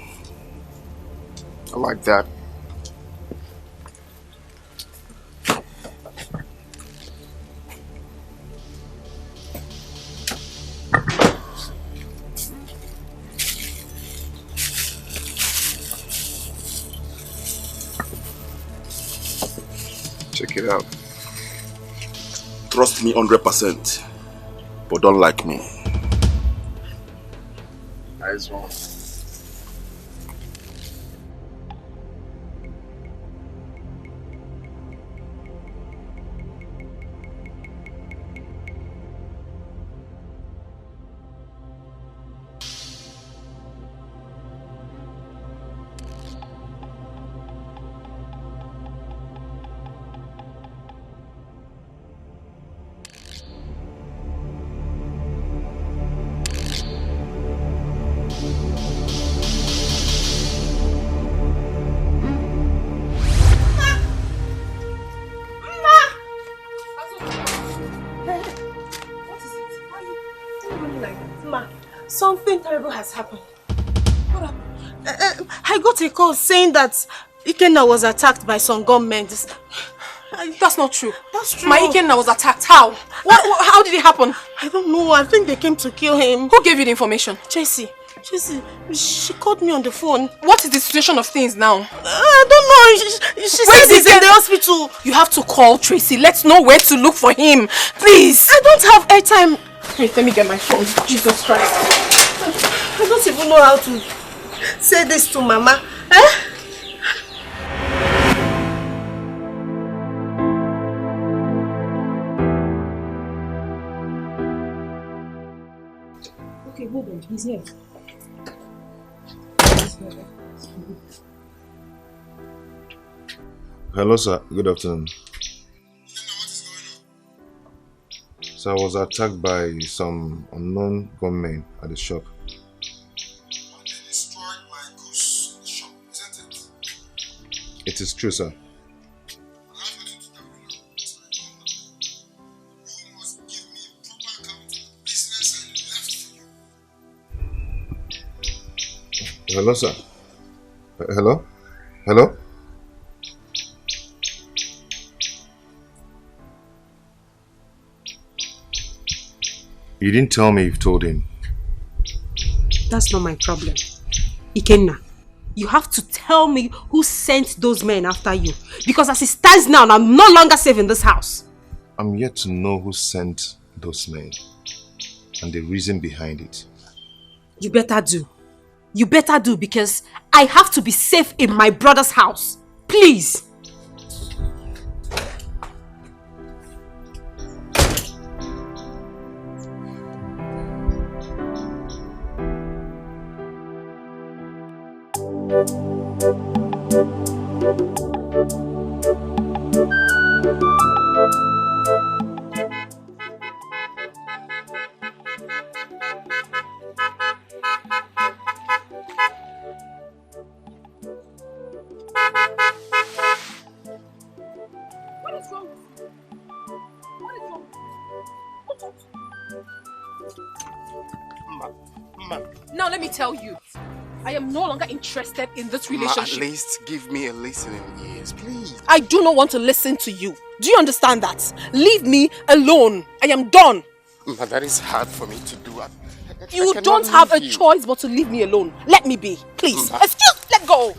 [SPEAKER 19] I like that. Check it out.
[SPEAKER 21] Trust me 100%, but don't like me.
[SPEAKER 19] Nice one.
[SPEAKER 9] Something terrible has happened. What happened? I got a call saying that Ikenna was attacked by some gunmen.
[SPEAKER 11] That's not true.
[SPEAKER 9] That's true.
[SPEAKER 11] My Ikenna was attacked. How? How did it happen?
[SPEAKER 9] I don't know. I think they came to kill him.
[SPEAKER 11] Who gave you the information?
[SPEAKER 9] Tracy, she called me on the phone.
[SPEAKER 11] What is the situation of things now?
[SPEAKER 9] I don't know. She said he's in the hospital.
[SPEAKER 11] You have to call Tracy. Let's know where to look for him. Please.
[SPEAKER 9] I don't have airtime.
[SPEAKER 11] Wait, let me get my phone. Jesus Christ.
[SPEAKER 9] I don't even know how to say this to Mama. Eh?
[SPEAKER 3] Okay, hold on. He's here.
[SPEAKER 22] Hello, sir. Good afternoon. So I was attacked by some unknown gunmen at the shop.
[SPEAKER 19] They destroyed my goods in the shop, isn't it?
[SPEAKER 22] It is true, sir. Hello, sir. Hello? Hello? You didn't tell me you've told him.
[SPEAKER 3] That's not my problem. Ikenna, you have to tell me who sent those men after you. Because as it stands now, I'm no longer safe in this house.
[SPEAKER 22] I'm yet to know who sent those men and the reason behind it.
[SPEAKER 3] You better do. You better do, because I have to be safe in my brother's house. Please.
[SPEAKER 11] Now let me tell you, I am no longer interested in this relationship.
[SPEAKER 4] At least give me a listening ears, please.
[SPEAKER 11] I do not want to listen to you. Do you understand that? Leave me alone. I am done.
[SPEAKER 4] Ma, that is hard for me to do.
[SPEAKER 11] You don't have a choice but to leave me alone. Let me be, please. Let go.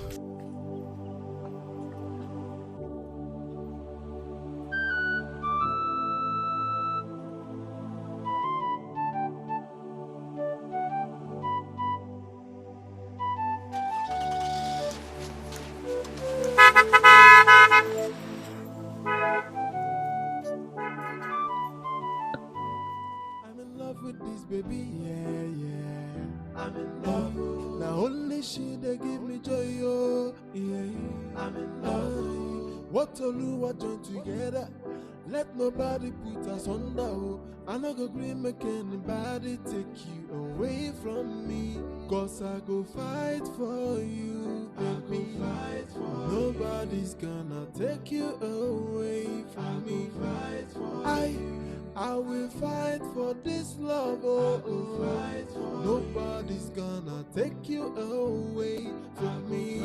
[SPEAKER 6] Baby, yeah. I'm in love. Now only she they give me joy, oh, yeah. I'm in love. What to do, what join together. Let nobody put us under, oh. I no go agree make anybody take you away from me. Cause I go fight for you, baby. Nobody's gonna take you away from me. I will fight for this love, oh. Nobody's gonna take you away from me.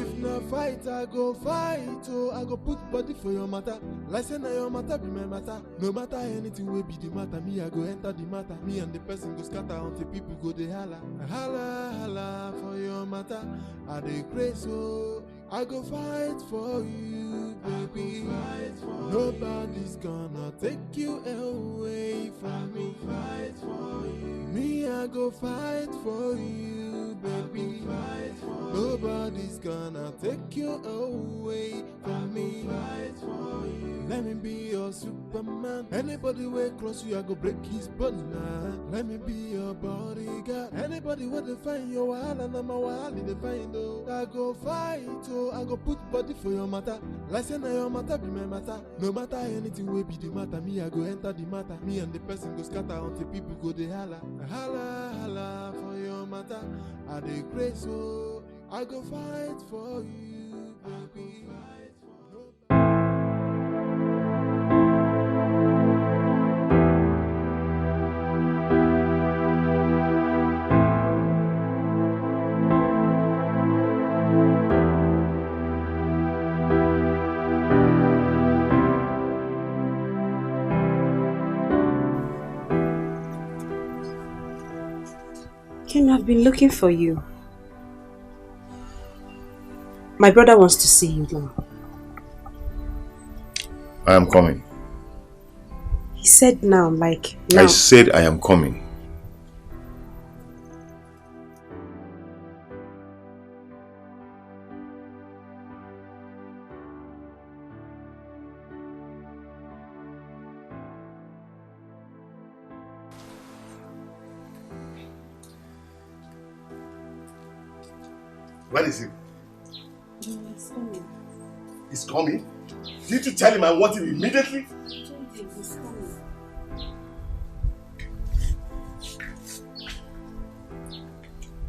[SPEAKER 6] If not fight, I go fight, oh. I go put body for your matter. Like say now your matter be my matter. No matter anything will be the matter, me I go enter the matter. Me and the person go scatter until people go they holla. Holla, holla for your matter. I dey crazy, oh. I go fight for you, baby. Nobody's gonna take you away from me. Me, I go fight for you, baby. Nobody's gonna take you away from me. Let me be your Superman. Anybody way cross you, I go break his banana. Let me be your bodyguard. Anybody where they find your wall and I'm a wall they find, oh. I go fight, oh. I go put body for your matter. Like say now your matter be my matter. No matter anything will be the matter. Me, I go enter the matter. Me and the person go scatter until people go they holla. Holla, holla for your matter. I dey crazy, so I go fight for you, baby.
[SPEAKER 3] Ken, I've been looking for you. My brother wants to see you now.
[SPEAKER 22] I am coming.
[SPEAKER 3] He said now, like now.
[SPEAKER 22] I said I am coming.
[SPEAKER 5] Where is he?
[SPEAKER 3] He's coming.
[SPEAKER 5] He's coming? Did you tell him I want him immediately?
[SPEAKER 3] He's coming.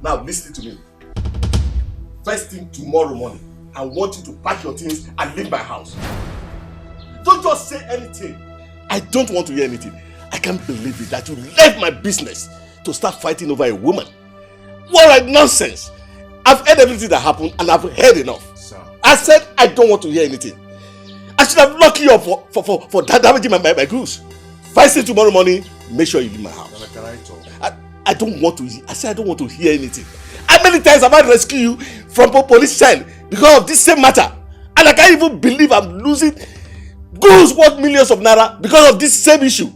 [SPEAKER 5] Now listen to me. First thing tomorrow morning, I want you to pack your things and leave my house. Don't just say anything. I don't want to hear anything. I can't believe it that you left my business to start fighting over a woman. What a nonsense! I've heard everything that happened and I've heard enough.
[SPEAKER 22] Sir.
[SPEAKER 5] I said I don't want to hear anything. I should have locked you up for damaging my goods. First thing tomorrow morning, make sure you leave my house.
[SPEAKER 22] Can I talk?
[SPEAKER 5] I don't want to. I said I don't want to hear anything. How many times have I rescued you from police cell because of this same matter? And I can't even believe I'm losing goods worth millions of naira because of this same issue.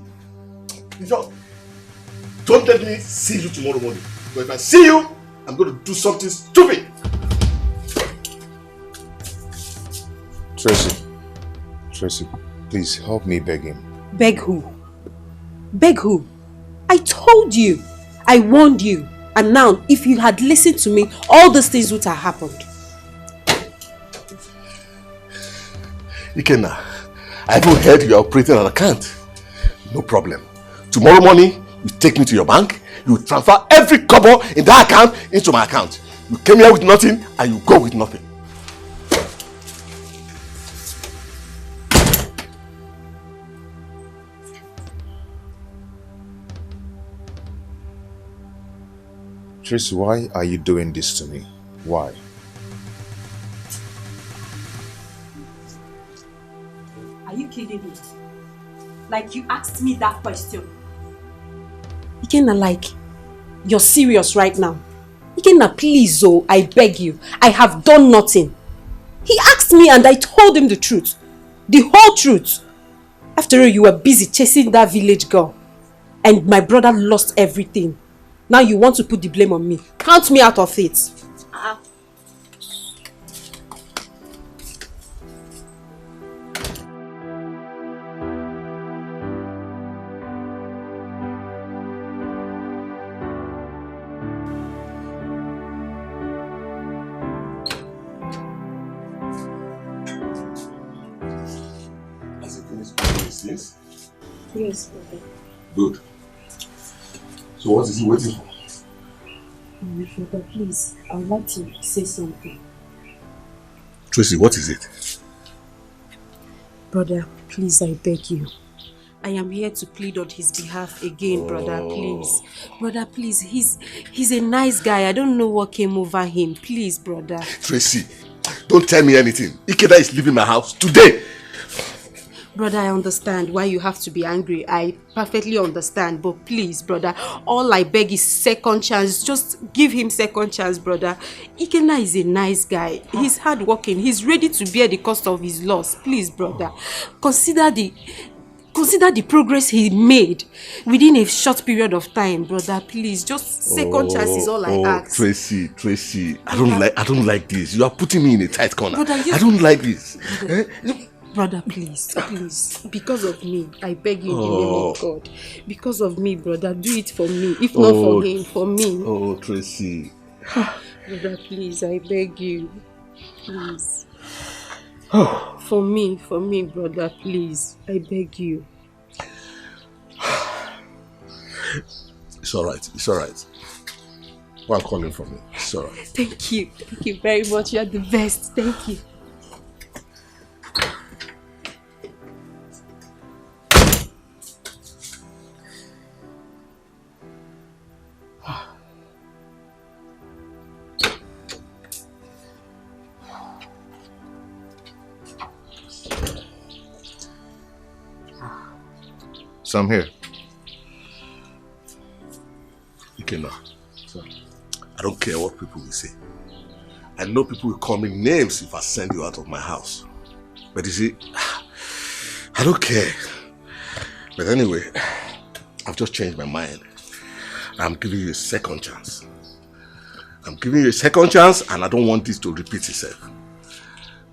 [SPEAKER 5] Don't let me see you tomorrow morning. But if I see you, I'm going to do something stupid.
[SPEAKER 22] Tracy, please help me beg him.
[SPEAKER 3] Beg who? Beg who? I told you. I warned you. And now, if you had listened to me, all these things would have happened.
[SPEAKER 5] Ikenna, I even heard you are operating an account. No problem. Tomorrow morning, you take me to your bank, you transfer every kobo in that account into my account. You came here with nothing and you go with nothing.
[SPEAKER 22] Tracy, why are you doing this to me? Why?
[SPEAKER 3] Are you kidding me? Like you asked me that question. Ikenna, like, you're serious right now. Ikenna, please, oh, I beg you. I have done nothing. He asked me and I told him the truth. The whole truth. After all, you were busy chasing that village girl. And my brother lost everything. Now you want to put the blame on me. Count me out of it.
[SPEAKER 5] Has he finished doing these things?
[SPEAKER 3] Yes,
[SPEAKER 5] Good. So what is he waiting for?
[SPEAKER 3] Brother, please, I would like to say something.
[SPEAKER 5] Tracy, what is it?
[SPEAKER 3] Brother, please, I beg you. I am here to plead on his behalf again, brother, please. Brother, please, he's a nice guy. I don't know what came over him. Please, brother.
[SPEAKER 5] Tracy, don't tell me anything. Ikeda is leaving my house today.
[SPEAKER 3] Brother, I understand why you have to be angry. I perfectly understand. But please, brother, all I beg is second chance. Just give him second chance, brother. Ikenna is a nice guy. He's hardworking. He's ready to bear the cost of his loss. Please, brother, consider the progress he made within a short period of time, brother. Please, just second chance is all I ask.
[SPEAKER 5] Tracy, I don't like this. You are putting me in a tight corner.
[SPEAKER 3] Brother,
[SPEAKER 5] I don't like this.
[SPEAKER 3] Brother, please, because of me, I beg you in the name of God. Because of me, brother, do it for me. If not for him, for me.
[SPEAKER 5] Oh, Tracy.
[SPEAKER 3] Brother, please, I beg you. Please. For me, brother, please. I beg you.
[SPEAKER 5] It's alright. One calling from me. It's alright.
[SPEAKER 3] Thank you very much. You're the best. Thank you.
[SPEAKER 22] So I'm here.
[SPEAKER 5] Ikenna. Sir. don't care what people will say. I know people will call me names if I send you out of my house. But you see, I don't care. But anyway, I've just changed my mind. I'm giving you a second chance. I'm giving you a second chance and I don't want this to repeat itself.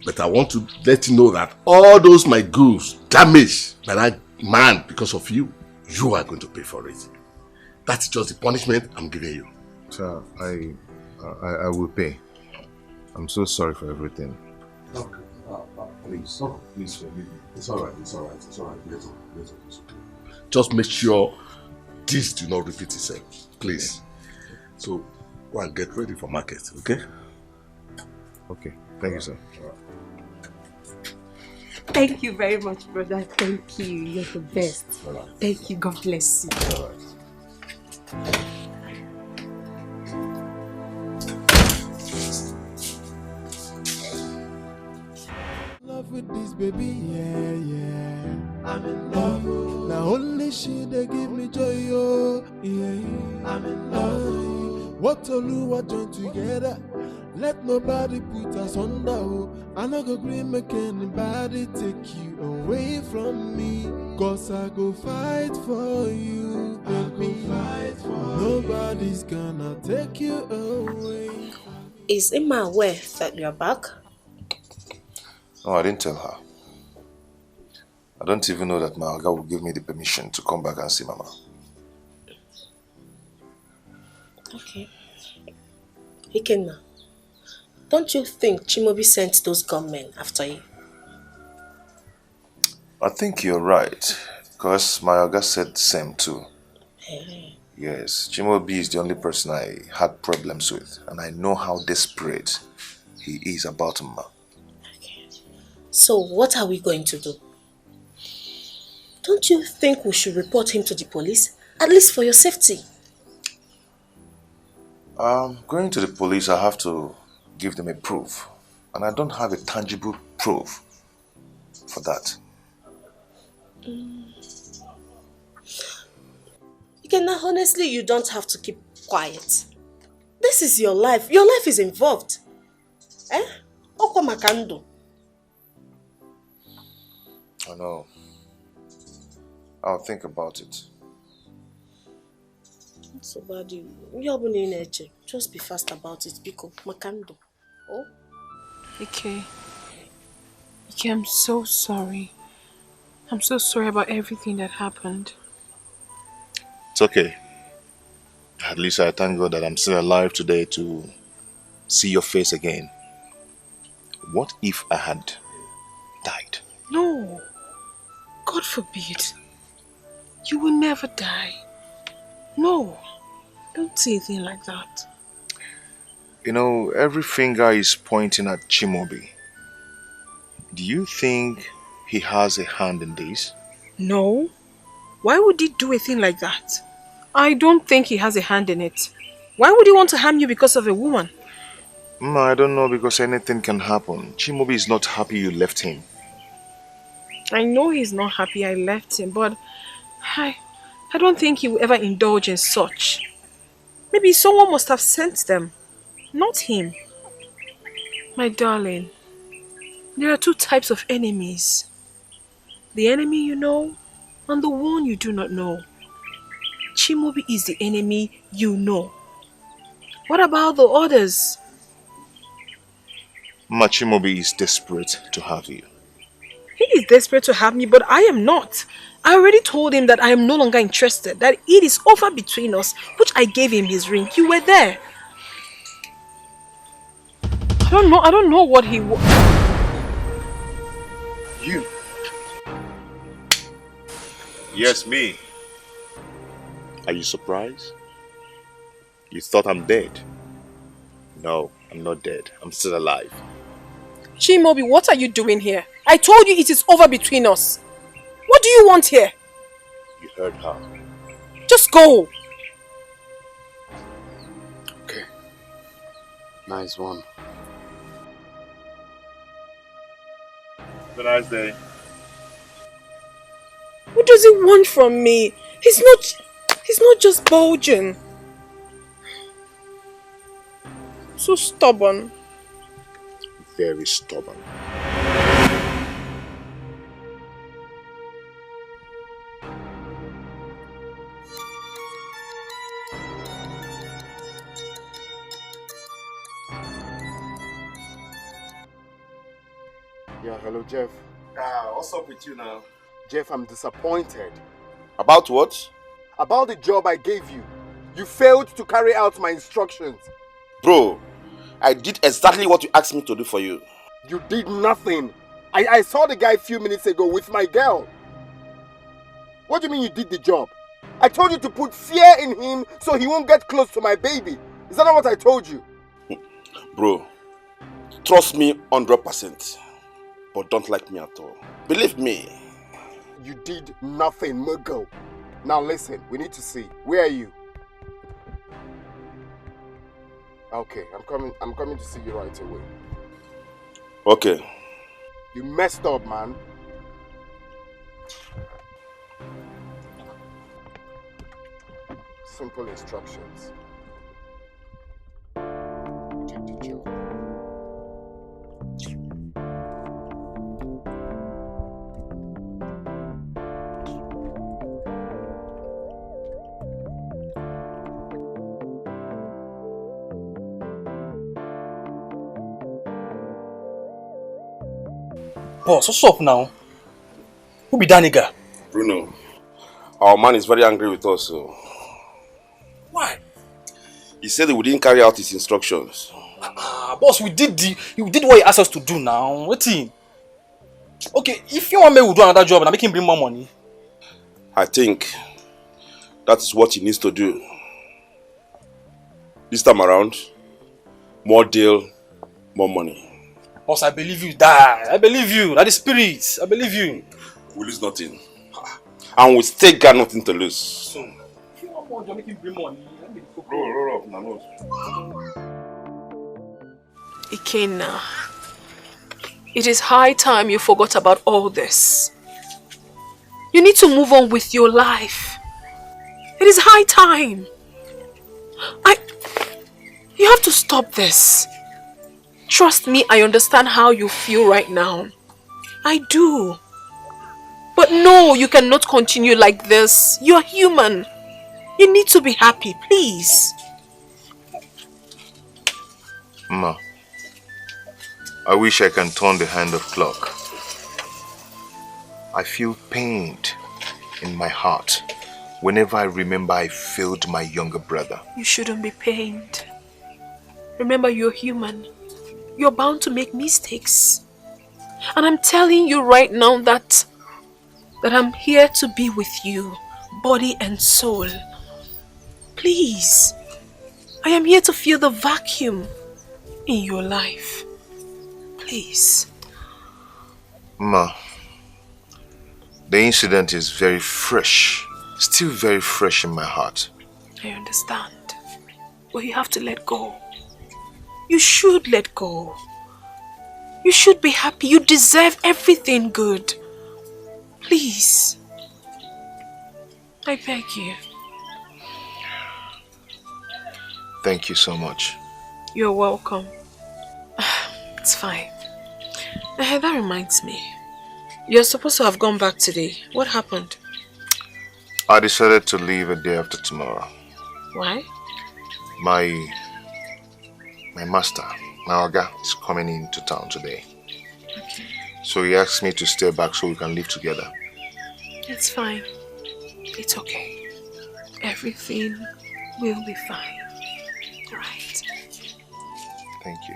[SPEAKER 5] But I want to let you know that all those my goods damaged by that man because of you, you are going to pay for it. That's just the punishment I'm giving you.
[SPEAKER 22] Sir, I will pay. I'm so sorry for everything.
[SPEAKER 5] Okay. Please forgive me. It's alright. Let go. Just make sure this do not repeat itself. Please. So go and get ready for market, okay?
[SPEAKER 22] Okay. Thank you, sir.
[SPEAKER 3] Thank you very much, brother. Thank you. You're the best. Thank you. God bless you.
[SPEAKER 6] Love with this baby, yeah. I'm in love. Now only she they give me joy, oh, yeah. I'm in love. What to do, what join together. Let nobody put us under, oh. I no go agree make anybody take you away from me. Cause I go fight for you, baby. Nobody's gonna take you away.
[SPEAKER 9] Is Emma aware that you're back?
[SPEAKER 21] No, I didn't tell her. I don't even know that my Oga will give me the permission to come back and see Mama.
[SPEAKER 9] Okay. Ikenna, don't you think Chimobi sent those gunmen after you?
[SPEAKER 21] I think you're right, because my Oga said the same too.
[SPEAKER 9] Hey.
[SPEAKER 21] Yes, Chimobi is the only person I had problems with, and I know how desperate he is about Mama.
[SPEAKER 9] Okay. So what are we going to do? Don't you think we should report him to the police? At least for your safety.
[SPEAKER 21] Going to the police, I have to give them a proof. And I don't have a tangible proof for that.
[SPEAKER 9] Ikenna, honestly, you don't have to keep quiet. This is your life. Your life is involved. Eh? Oko makando.
[SPEAKER 21] I know. I'll think about it.
[SPEAKER 9] So bad. Just be fast about it, Biko. Makando. Oh?
[SPEAKER 11] Ike, I'm so sorry. I'm so sorry about everything that happened.
[SPEAKER 21] It's okay. At least I thank God that I'm still alive today to see your face again. What if I had died?
[SPEAKER 11] No. God forbid. You will never die. No. Don't say anything like that.
[SPEAKER 21] You know, every finger is pointing at Chimobi. Do you think he has a hand in this?
[SPEAKER 11] No. Why would he do a thing like that? I don't think he has a hand in it. Why would he want to harm you because of a woman?
[SPEAKER 21] I don't know, because anything can happen. Chimobi is not happy you left him.
[SPEAKER 11] I know he's not happy I left him, but I don't think he will ever indulge in such. Maybe someone must have sent them, not him. My darling, there are two types of enemies. The enemy you know, and the one you do not know. Chimobi is the enemy you know. What about the others?
[SPEAKER 21] Chimobi is desperate to have you.
[SPEAKER 11] He is desperate to have me, but I am not. I already told him that I am no longer interested, that it is over between us, which I gave him his ring. You were there. I don't know what he was.
[SPEAKER 21] You? Yes, me. Are you surprised? You thought I'm dead? No, I'm not dead. I'm still alive.
[SPEAKER 11] Chimobi, what are you doing here? I told you it is over between us. What do you want here?
[SPEAKER 21] You heard her.
[SPEAKER 11] Just go.
[SPEAKER 19] Okay. Nice one.
[SPEAKER 21] Have a nice day.
[SPEAKER 11] What does he want from me? He's not just bulging. So stubborn.
[SPEAKER 21] Very stubborn.
[SPEAKER 19] Yeah, hello, Jeff.
[SPEAKER 21] What's up with you now?
[SPEAKER 19] Jeff, I'm disappointed.
[SPEAKER 21] About what?
[SPEAKER 19] About the job I gave you. You failed to carry out my instructions.
[SPEAKER 21] Bro, I did exactly what you asked me to do for you.
[SPEAKER 19] You did nothing. I saw the guy a few minutes ago with my girl. What do you mean you did the job? I told you to put fear in him so he won't get close to my baby. Is that not what I told you?
[SPEAKER 21] Bro, trust me 100%. But don't like me at all. Believe me.
[SPEAKER 19] You did nothing, Muggle. Now listen, we need to see. Where are you? Okay, I'm coming to see you right away.
[SPEAKER 21] Okay.
[SPEAKER 19] You messed up, man. Simple instructions. Did the job.
[SPEAKER 13] Boss, what's up now? Who be that nigga?
[SPEAKER 21] Bruno, our man is very angry with us. So.
[SPEAKER 13] Why?
[SPEAKER 21] He said that we didn't carry out his instructions.
[SPEAKER 13] Boss, we did what he asked us to do now. What thing? Okay, if you want me to do another job and I make him bring more money.
[SPEAKER 21] I think that is what he needs to do. This time around, more deal, more money.
[SPEAKER 13] Boss, I believe you, die. I believe you. That is spirit. I believe you.
[SPEAKER 21] We lose nothing. And we still got nothing to lose.
[SPEAKER 13] So, if you want more job, make him bring money.
[SPEAKER 21] Roll up, Nano.
[SPEAKER 11] Ikenna, it is high time you forgot about all this. You need to move on with your life. It is high time. You have to stop this. Trust me, I understand how you feel right now. I do. But no, you cannot continue like this. You're human. You need to be happy, please.
[SPEAKER 21] Ma, I wish I can turn the hand of clock. I feel pained in my heart whenever I remember I failed my younger brother.
[SPEAKER 11] You shouldn't be pained. Remember, you're human. You're bound to make mistakes. And I'm telling you right now that I'm here to be with you, body and soul. Please, I am here to fill the vacuum in your life. Please.
[SPEAKER 21] Ma, the incident is very fresh, still very fresh in my heart.
[SPEAKER 11] I understand. But you have to let go. You should let go. You should be happy. You deserve everything good. Please. I beg you.
[SPEAKER 21] Thank you so much.
[SPEAKER 11] You're welcome. It's fine. That reminds me. You're supposed to have gone back today. What happened?
[SPEAKER 21] I decided to leave a day after tomorrow.
[SPEAKER 11] Why?
[SPEAKER 21] My master, my Oga, is coming into town today. Okay. So he asked me to stay back so we can live together.
[SPEAKER 11] It's fine. It's okay. Everything will be fine. Right?
[SPEAKER 21] Thank you.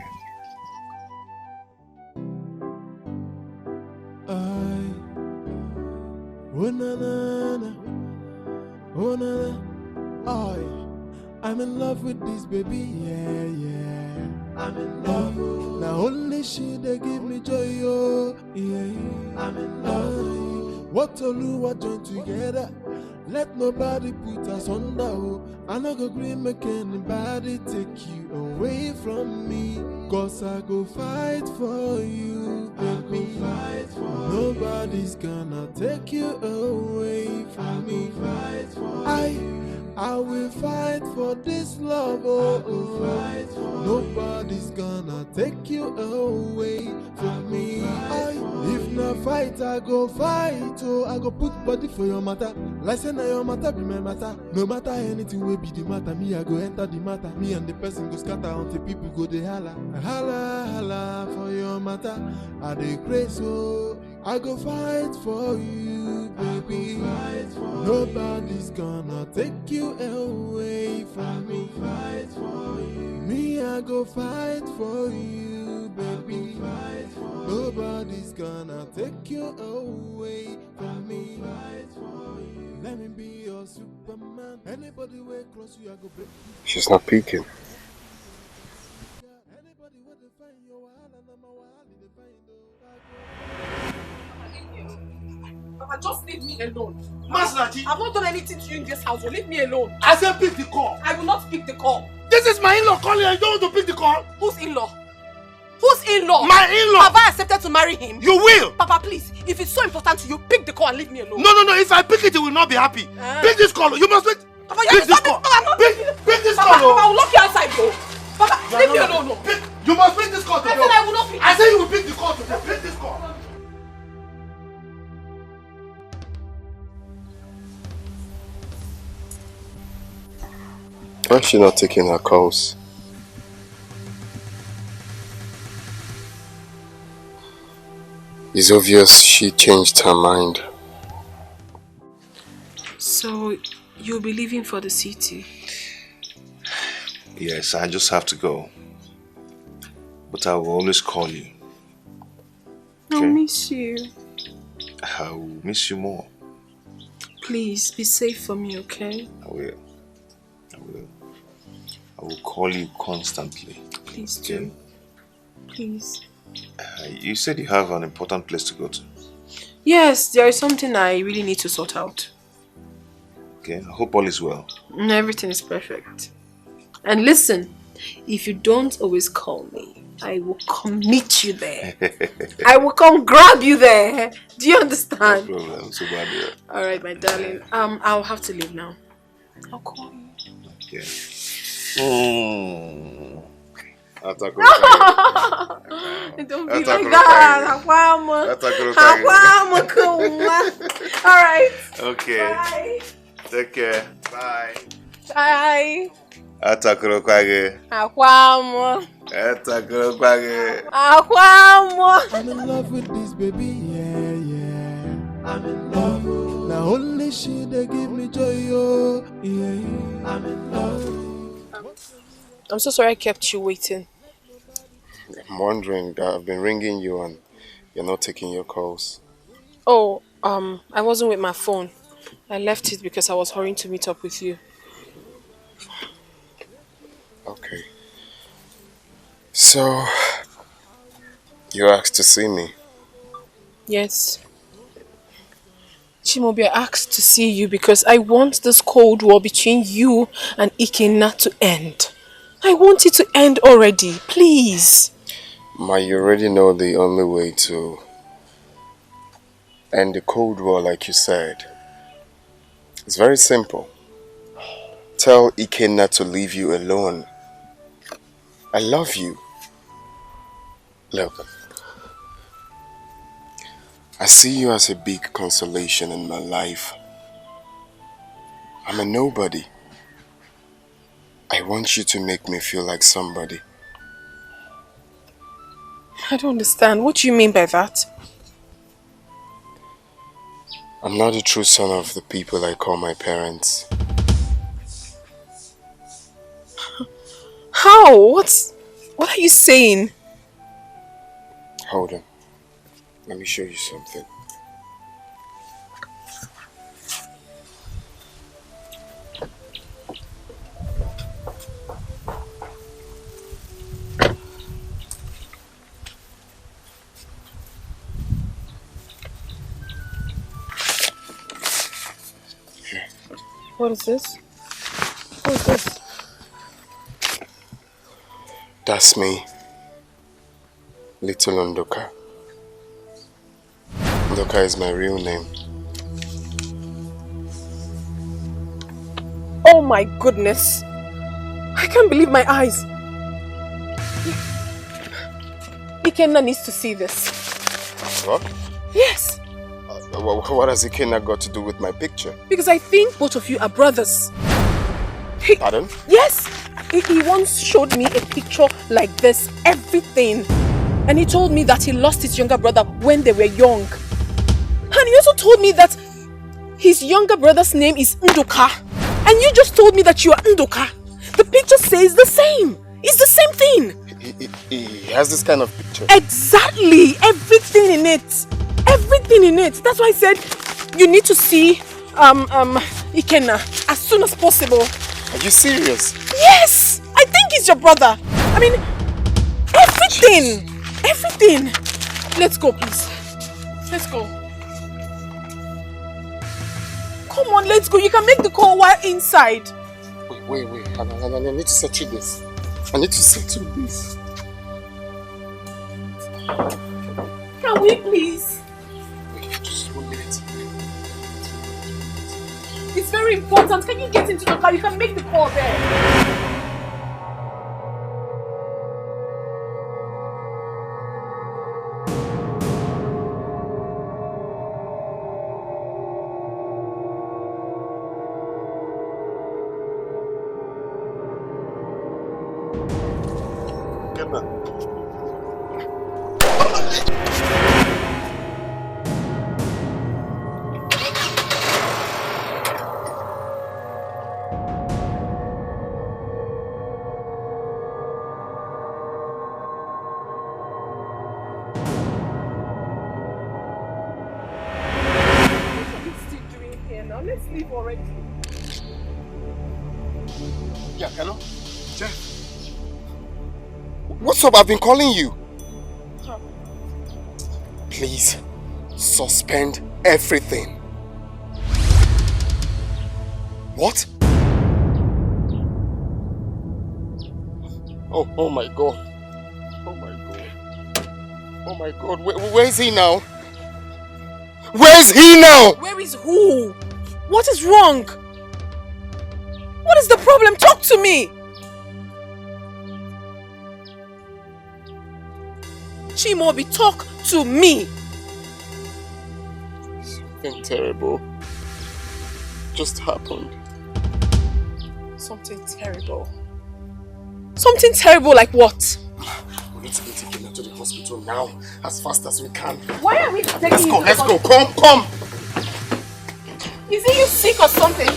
[SPEAKER 6] I'm in love with this baby, yeah. I'm in love. Now only she they give me joy, oh, yeah. I'm in love. What to do, what join together. Let nobody put us under, oh. I no go agree make anybody take you away from me. Cause I go fight for you, baby. Nobody's gonna take you away from me. I will fight for this love, oh, oh. Nobody's gonna take you away from me. If not fight, I go fight, oh. I go put body for your matter. Like say na your matter be my matter. No matter anything will be the matter, me I go enter the matter. Me and the person go scatter until people go they holla. Holla, holla for your matter. I dey crazy, oh. I go fight for you, baby. Nobody's gonna take you away from me. Me, I go fight for you, baby. Nobody's gonna take you away from me. Let me be your Superman. Anybody way close you, I go break.
[SPEAKER 19] She's not peeking.
[SPEAKER 11] Papa, just leave me alone.
[SPEAKER 13] Masnachi!
[SPEAKER 11] I've not done anything to you in this house, so leave me alone.
[SPEAKER 13] I said pick the call.
[SPEAKER 11] I will not pick the call.
[SPEAKER 13] This is my in-law calling and you don't want to pick the call?
[SPEAKER 11] Whose in-law? Whose in-law?
[SPEAKER 13] My in-law!
[SPEAKER 11] Have I accepted to marry him?
[SPEAKER 13] You will!
[SPEAKER 11] Papa, please, if it's so important to you, pick the call and leave me alone.
[SPEAKER 13] No, if I pick it, you will not be happy. Pick this call, you must pick.
[SPEAKER 11] Papa,
[SPEAKER 13] pick this call. Pick this call.
[SPEAKER 11] Papa, I will lock you outside, though. Papa, leave me alone. No.
[SPEAKER 13] You must pick this call today.
[SPEAKER 11] I said I will not pick.
[SPEAKER 13] I said you will pick the call today. Pick this call.
[SPEAKER 19] Why is she not taking her calls? It's obvious she changed her mind.
[SPEAKER 9] So, you'll be leaving for the city?
[SPEAKER 2] Yes, I just have to go. But I will always call you.
[SPEAKER 9] I'll miss you.
[SPEAKER 2] I will miss you more.
[SPEAKER 9] Please, be safe for me, okay?
[SPEAKER 2] I will. I will call you constantly.
[SPEAKER 9] Please do. Please.
[SPEAKER 2] You said you have an important place to go to.
[SPEAKER 9] Yes, there is something I really need to sort out.
[SPEAKER 2] Okay, I hope all is well.
[SPEAKER 9] Everything is perfect. And listen, if you don't always call me, I will come meet you there. I will come grab you there. Do you understand?
[SPEAKER 2] No problem. So bad, yeah.
[SPEAKER 9] Alright, my darling. I'll have to leave now. I'll call you.
[SPEAKER 2] Okay.
[SPEAKER 9] Don't be like that. Alright.
[SPEAKER 2] Okay.
[SPEAKER 9] Bye.
[SPEAKER 2] Take care. Bye.
[SPEAKER 9] Bye.
[SPEAKER 2] Atakuro kwage.
[SPEAKER 9] Akwamo.
[SPEAKER 2] Atakuro kwage.
[SPEAKER 9] Akwamo.
[SPEAKER 6] I'm in love with this baby, yeah. I'm in love. Now only she they give me joy, oh, yeah. I'm in love.
[SPEAKER 9] I'm so sorry I kept you waiting.
[SPEAKER 19] I'm wondering, I've been ringing you and you're not taking your calls.
[SPEAKER 9] Oh, I wasn't with my phone. I left it because I was hurrying to meet up with you.
[SPEAKER 19] Okay. So, you asked to see me?
[SPEAKER 9] Yes. Chimobi, I asked to see you because I want this cold war between you and Ikenna to end. I want it to end already, please.
[SPEAKER 19] Ma, you already know the only way to end the Cold War, like you said. It's very simple. Tell Ikenna to leave you alone. I love you. Look, I see you as a big consolation in my life. I'm a nobody. I want you to make me feel like somebody.
[SPEAKER 9] I don't understand. What do you mean by that?
[SPEAKER 19] I'm not a true son of the people I call my parents.
[SPEAKER 9] How? What are you saying?
[SPEAKER 19] Hold on. Let me show you something.
[SPEAKER 9] What is this? What is this?
[SPEAKER 19] That's me. Little Ndoka. Ndoka is my real name.
[SPEAKER 11] Oh my goodness. I can't believe my eyes. Ikenna needs to see this.
[SPEAKER 4] What?
[SPEAKER 11] Yes.
[SPEAKER 4] What has Ikenna got to do with my picture?
[SPEAKER 11] Because I think both of you are brothers.
[SPEAKER 4] Pardon?
[SPEAKER 11] Yes. He once showed me a picture like this, everything. And he told me that he lost his younger brother when they were young. And he also told me that his younger brother's name is Nduka. And you just told me that you are Nduka. The picture says the same. It's the same thing.
[SPEAKER 4] He has this kind of picture.
[SPEAKER 11] Exactly. Everything in it. Everything in it. That's why I said you need to see Ikenna as soon as possible.
[SPEAKER 4] Are you serious?
[SPEAKER 11] Yes! I think he's your brother. I mean, everything. Everything. Let's go, please. Let's go. Come on, let's go. You can make the call while inside.
[SPEAKER 4] Wait. I need to settle this. I need to settle this.
[SPEAKER 11] Can we please?
[SPEAKER 4] Wait, just 1 minute.
[SPEAKER 11] It's very important. Can you get into the car? You can make the call there. Let's leave already.
[SPEAKER 4] Yeah, hello? Jeff? What's up? I've been calling you.
[SPEAKER 11] Huh.
[SPEAKER 4] Please, suspend everything. What? Oh my God. Oh my God. Oh my God. Where is he now? Where is he now?
[SPEAKER 11] Where is who? What is wrong? What is the problem? Talk to me! Chimobi, talk to me!
[SPEAKER 4] Something terrible just happened.
[SPEAKER 11] Something terrible? Something terrible like what?
[SPEAKER 4] We need to be taken her to the hospital now, as fast as we can.
[SPEAKER 11] Why are we taking you?
[SPEAKER 4] Let's go, come!
[SPEAKER 11] Is he you sick or something?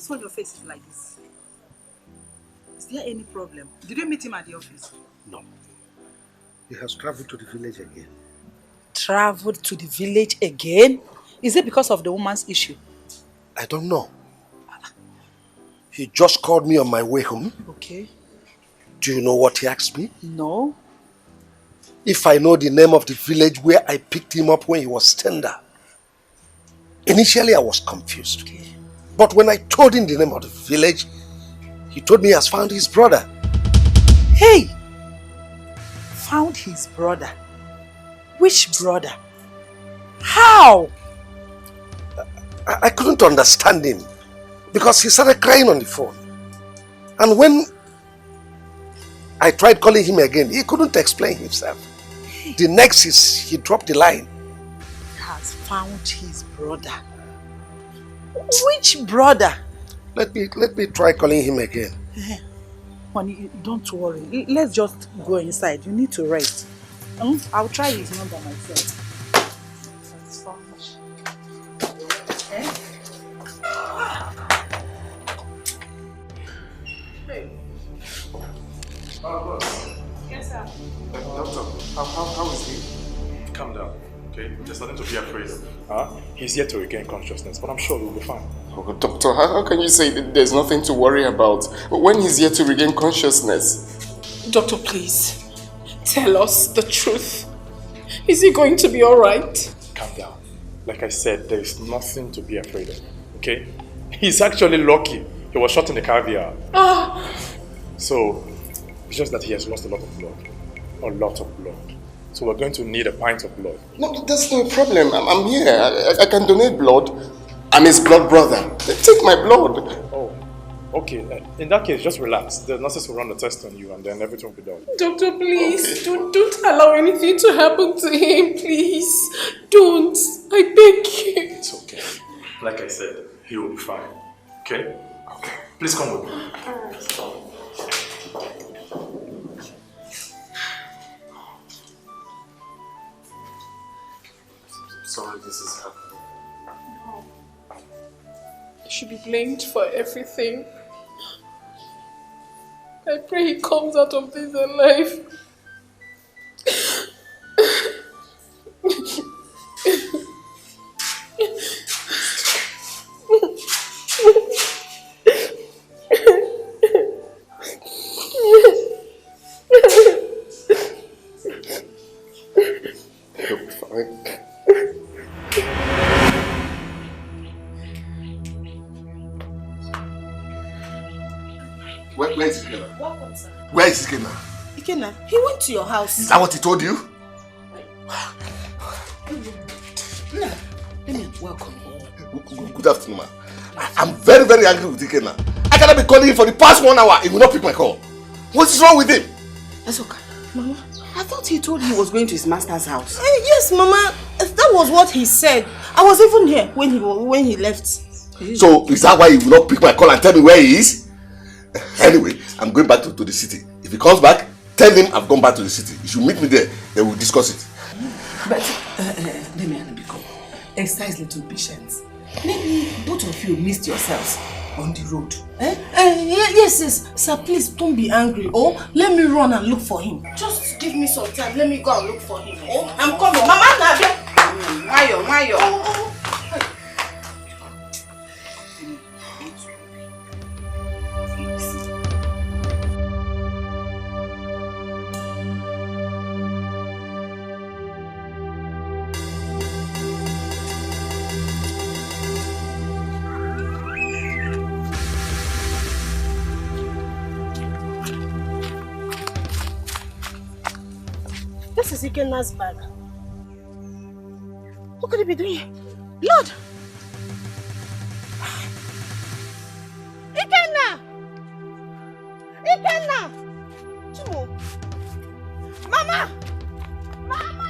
[SPEAKER 18] That's why your face is like this. Is there any problem? Did you meet him at the office?
[SPEAKER 5] No. He has traveled to the village again.
[SPEAKER 18] Traveled to the village again? Is it because of the woman's issue?
[SPEAKER 5] I don't know. He just called me on my way home.
[SPEAKER 18] Okay.
[SPEAKER 5] Do you know what he asked me?
[SPEAKER 18] No.
[SPEAKER 5] If I know the name of the village where I picked him up when he was tender. Initially, I was confused. Okay. But when I told him the name of the village, he told me he has found his brother.
[SPEAKER 18] Hey! Found his brother? Which brother? How?
[SPEAKER 5] I couldn't understand him because he started crying on the phone. And when I tried calling him again, he couldn't explain himself. The next is he dropped the line.
[SPEAKER 18] He has found his brother. Which brother?
[SPEAKER 5] Let me try calling him again.
[SPEAKER 18] Honey, don't worry. Let's just go inside. You need to rest. I'll try his number myself.
[SPEAKER 14] Yes, sir. Doctor, how is he? Calm down, okay? There's nothing to be afraid of. He's yet to regain consciousness, but I'm sure he'll be fine.
[SPEAKER 4] Oh, doctor, how can you say that there's nothing to worry about when he's yet to regain consciousness?
[SPEAKER 11] Doctor, please, tell us the truth. Is he going to be alright?
[SPEAKER 14] Calm down. Like I said, there is nothing to be afraid of, okay? He's actually lucky. He was shot in the caviar. So, it's just that he has lost a lot of blood. A lot of blood. So we're going to need a pint of blood.
[SPEAKER 4] No, that's no problem. I'm here. I can donate blood. I'm his blood brother. Take my blood.
[SPEAKER 14] Oh, okay. In that case, just relax. The nurses will run the test on you and then everything will be done.
[SPEAKER 11] Doctor, please, don't allow anything to happen to him, please. Don't. I beg you.
[SPEAKER 14] It's okay. Like I said, he will be fine. Okay? Okay. Please come with me.
[SPEAKER 4] Sorry this is happening.
[SPEAKER 11] He should be blamed for everything. I pray he comes out of this alive.
[SPEAKER 4] He'll be fine.
[SPEAKER 5] Where is Ikenna?
[SPEAKER 9] Welcome, sir.
[SPEAKER 5] Where is Ikenna?
[SPEAKER 9] Ikenna, he went to your house.
[SPEAKER 5] Is that what he told you?
[SPEAKER 9] Welcome.
[SPEAKER 5] Good afternoon, ma. I'm very, very angry with Ikenna. I cannot be calling him for the past 1 hour. He will not pick my call. What is wrong with him?
[SPEAKER 12] That's okay. Mama, I thought he told you he was going to his master's house.
[SPEAKER 9] Yes, Mama. That was what he said. I was even here when he left.
[SPEAKER 5] So, is that why he will not pick my call and tell me where he is? Anyway, I'm going back to the city. If he comes back, tell him I've gone back to the city. You should meet me there. Then we'll discuss it.
[SPEAKER 12] But, let me become. Exercise little patience. Maybe both of you missed yourselves on the road.
[SPEAKER 9] Yes, sir, please don't be angry. Oh, let me run and look for him. Just give me some time. Let me go and look for him. Oh, I'm coming. Mama, Nadia.
[SPEAKER 12] Mayo.
[SPEAKER 9] This is Ikenna's bag. What could he be doing? Lord! Ikenna! Ikenna! Chimo! Mama! Mama!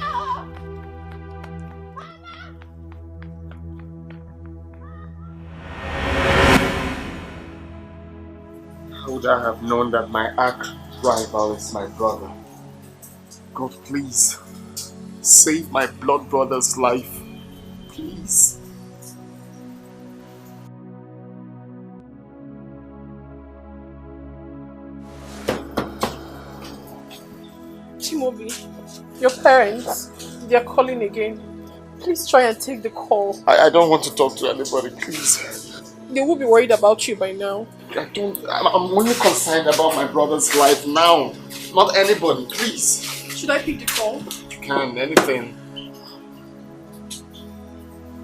[SPEAKER 4] How would I have known that my arch rival is my brother? God, please, save my blood brother's life. Please.
[SPEAKER 11] Chimobi, your parents, they're calling again. Please try and take the call.
[SPEAKER 4] I don't want to talk to anybody, please.
[SPEAKER 11] They will be worried about you by now.
[SPEAKER 4] I'm only concerned about my brother's life now. Not anybody, please.
[SPEAKER 11] Should I pick the call?
[SPEAKER 4] You can, anything.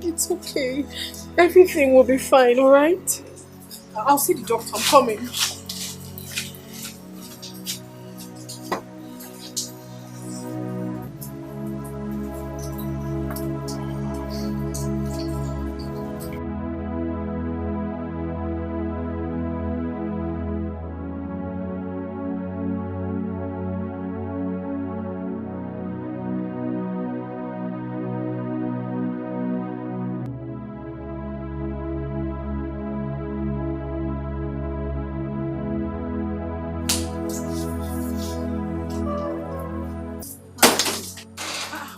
[SPEAKER 11] It's okay. Everything will be fine, alright? I'll see the doctor. I'm coming.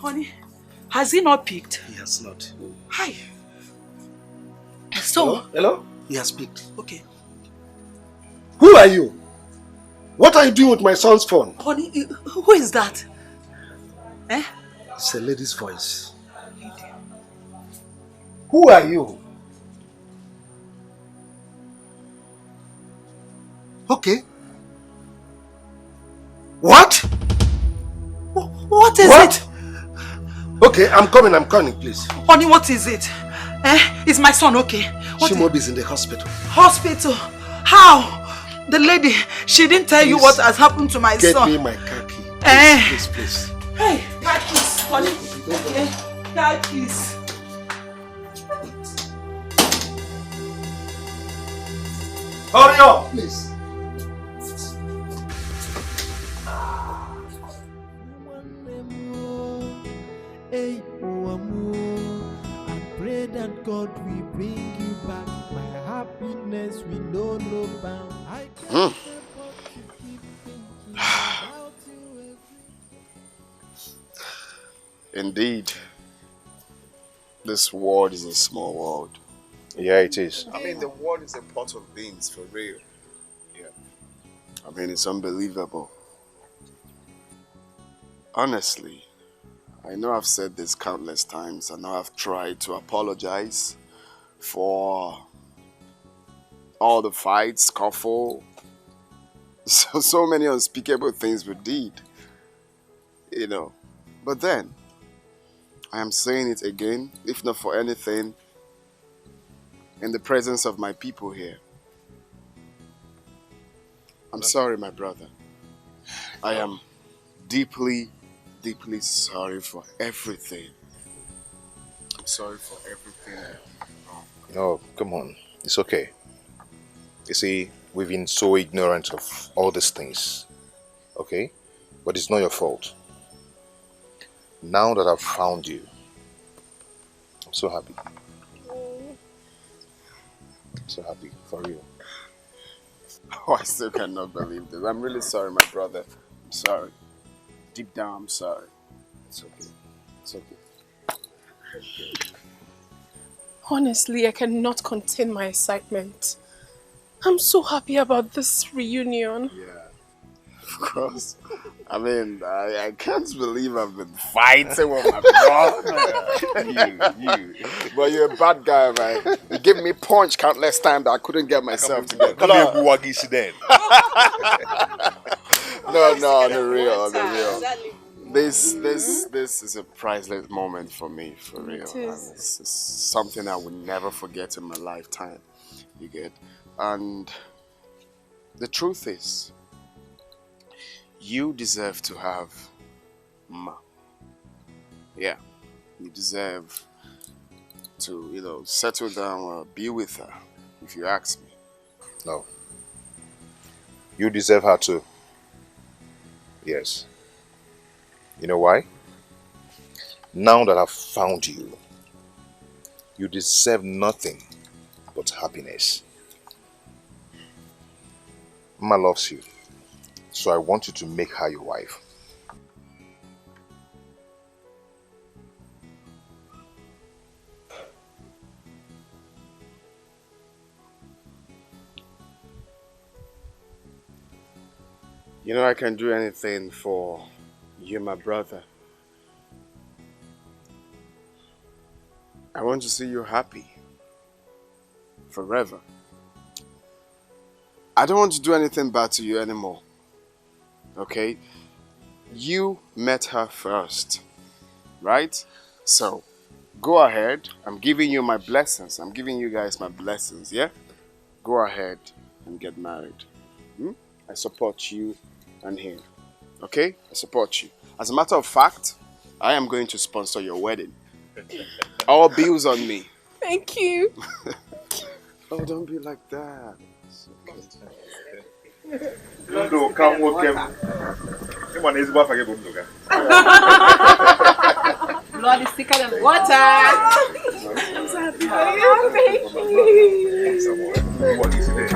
[SPEAKER 18] Honey, has he not picked?
[SPEAKER 2] He has not.
[SPEAKER 18] Hi. So...
[SPEAKER 2] Hello? He has picked.
[SPEAKER 18] Okay.
[SPEAKER 2] Who are you? What are you doing with my son's phone?
[SPEAKER 18] Honey, who is that? Eh?
[SPEAKER 2] It's a lady's voice. Who are you? Okay. What?
[SPEAKER 18] What is it?
[SPEAKER 2] Okay, I'm coming, please.
[SPEAKER 18] Honey, what is it? Eh? Is my son okay?
[SPEAKER 2] Shimobi is in the hospital.
[SPEAKER 18] Hospital? How? The lady, she didn't tell you what has happened to my son.
[SPEAKER 2] Get me my car key. Please.
[SPEAKER 18] Hey, car keys, honey. Car keys.
[SPEAKER 2] Hurry up, please.
[SPEAKER 6] Hey, I pray that God will bring you back. My happiness will know no bound. I can't help but to keep thinking about you
[SPEAKER 16] Indeed, this world is a small world.
[SPEAKER 21] Yeah, it is.
[SPEAKER 16] I mean, the world is a pot of beans, for real. Yeah. I mean, it's unbelievable. Honestly, I know I've said this countless times. I know I've tried to apologize for all the fights, scuffle, so many unspeakable things we did, you know. But then, I am saying it again, if not for anything, in the presence of my people here. I'm sorry, my brother. I am deeply, deeply sorry for everything. I'm sorry for everything.
[SPEAKER 21] No, come on. It's okay. You see, we've been so ignorant of all these things. Okay? But it's not your fault. Now that I've found you, I'm so happy. I'm so happy, for real.
[SPEAKER 16] Oh, I still cannot believe this. I'm really sorry, my brother. I'm sorry. Deep down, I'm sorry. It's okay. It's okay.
[SPEAKER 11] Honestly, I cannot contain my excitement. I'm so happy about this reunion.
[SPEAKER 16] Yeah, of course. I mean, I can't believe I've been fighting with my brother. you. But you're a bad guy, man. You gave me punch countless times that I couldn't get myself together.
[SPEAKER 21] Come here, Buwagisi then.
[SPEAKER 16] No, on the real. This is a priceless moment for me, for real.
[SPEAKER 11] It is.
[SPEAKER 16] It's something I will never forget in my lifetime. You get? And the truth is, you deserve to have Ma. Yeah, you deserve to, settle down or be with her, if you ask me.
[SPEAKER 21] No. You deserve her too. Yes. You know why? Now that I've found you, you deserve nothing but happiness. Ma loves you, so I want you to make her your wife.
[SPEAKER 16] I can do anything for
[SPEAKER 19] You're my brother. I want to see you happy. Forever. I don't want to do anything bad to you anymore. Okay? You met her first. Right? So, go ahead. I'm giving you my blessings. I'm giving you guys my blessings, yeah? Go ahead and get married. I support you and him. Okay? I support you. As a matter of fact, I am going to sponsor your wedding. All bills on me.
[SPEAKER 11] Thank you.
[SPEAKER 19] Oh, don't be like that. It's okay.
[SPEAKER 14] Ndo come work. Come is what I get
[SPEAKER 11] Blood is thicker than water. I'm so happy for you. Thank you.
[SPEAKER 14] What is it?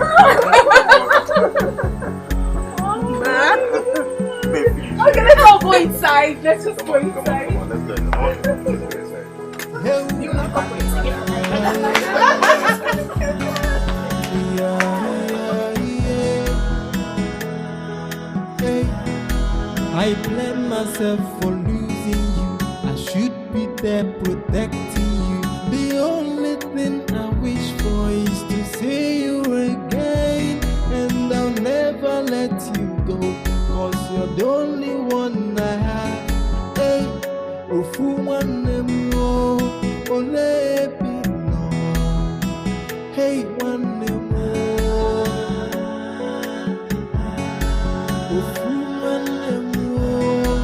[SPEAKER 11] Okay, let's all go inside. Let's just go inside. You not go inside.
[SPEAKER 6] I blame myself for losing you. I should be there protecting you. The only thing I wish for is to see you again. And I'll never let you go, 'cause you're the only one I have. Hey, ofu one more, ole no. Hey, one more, ofu one more.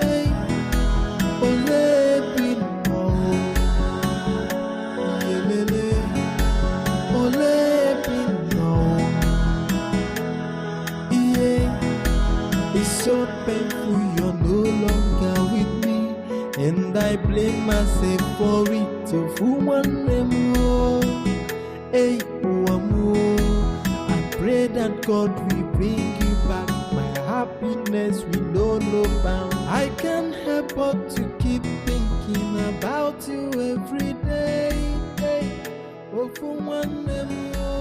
[SPEAKER 6] Hey, ole no. Yelele, ole no. Yeah, it's so painful you're no longer with me, and I blame myself for it. So one more, hey, one more. I pray that God will bring you back. My happiness will know no bound. I can't help but to keep thinking about you every day. Hey, oh, for one more.